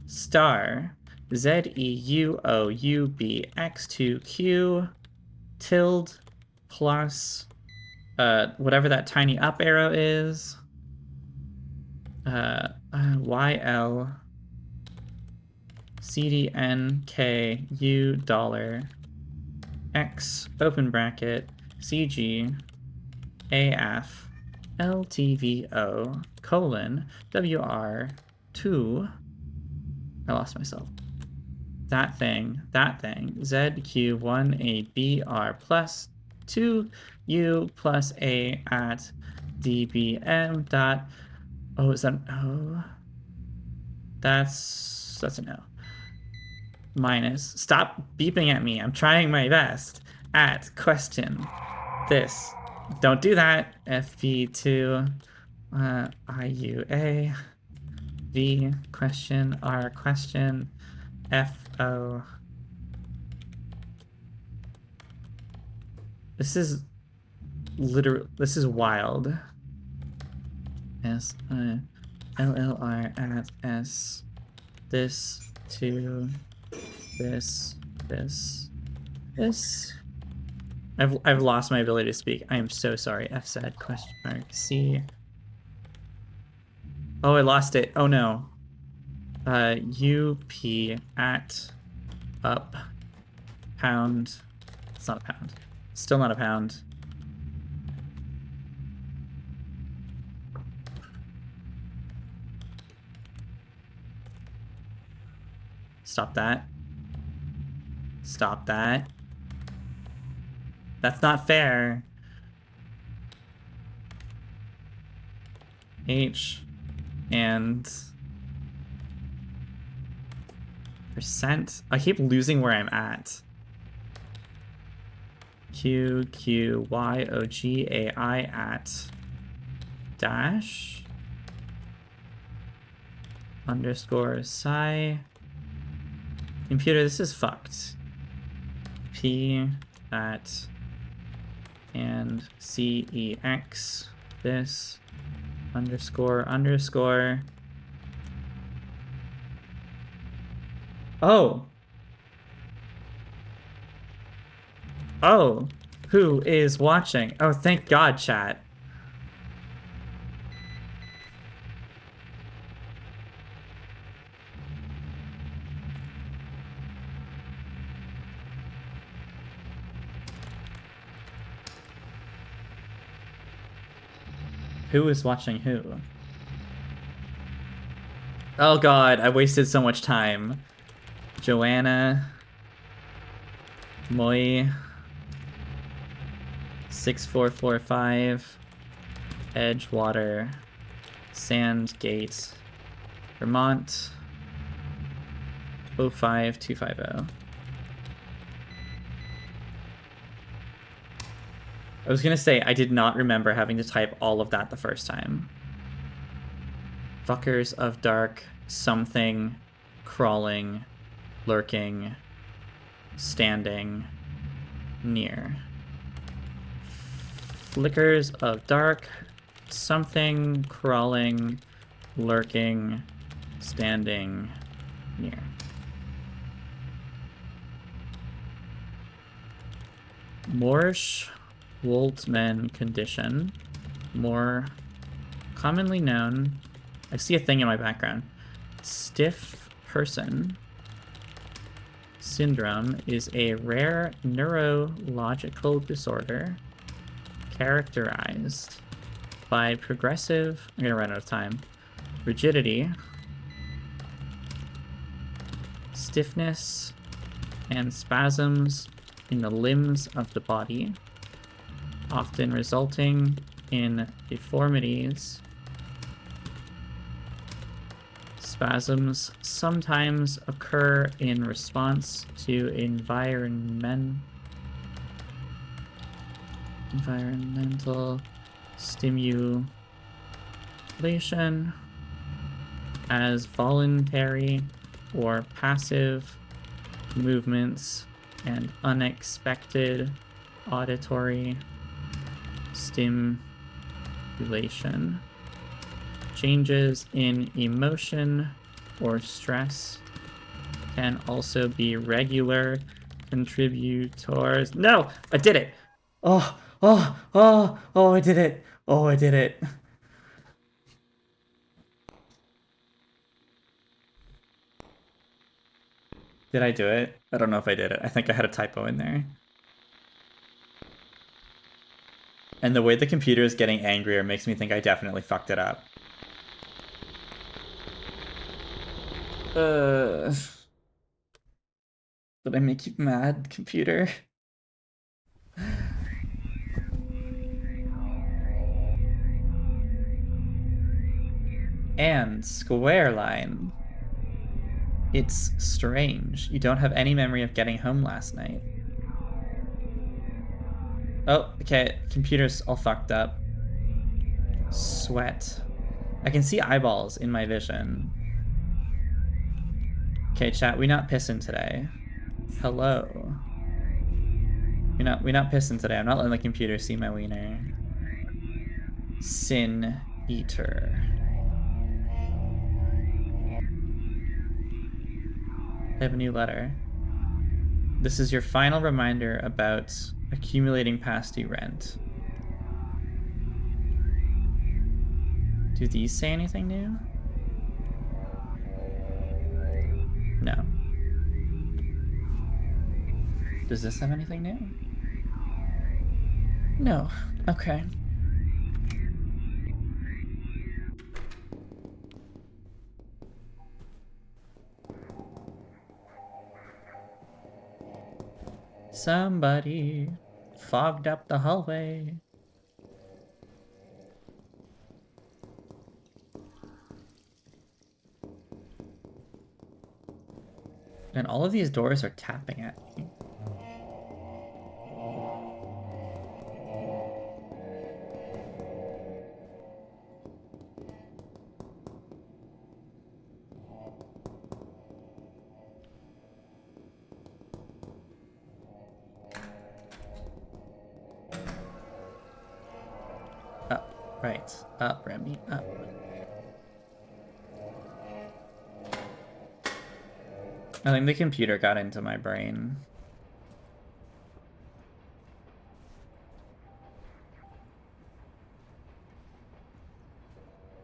star ZEUOUBX2Q tilde plus whatever that tiny up arrow is, YL CDNKU $X open bracket CG AF LTVO colon WR2. I lost myself. That thing, ZQ1ABR plus 2U plus A at DBM dot. Oh, is that? Oh, that's a no. Minus. Stop beeping at me. I'm trying my best. At question this. Don't do that. FP2 IUA V question R question FO. This is literally, this is wild. S LLR at S this to this. I've lost my ability to speak. I am so sorry. F said question mark C. Oh, I lost it. Oh no. UP at up pound. It's not a pound. Still not a pound. Stop that. Stop that. That's not fair. H and percent. I keep losing where I'm at. QQYOGAI at dash underscore psi. Computer, this is fucked. P at and CEX this underscore. Oh. Oh, who is watching? Oh, thank God, chat. Who is watching who? Oh God, I wasted so much time. Joanna. Moi. 6445. Edgewater. Sandgate. Vermont. 05250. I was gonna say, I did not remember having to type all of that the first time. Fuckers of dark, something, crawling, lurking, standing, near. Flickers of dark, something, crawling, lurking, standing, Here. Morsch-Woltmann condition, more commonly known, I see a thing in my background, stiff person syndrome, is a rare neurological disorder characterized by progressive, I'm gonna run out of time, rigidity, stiffness, and spasms in the limbs of the body, often resulting in deformities. Spasms sometimes occur in response to environmental stimulation, as voluntary or passive movements and unexpected auditory stimulation. Changes in emotion or stress can also be regular contributors. No, I did it. Oh, I did it. Oh, I did it. Did I do it? I don't know if I did it. I think I had a typo in there. And the way the computer is getting angrier makes me think I definitely fucked it up. Did I make you mad, computer? And square line. It's strange. You don't have any memory of getting home last night. Oh, okay. Computer's all fucked up. Sweat. I can see eyeballs in my vision. Okay, chat, we not pissing today. Hello. We not pissing today. I'm not letting the computer see my wiener. Sin Eater. I have a new letter. This is your final reminder about accumulating past due rent. Do these say anything new? No. Does this have anything new? No. Okay. Somebody fogged up the hallway. And all of these doors are tapping at me. Up, right, up, Remy, up. I think the computer got into my brain.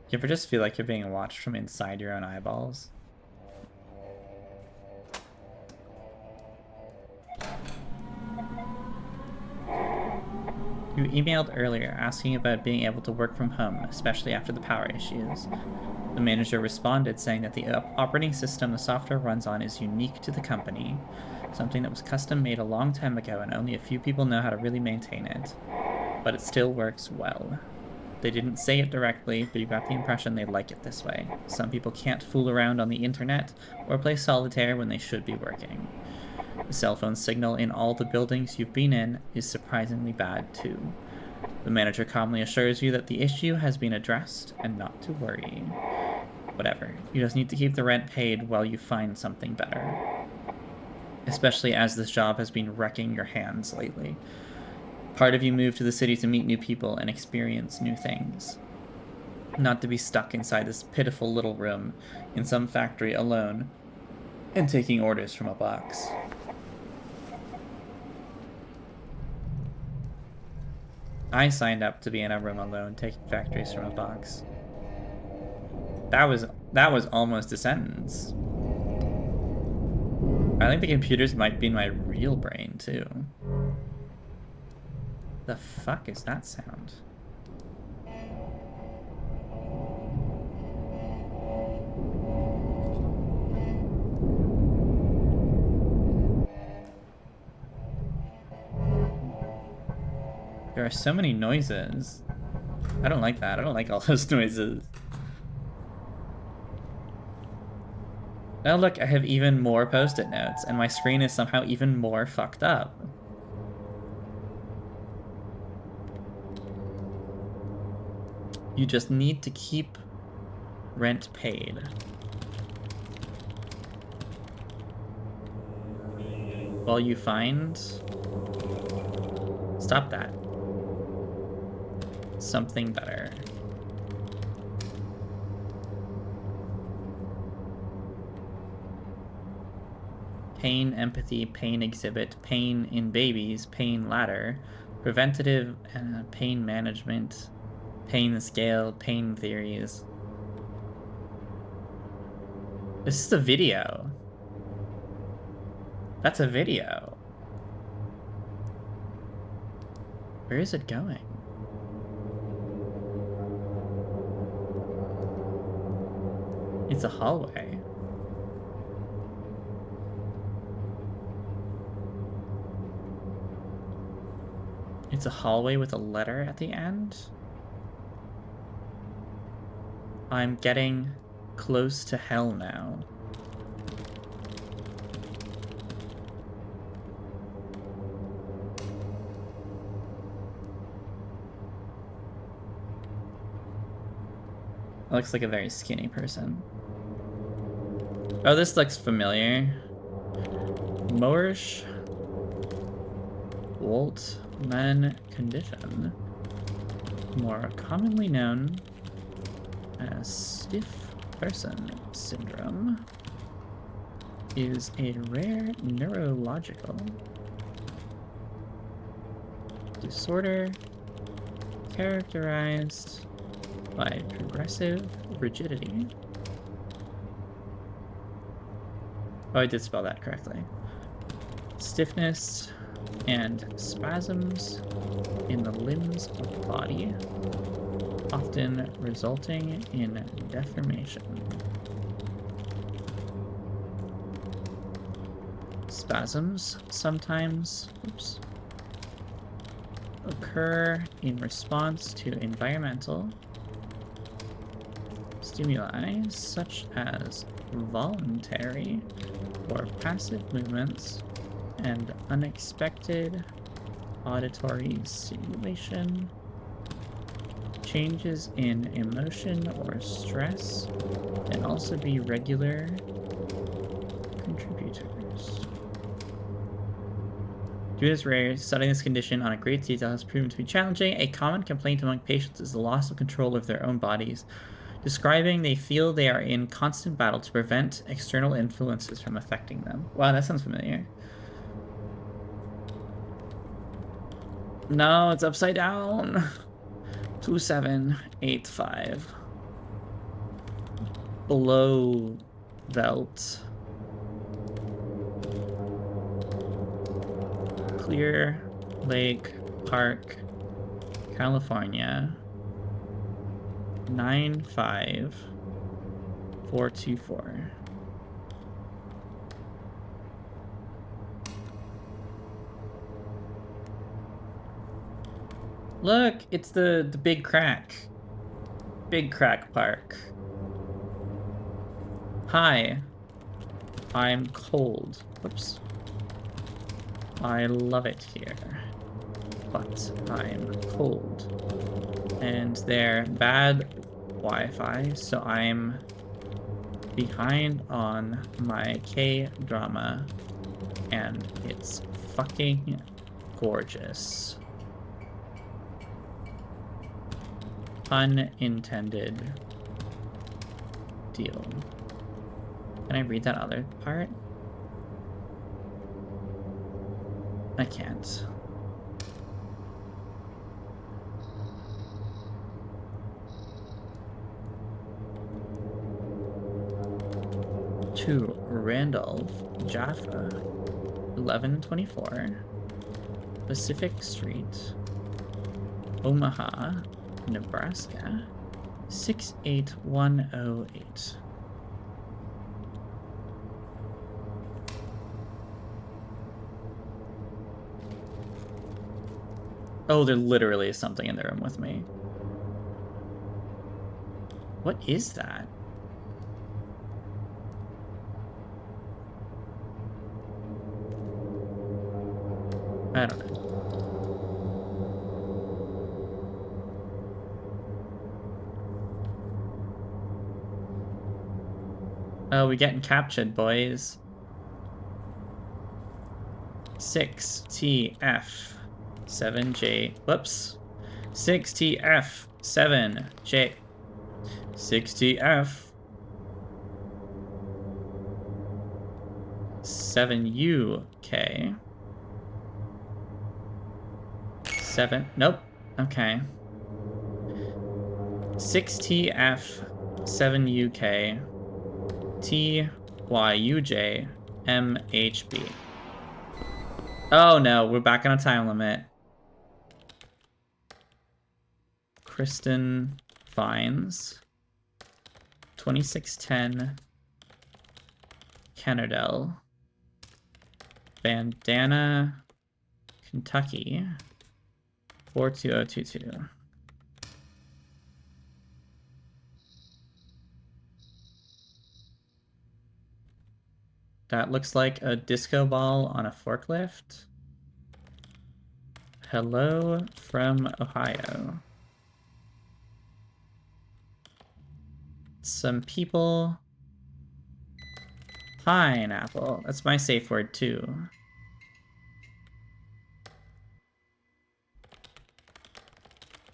You ever just feel like you're being watched from inside your own eyeballs? You emailed earlier asking about being able to work from home, especially after the power issues. The manager responded saying that the operating system the software runs on is unique to the company, something that was custom made a long time ago and only a few people know how to really maintain it. But it still works well. They didn't say it directly, but you got the impression they like it this way. Some people can't fool around on the internet or play solitaire when they should be working. The cell phone signal in all the buildings you've been in is surprisingly bad too. The manager calmly assures you that the issue has been addressed and not to worry. Whatever, you just need to keep the rent paid while you find something better. Especially as this job has been wrecking your hands lately. Part of you moved to the city to meet new people and experience new things. Not to be stuck inside this pitiful little room in some factory alone and taking orders from a box. I signed up to be in a room alone, taking factories from a box. That was almost a sentence. I think the computers might be in my real brain too. The fuck is that sound? There are so many noises. I don't like that. I don't like all those noises. Oh look, I have even more post-it notes, and my screen is somehow even more fucked up. You just need to keep rent paid. While you find... Stop that. Something better. Pain, empathy, pain exhibit, pain in babies, pain ladder, preventative pain management, pain scale, pain theories. This is a video. That's a video. Where is it going? It's a hallway. It's a hallway with a letter at the end. I'm getting close to hell now. It looks like a very skinny person. Oh, this looks familiar. Moorish Woltmann condition, more commonly known as stiff person syndrome, is a rare neurological disorder characterized by progressive rigidity. Oh, I did spell that correctly. Stiffness and spasms in the limbs of the body, often resulting in deformation. Spasms sometimes occur in response to environmental stimuli such as voluntary or passive movements and unexpected auditory stimulation. Changes in emotion or stress can also be regular contributors. Due to this rare, studying this condition on a great detail has proven to be challenging. A common complaint among patients is the loss of control of their own bodies, describing they feel they are in constant battle to prevent external influences from affecting them. Wow, that sounds familiar. No, it's upside down. 2785. Below Velt. Clear Lake Park, California. 95424. Look, it's the Big Crack. Big Crack Park. Hi. I'm cold. Whoops. I love it here. But I'm cold. And they're bad Wi-Fi, so I'm behind on my K-drama. And it's fucking gorgeous. Unintended deal. Can I read that other part? I can't. To Randolph, Jaffa, 1124, Pacific Street, Omaha, Nebraska, 68108. Oh, there literally is something in the room with me. What is that? I don't know. Oh, we getting captured, boys. 6TF 7J. Whoops. 6TF 7J. 6TF 7UK. 7. Nope. Okay. 6TF 7UK TYUJ MHB. Oh no, we're back on a time limit. Kristen Fines. 2610 Kennardell. Bandana, Kentucky. 42022. That looks like a disco ball on a forklift. Hello from Ohio. Some people. Pineapple. That's my safe word too.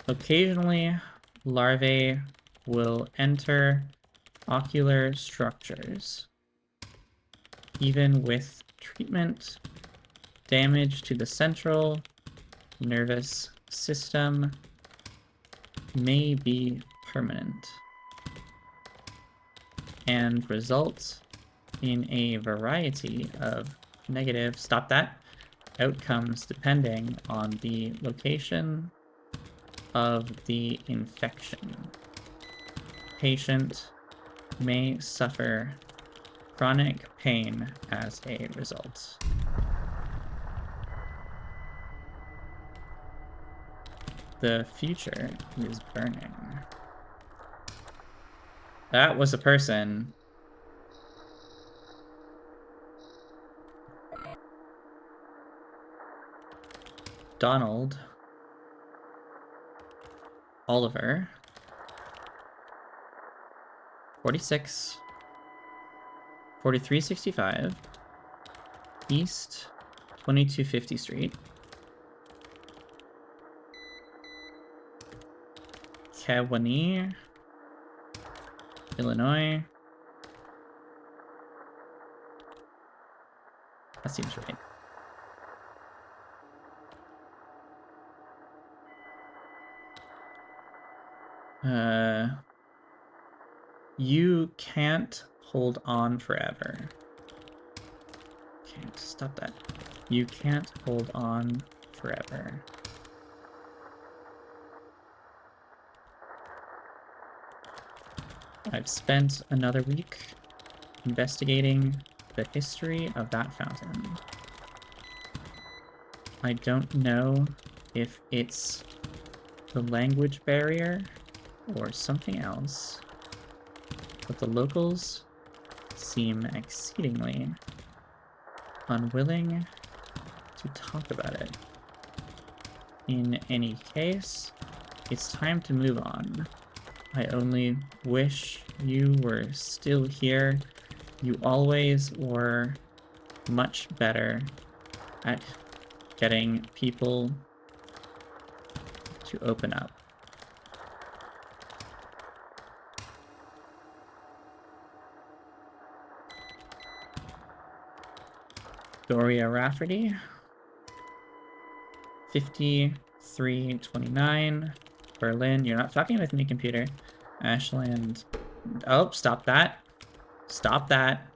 Occasionally, larvae will enter ocular structures. Even with treatment, damage to the central nervous system may be permanent and result in a variety of negative, stop that, outcomes depending on the location of the infection. Patient may suffer chronic pain as a result. The future is burning. That was a person. Donald Oliver, 46, 4365 East 2250 Street, Kewanee, Illinois. That seems right. You can't hold on forever. Can't stop that. You can't hold on forever. I've spent another week investigating the history of that fountain. I don't know if it's the language barrier or something else, but the locals seem exceedingly unwilling to talk about it. In any case, it's time to move on. I only wish you were still here. You always were much better at getting people to open up. Doria Rafferty. 5329. Berlin, you're not fucking with me, computer. Ashland. Oh, stop that. Stop that.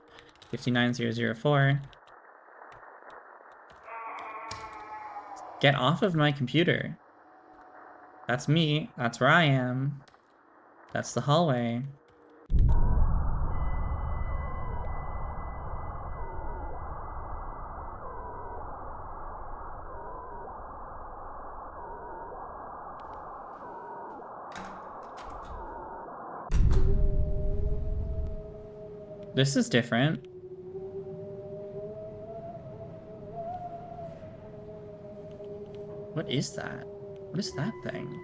59004. Get off of my computer. That's me. That's where I am. That's the hallway. This is different. What is that? What is that thing?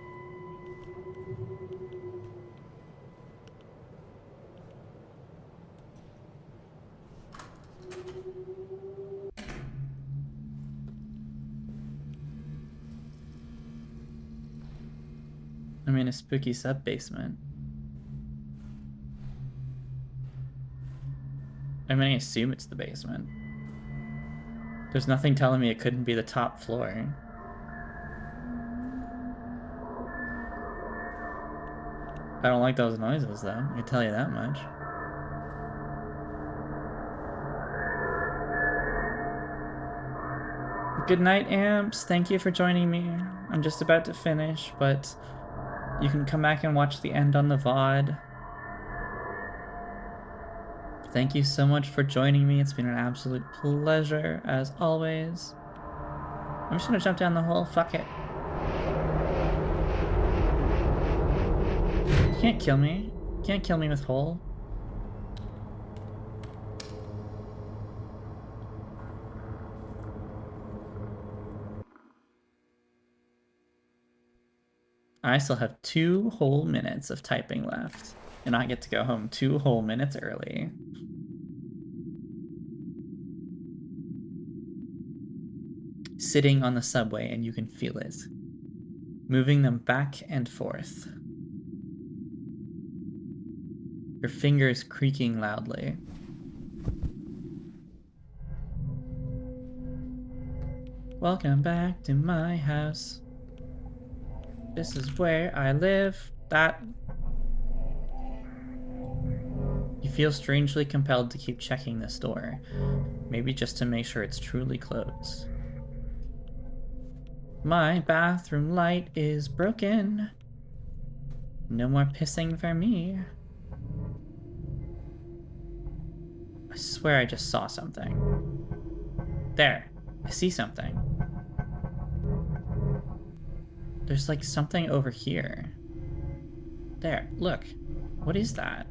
I'm in a spooky sub-basement. I'm gonna assume it's the basement. There's nothing telling me it couldn't be the top floor. I don't like those noises, though. I can tell you that much. Good night, Amps. Thank you for joining me. I'm just about to finish, but you can come back and watch the end on the VOD. Thank you so much for joining me. It's been an absolute pleasure, as always. I'm just gonna jump down the hole. Fuck it. You can't kill me. You can't kill me with hole. I still have 2 whole minutes of typing left, and I get to go home 2 whole minutes early. Sitting on the subway and you can feel it. Moving them back and forth. Your fingers creaking loudly. Welcome back to my house. This is where I live. You feel strangely compelled to keep checking this door. Maybe just to make sure it's truly closed. My bathroom light is broken. No more pissing for me. I swear I just saw something. There. I see something. There's like something over here. There, look. What is that?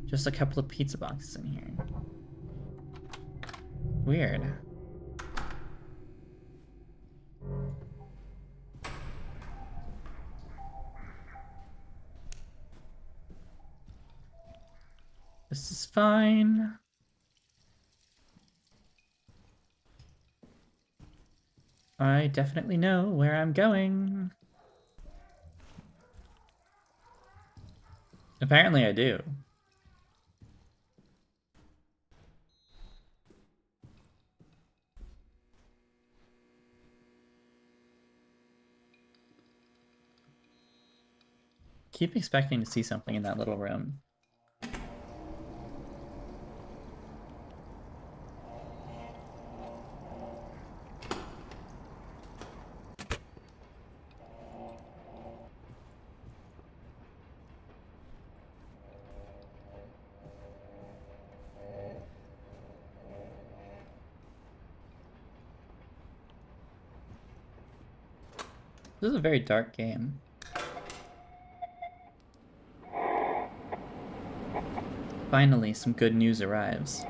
Just a couple of pizza boxes in here. Weird. This is fine. I definitely know where I'm going. Apparently I do. Keep expecting to see something in that little room. This is a very dark game. Finally, some good news arrives.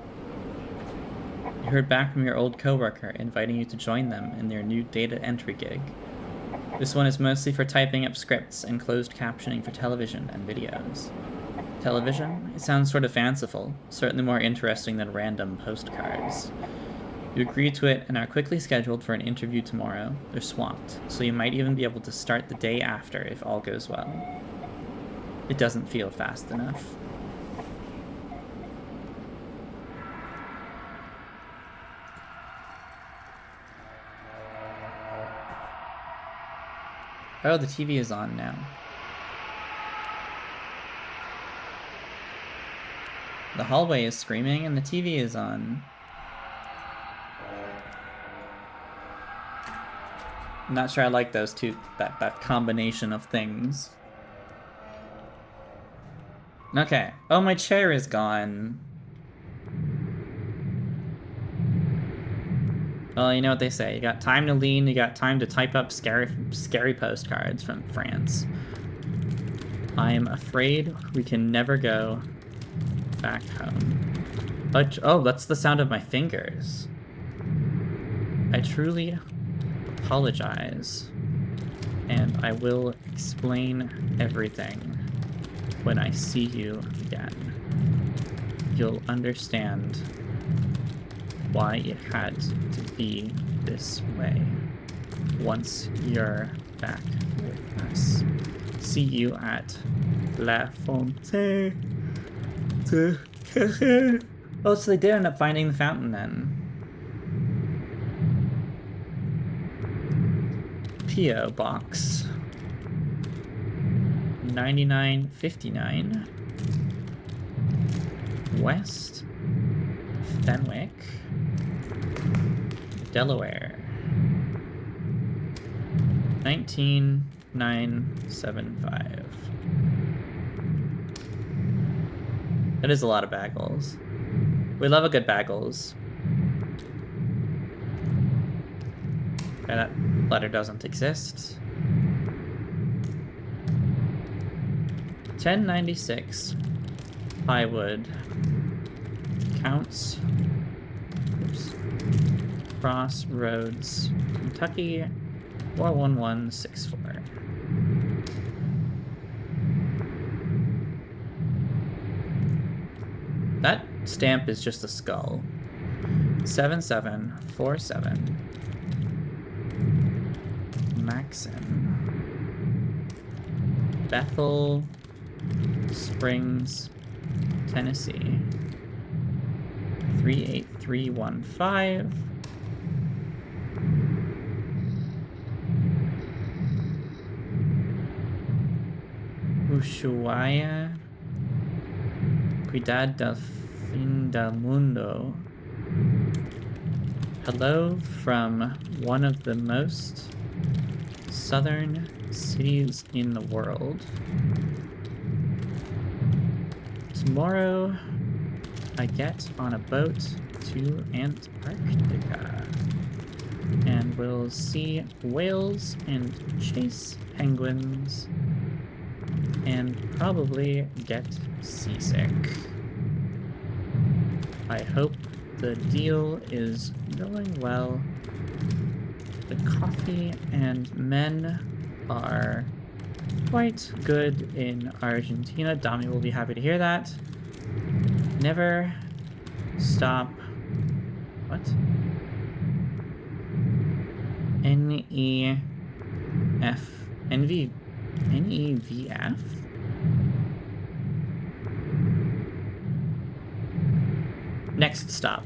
You heard back from your old coworker inviting you to join them in their new data entry gig. This one is mostly for typing up scripts and closed captioning for television and videos. Television? It sounds sort of fanciful, certainly more interesting than random postcards. You agree to it and are quickly scheduled for an interview tomorrow. They're swamped, so you might even be able to start the day after if all goes well. It doesn't feel fast enough. Oh, the TV is on now. The hallway is screaming and the TV is on. I'm not sure I like those two, that combination of things. Okay. Oh, my chair is gone. Well, you know what they say. You got time to lean, you got time to type up scary postcards from France. I am afraid we can never go back home. But, oh, that's the sound of my fingers. I truly apologize, and I will explain everything when I see you again. You'll understand why it had to be this way once you're back with us. See you at La Fontaine. Oh, so they did end up finding the fountain then. P.O. Box 9959 West Fenwick, Delaware 19975. That is a lot of bagels. We love a good bagels. Okay, that letter doesn't exist. 1096 Highwood Counts. Oops. Crossroads, Kentucky 41164. That stamp is just a skull. 7747 Maxon, Bethel Springs, Tennessee 38315. Ushuaia, Cuidad del fin del mundo. Hello from one of the most southern cities in the world. Tomorrow, I get on a boat to Antarctica, and we'll see whales and chase penguins, and probably get seasick. I hope the deal is going well. The coffee and men are quite good in Argentina. Dami will be happy to hear that. Never stop. What? NEVF? Next stop.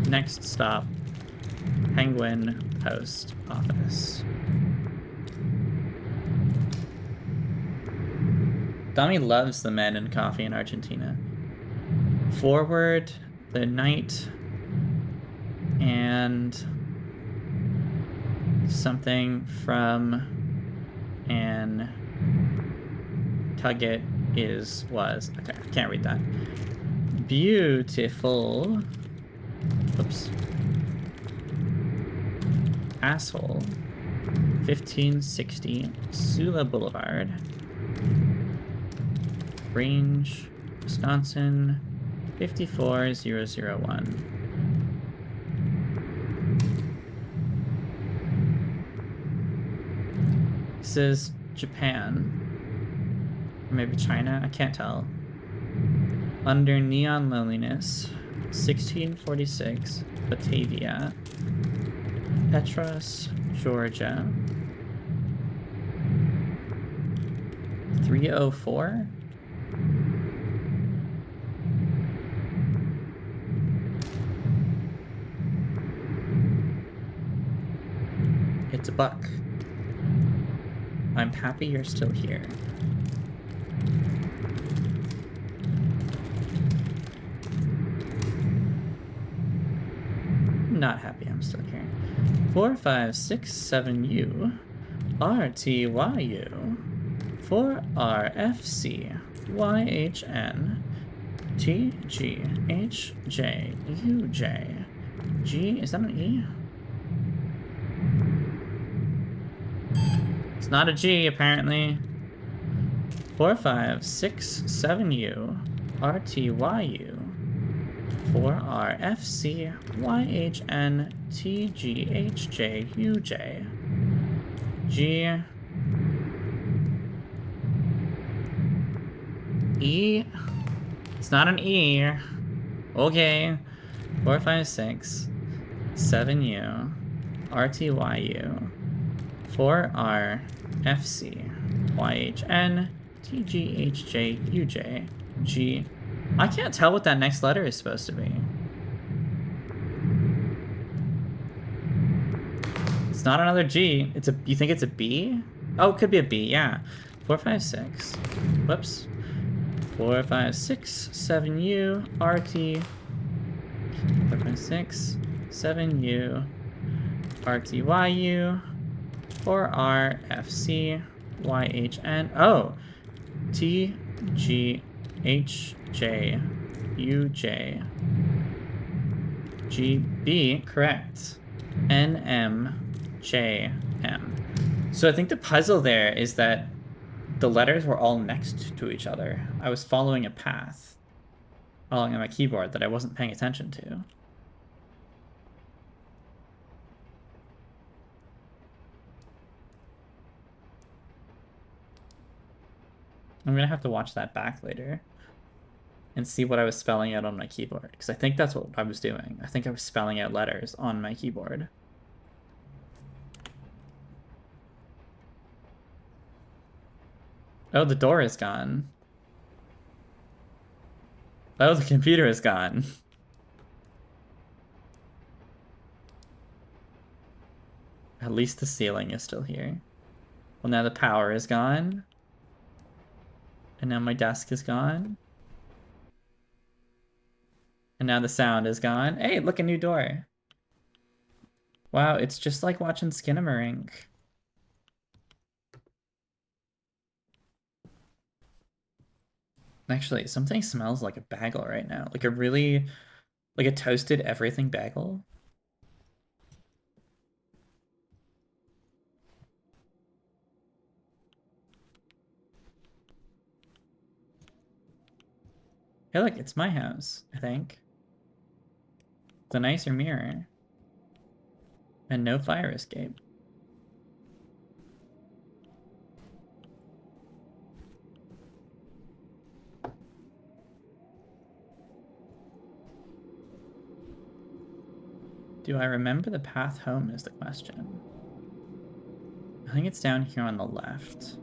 Next stop. Penguin Post Office. Dami loves the men and coffee in Argentina. Forward the night and something from an Tugget was. Okay, I can't read that. Beautiful. Oops. Asshole. 1560 Sula Boulevard. Range, Wisconsin, 54001. This is Japan. Or maybe China, I can't tell. Under Neon Loneliness, 1646, Batavia, Petros, Georgia, 304. It's a buck. I'm happy you're still here. Not happy I'm still here. 4, 5, 6, 7, U. R, T, Y, U. 4, R, F, C, Y, H, N. T, G, H, J, U, J. G, is that an E? It's not a G, apparently. 4, 5, 6, 7, U. R, T, Y, U. 4, R, F, C, Y, H, N, T, G, H, J, U, J. G. E. It's not an E. Okay. 4, 5, 6, 7, U. R, T, Y, U. 4, R, F, C, Y, H, N, T, G, H, J, U, J, G. I can't tell what that next letter is supposed to be. It's not another G. It's a. You think it's a B? Oh, it could be a B. Yeah. 4, 5, 6. Whoops. 4, 5, 6, 7, U, R, T. 4, 5, 6, 7, U, R, T, Y, U. 4, R, F, C, Y, H, N. Oh. T, G, H, J, U, J, G, B, correct. N, M, J, M. So I think the puzzle there is that the letters were all next to each other. I was following a path along on my keyboard that I wasn't paying attention to. I'm gonna have to watch that back later and see what I was spelling out on my keyboard, because I think that's what I was doing. I think I was spelling out letters on my keyboard. Oh, the door is gone. Oh, the computer is gone. At least the ceiling is still here. Well, now the power is gone. And now my desk is gone. And now the sound is gone. Hey, look, a new door. Wow, it's just like watching Skinamarink. Actually, something smells like a bagel right now. Like a really, like a toasted everything bagel. Hey, look, it's my house, I think. It's a nicer mirror. And no fire escape. Do I remember the path home is the question. I think it's down here on the left.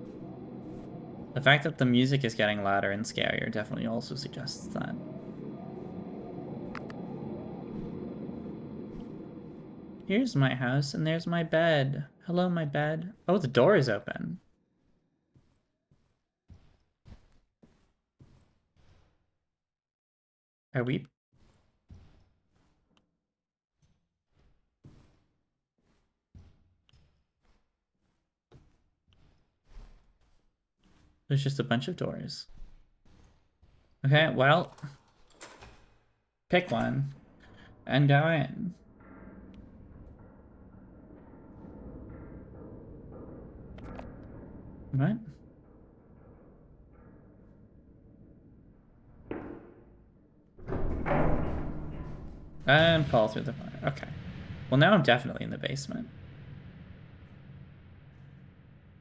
The fact that the music is getting louder and scarier definitely also suggests that. Here's my house, and there's my bed. Hello, my bed. Oh, the door is open. Are we... There's just a bunch of doors. Okay, well... Pick one. And go in. What? And fall through the fire. Okay. Well, now I'm definitely in the basement.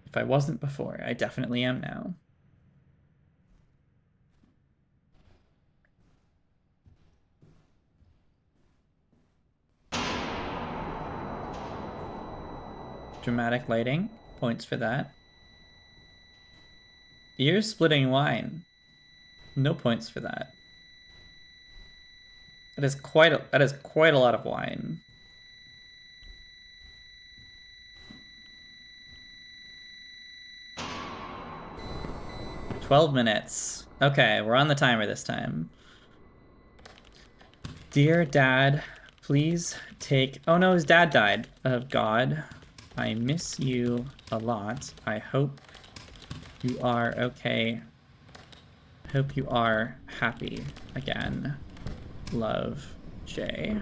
If I wasn't before, I definitely am now. Dramatic lighting. Points for that. Ear-splitting wine. No points for that. That is quite a lot of wine. 12 minutes. Okay, we're on the timer this time. Dear Dad, please take... Oh no, his dad died. Oh God. I miss you a lot. I hope you are okay. Hope you are happy again. Love, Jay.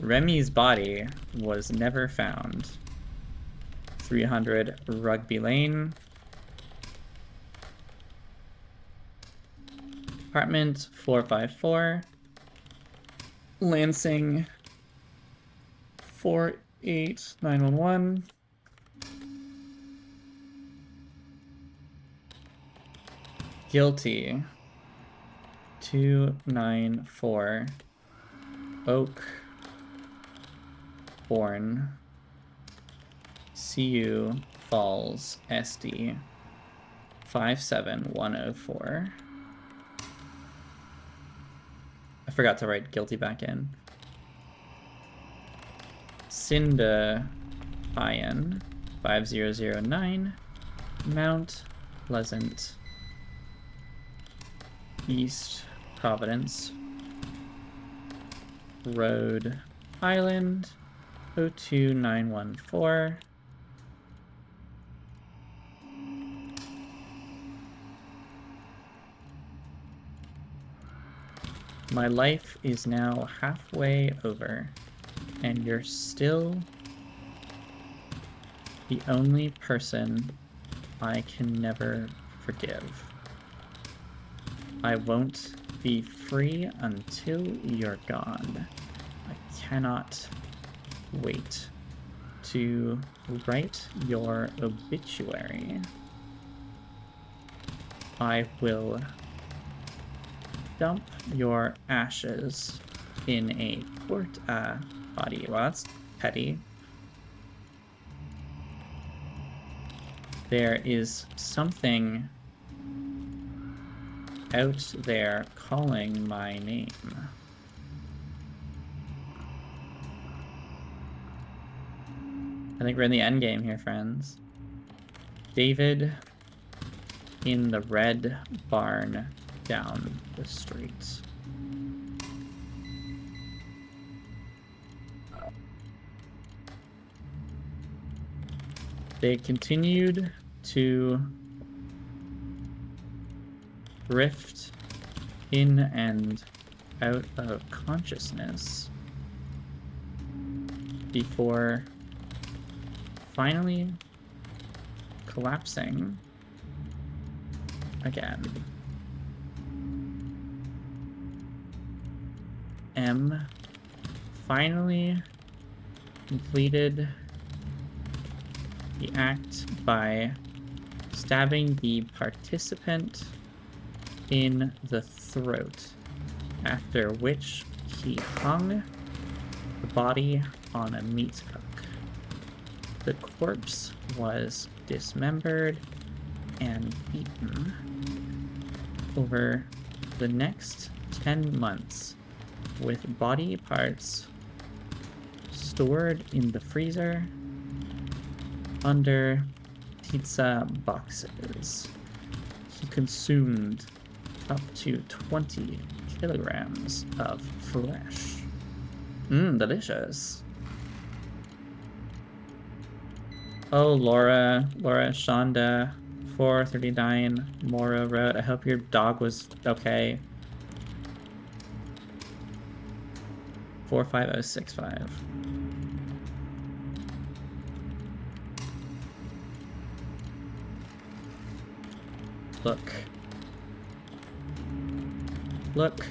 Remy's body was never found. 300 Rugby Lane. Apartment 454. Lansing 48911. Guilty 294 Oak Born CU Falls SD 57104. I forgot to write guilty back in. Cinda Ian 5009 Mount Pleasant East Providence Rhode Island 02914. My life is now halfway over, and you're still the only person I can never forgive. I won't be free until you're gone. I cannot wait to write your obituary. I will dump your ashes in a body. Well, that's petty. There is something out there calling my name. I think we're in the end game here, friends. David in the red barn down the street. They continued to drift in and out of consciousness before finally collapsing again. M finally completed the act by stabbing the participant in the throat, after which he hung the body on a meat hook. The corpse was dismembered and eaten. Over the next 10 months, with body parts stored in the freezer under pizza boxes, he consumed up to 20 kilograms of flesh. Delicious. Oh, Laura Shonda, 439 Morrow Road. I hope your dog was okay. 45065. Look,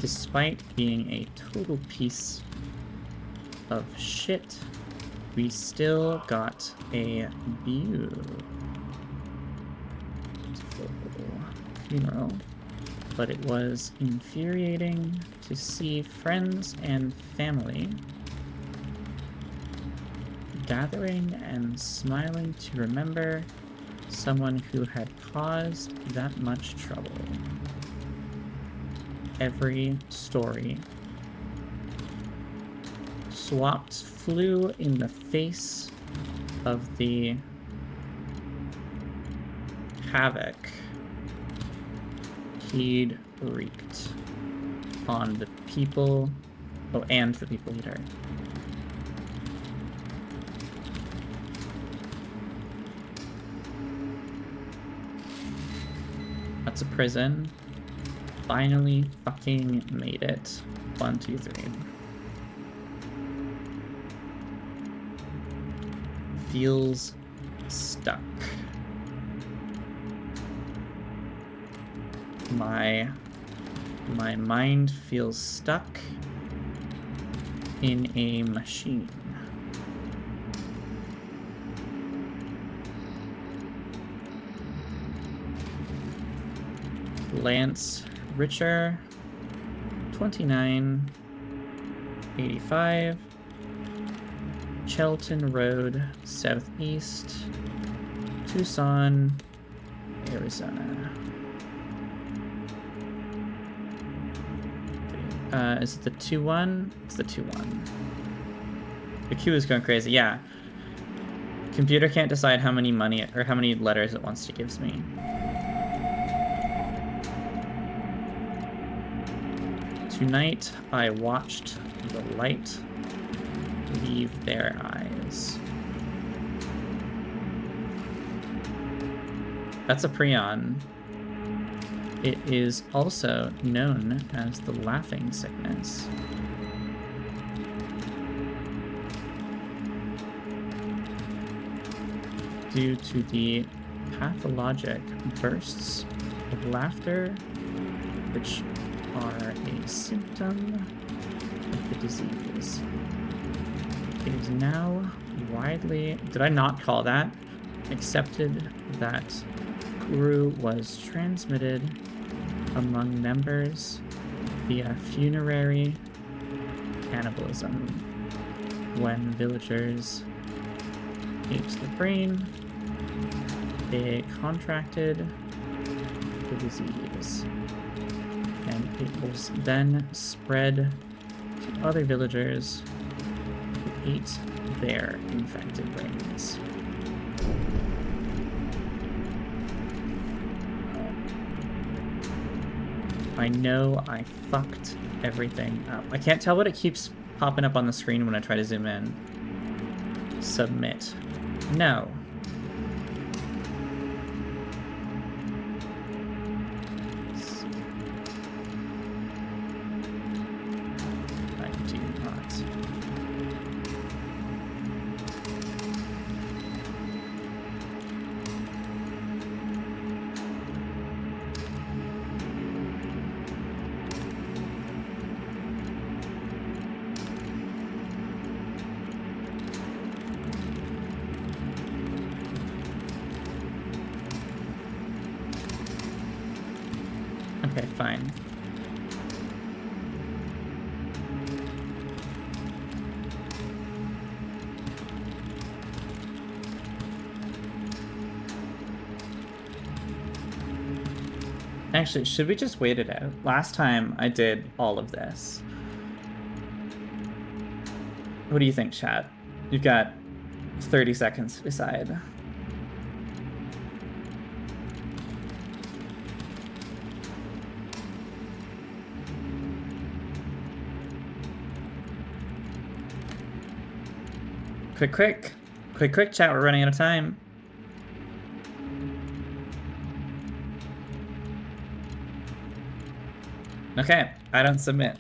despite being a total piece of shit, we still got a beautiful funeral. But it was infuriating to see friends and family gathering and smiling to remember someone who had caused that much trouble. Every story swapped flew in the face of the havoc he'd wreaked on the people, and the people he'd hurt. That's a prison. Finally fucking made it. 1, 2, 3. Feels stuck. My mind feels stuck in a machine. Lance Richer, 2985 Chelton Road, Southeast, Tucson, Arizona. Is it the 2-1? It's the 2-1. The queue is going crazy. Yeah. Computer can't decide how many money or how many letters it wants to give me. Tonight, I watched the light leave their eyes. That's a prion. It is also known as the laughing sickness. Due to the pathologic bursts of laughter, which are a symptom of the disease. It is now widely, did I not call that? Accepted that Guru was transmitted among members via funerary cannibalism when villagers ate the brain. They contracted the disease, and it was then spread to other villagers who ate their infected brains. I know I fucked everything up. I can't tell what it keeps popping up on the screen when I try to zoom in. Submit. No. I do not. Okay, fine. Actually, should we just wait it out? Last time I did all of this. What do you think, chat? You've got 30 seconds to decide. Quick, chat, we're running out of time. Okay, I don't submit.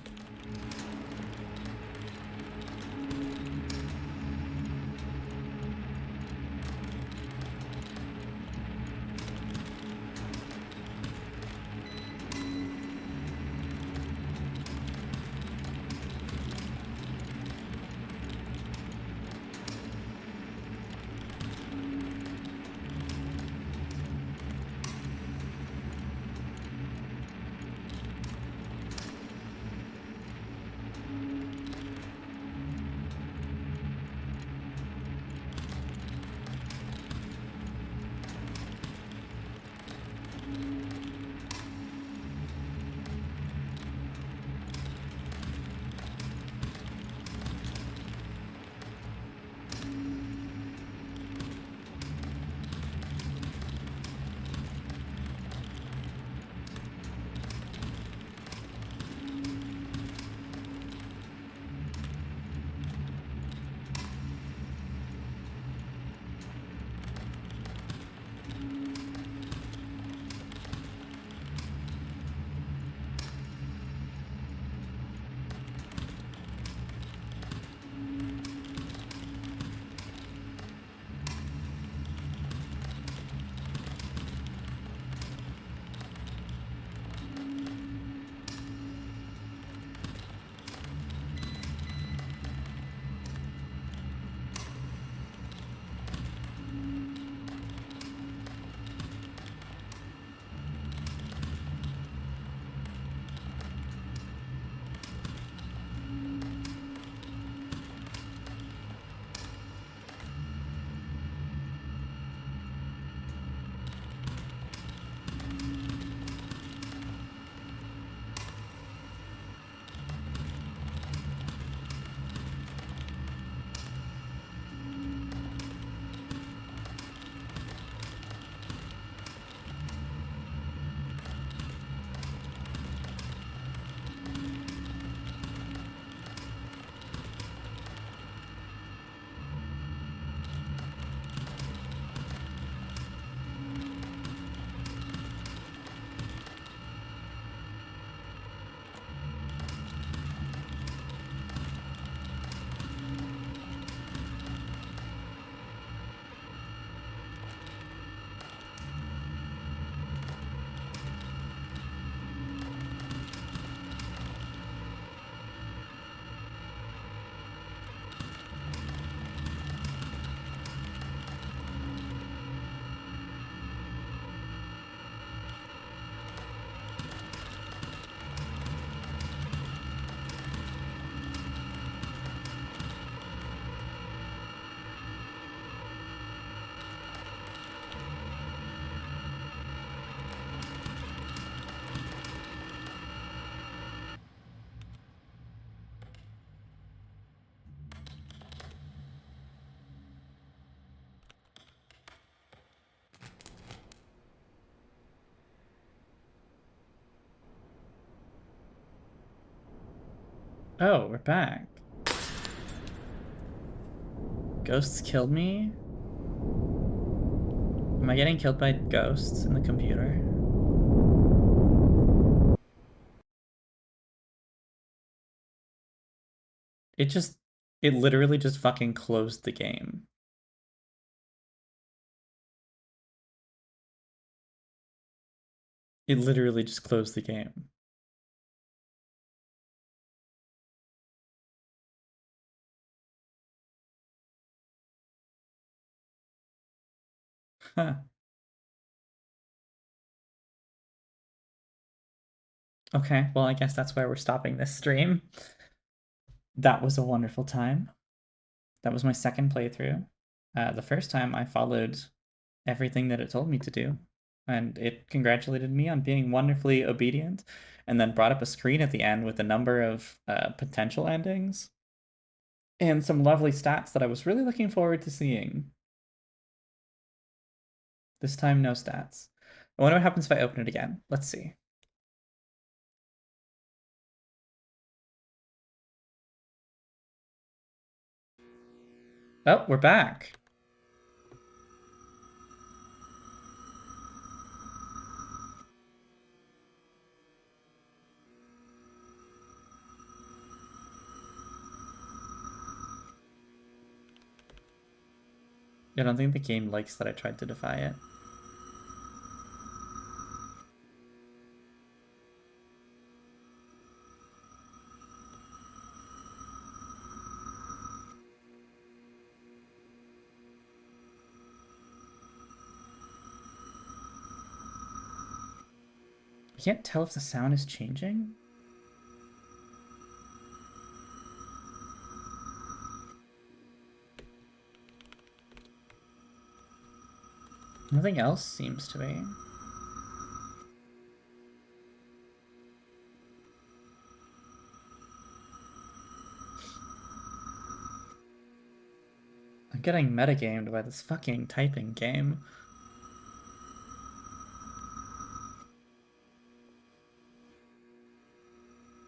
Oh, we're back. Ghosts killed me? Am I getting killed by ghosts in the computer? It literally just fucking closed the game. It literally just closed the game. Huh. Okay, well, I guess that's why we're stopping this stream. That was a wonderful time. That was my second playthrough. The first time I followed everything that it told me to do, and it congratulated me on being wonderfully obedient, and then brought up a screen at the end with a number of potential endings and some lovely stats that I was really looking forward to seeing. This time, no stats. I wonder what happens if I open it again. Let's see. Oh, we're back. I don't think the game likes that I tried to defy it. I can't tell if the sound is changing. Nothing else seems to be. I'm getting metagamed by this fucking typing game.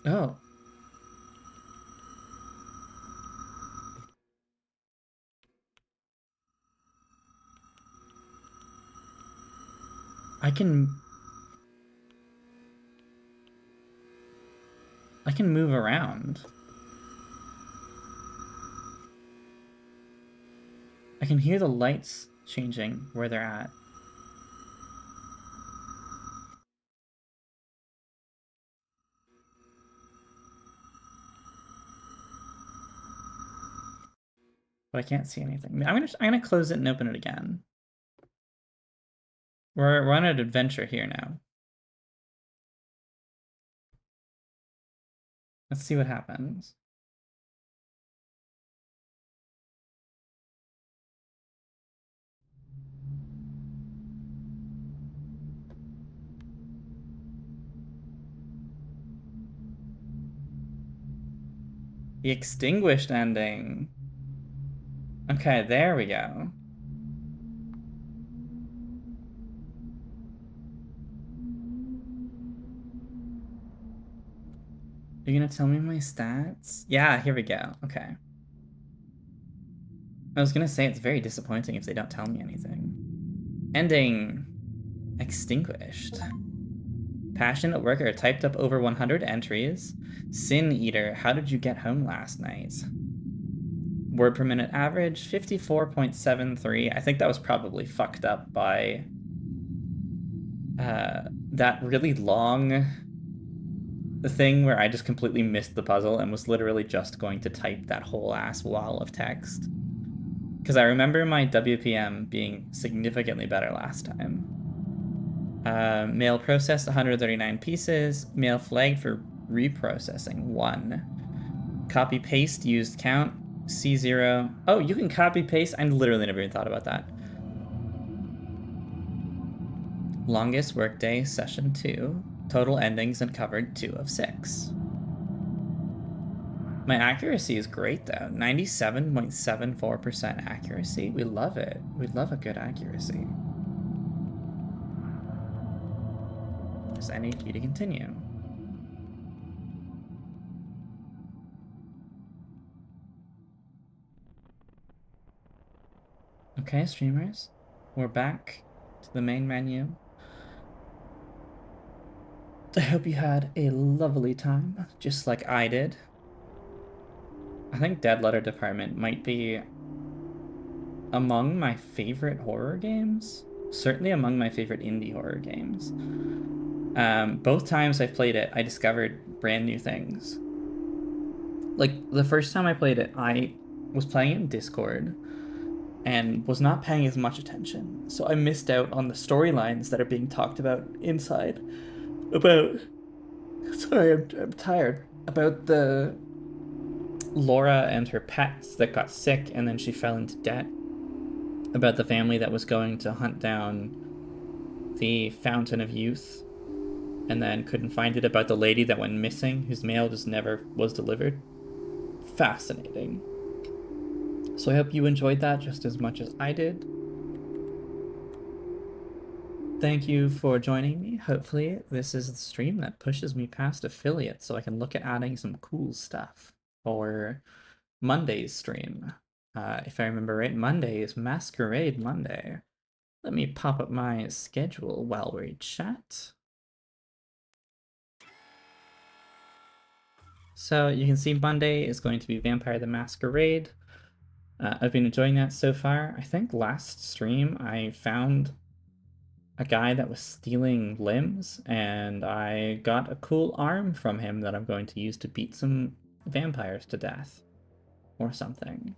Oh. I can move around. I can hear the lights changing where they're at. But I can't see anything. I'm gonna close it and open it again. We're on an adventure here now. Let's see what happens. The extinguished ending. Okay, there we go. Are you gonna tell me my stats? Yeah, here we go. Okay. I was gonna say it's very disappointing if they don't tell me anything. Ending. Extinguished. Passionate worker typed up over 100 entries. Sin eater, how did you get home last night? Word per minute average, 54.73. I think that was probably fucked up by that really long thing where I just completely missed the puzzle and was literally just going to type that whole ass wall of text. Because I remember my WPM being significantly better last time. Mail processed 139 pieces. Mail flagged for reprocessing 1. Copy paste used count C0. Oh, you can copy paste. I literally never even thought about that. Longest workday session 2. Total endings uncovered 2 of 6. My accuracy is great though. 97.74% accuracy. We love it. We love a good accuracy. Press NA key to continue. Okay, streamers, we're back to the main menu. I hope you had a lovely time, just like I did. I think Dead Letter Department might be among my favorite horror games. Certainly among my favorite indie horror games. Both times I've played it, I discovered brand new things. Like, the first time I played it, I was playing in Discord and was not paying as much attention. So I missed out on the storylines that are being talked about inside. About, sorry, I'm tired. About the Laura and her pets that got sick and then she fell into debt. About the family that was going to hunt down the Fountain of Youth and then couldn't find it. About the lady that went missing, whose mail just never was delivered. Fascinating. So I hope you enjoyed that just as much as I did. Thank you for joining me. Hopefully, this is the stream that pushes me past affiliates so I can look at adding some cool stuff for Monday's stream. If I remember right, Monday is Masquerade Monday. Let me pop up my schedule while we chat. So you can see Monday is going to be Vampire the Masquerade. I've been enjoying that so far. I think last stream I found a guy that was stealing limbs, and I got a cool arm from him that I'm going to use to beat some vampires to death or something.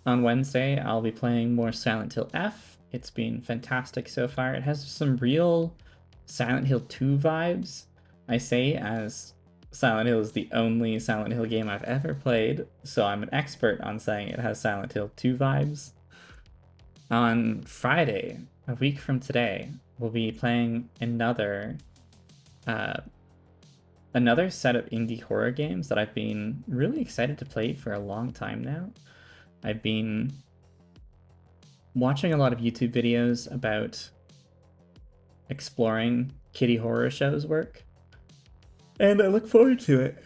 On Wednesday, I'll be playing more Silent Hill F. It's been fantastic so far. It has some real Silent Hill 2 vibes. I say as Silent Hill is the only Silent Hill game I've ever played, so I'm an expert on saying it has Silent Hill 2 vibes. On Friday, a week from today, we'll be playing another set of indie horror games that I've been really excited to play for a long time now. I've been watching a lot of YouTube videos about exploring Kitty Horror Show's work, and I look forward to it.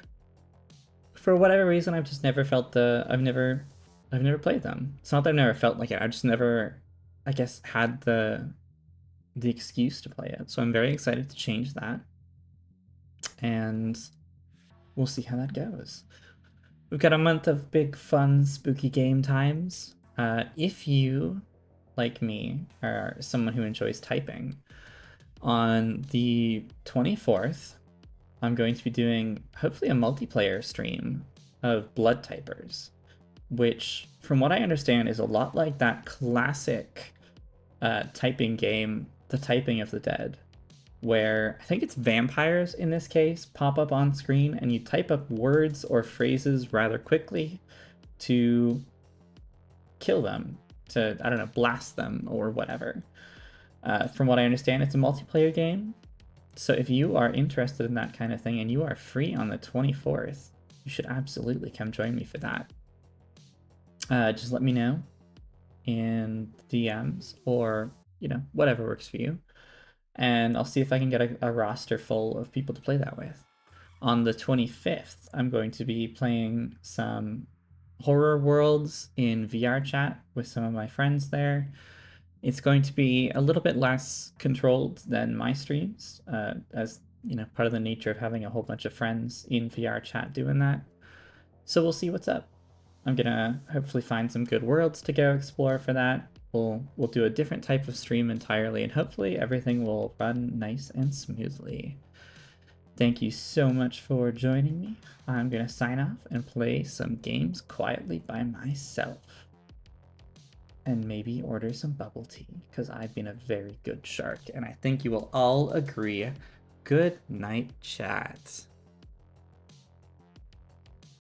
For whatever reason, I've just never felt I've never played them. It's not that I've never felt like it. I've just never, I guess, had the excuse to play it. So I'm very excited to change that, and we'll see how that goes. We've got a month of big, fun, spooky game times. If you, like me, are someone who enjoys typing, on the 24th, I'm going to be doing hopefully a multiplayer stream of Blood Typers, which, from what I understand, is a lot like that classic typing game, The Typing of the Dead, where I think it's vampires in this case pop up on screen and you type up words or phrases rather quickly to kill them, to, I don't know, blast them or whatever. From what I understand, it's a multiplayer game. So if you are interested in that kind of thing and you are free on the 24th, you should absolutely come join me for that. Just let me know in DMs or, whatever works for you. And I'll see if I can get a roster full of people to play that with. On the 25th, I'm going to be playing some Horror Worlds in VR chat with some of my friends there. It's going to be a little bit less controlled than my streams, as part of the nature of having a whole bunch of friends in VR chat doing that. So we'll see what's up. I'm gonna hopefully find some good worlds to go explore for that. We'll do a different type of stream entirely, and hopefully everything will run nice and smoothly. Thank you so much for joining me. I'm gonna sign off and play some games quietly by myself. And maybe order some bubble tea, because I've been a very good shark, and I think you will all agree. Good night, chat.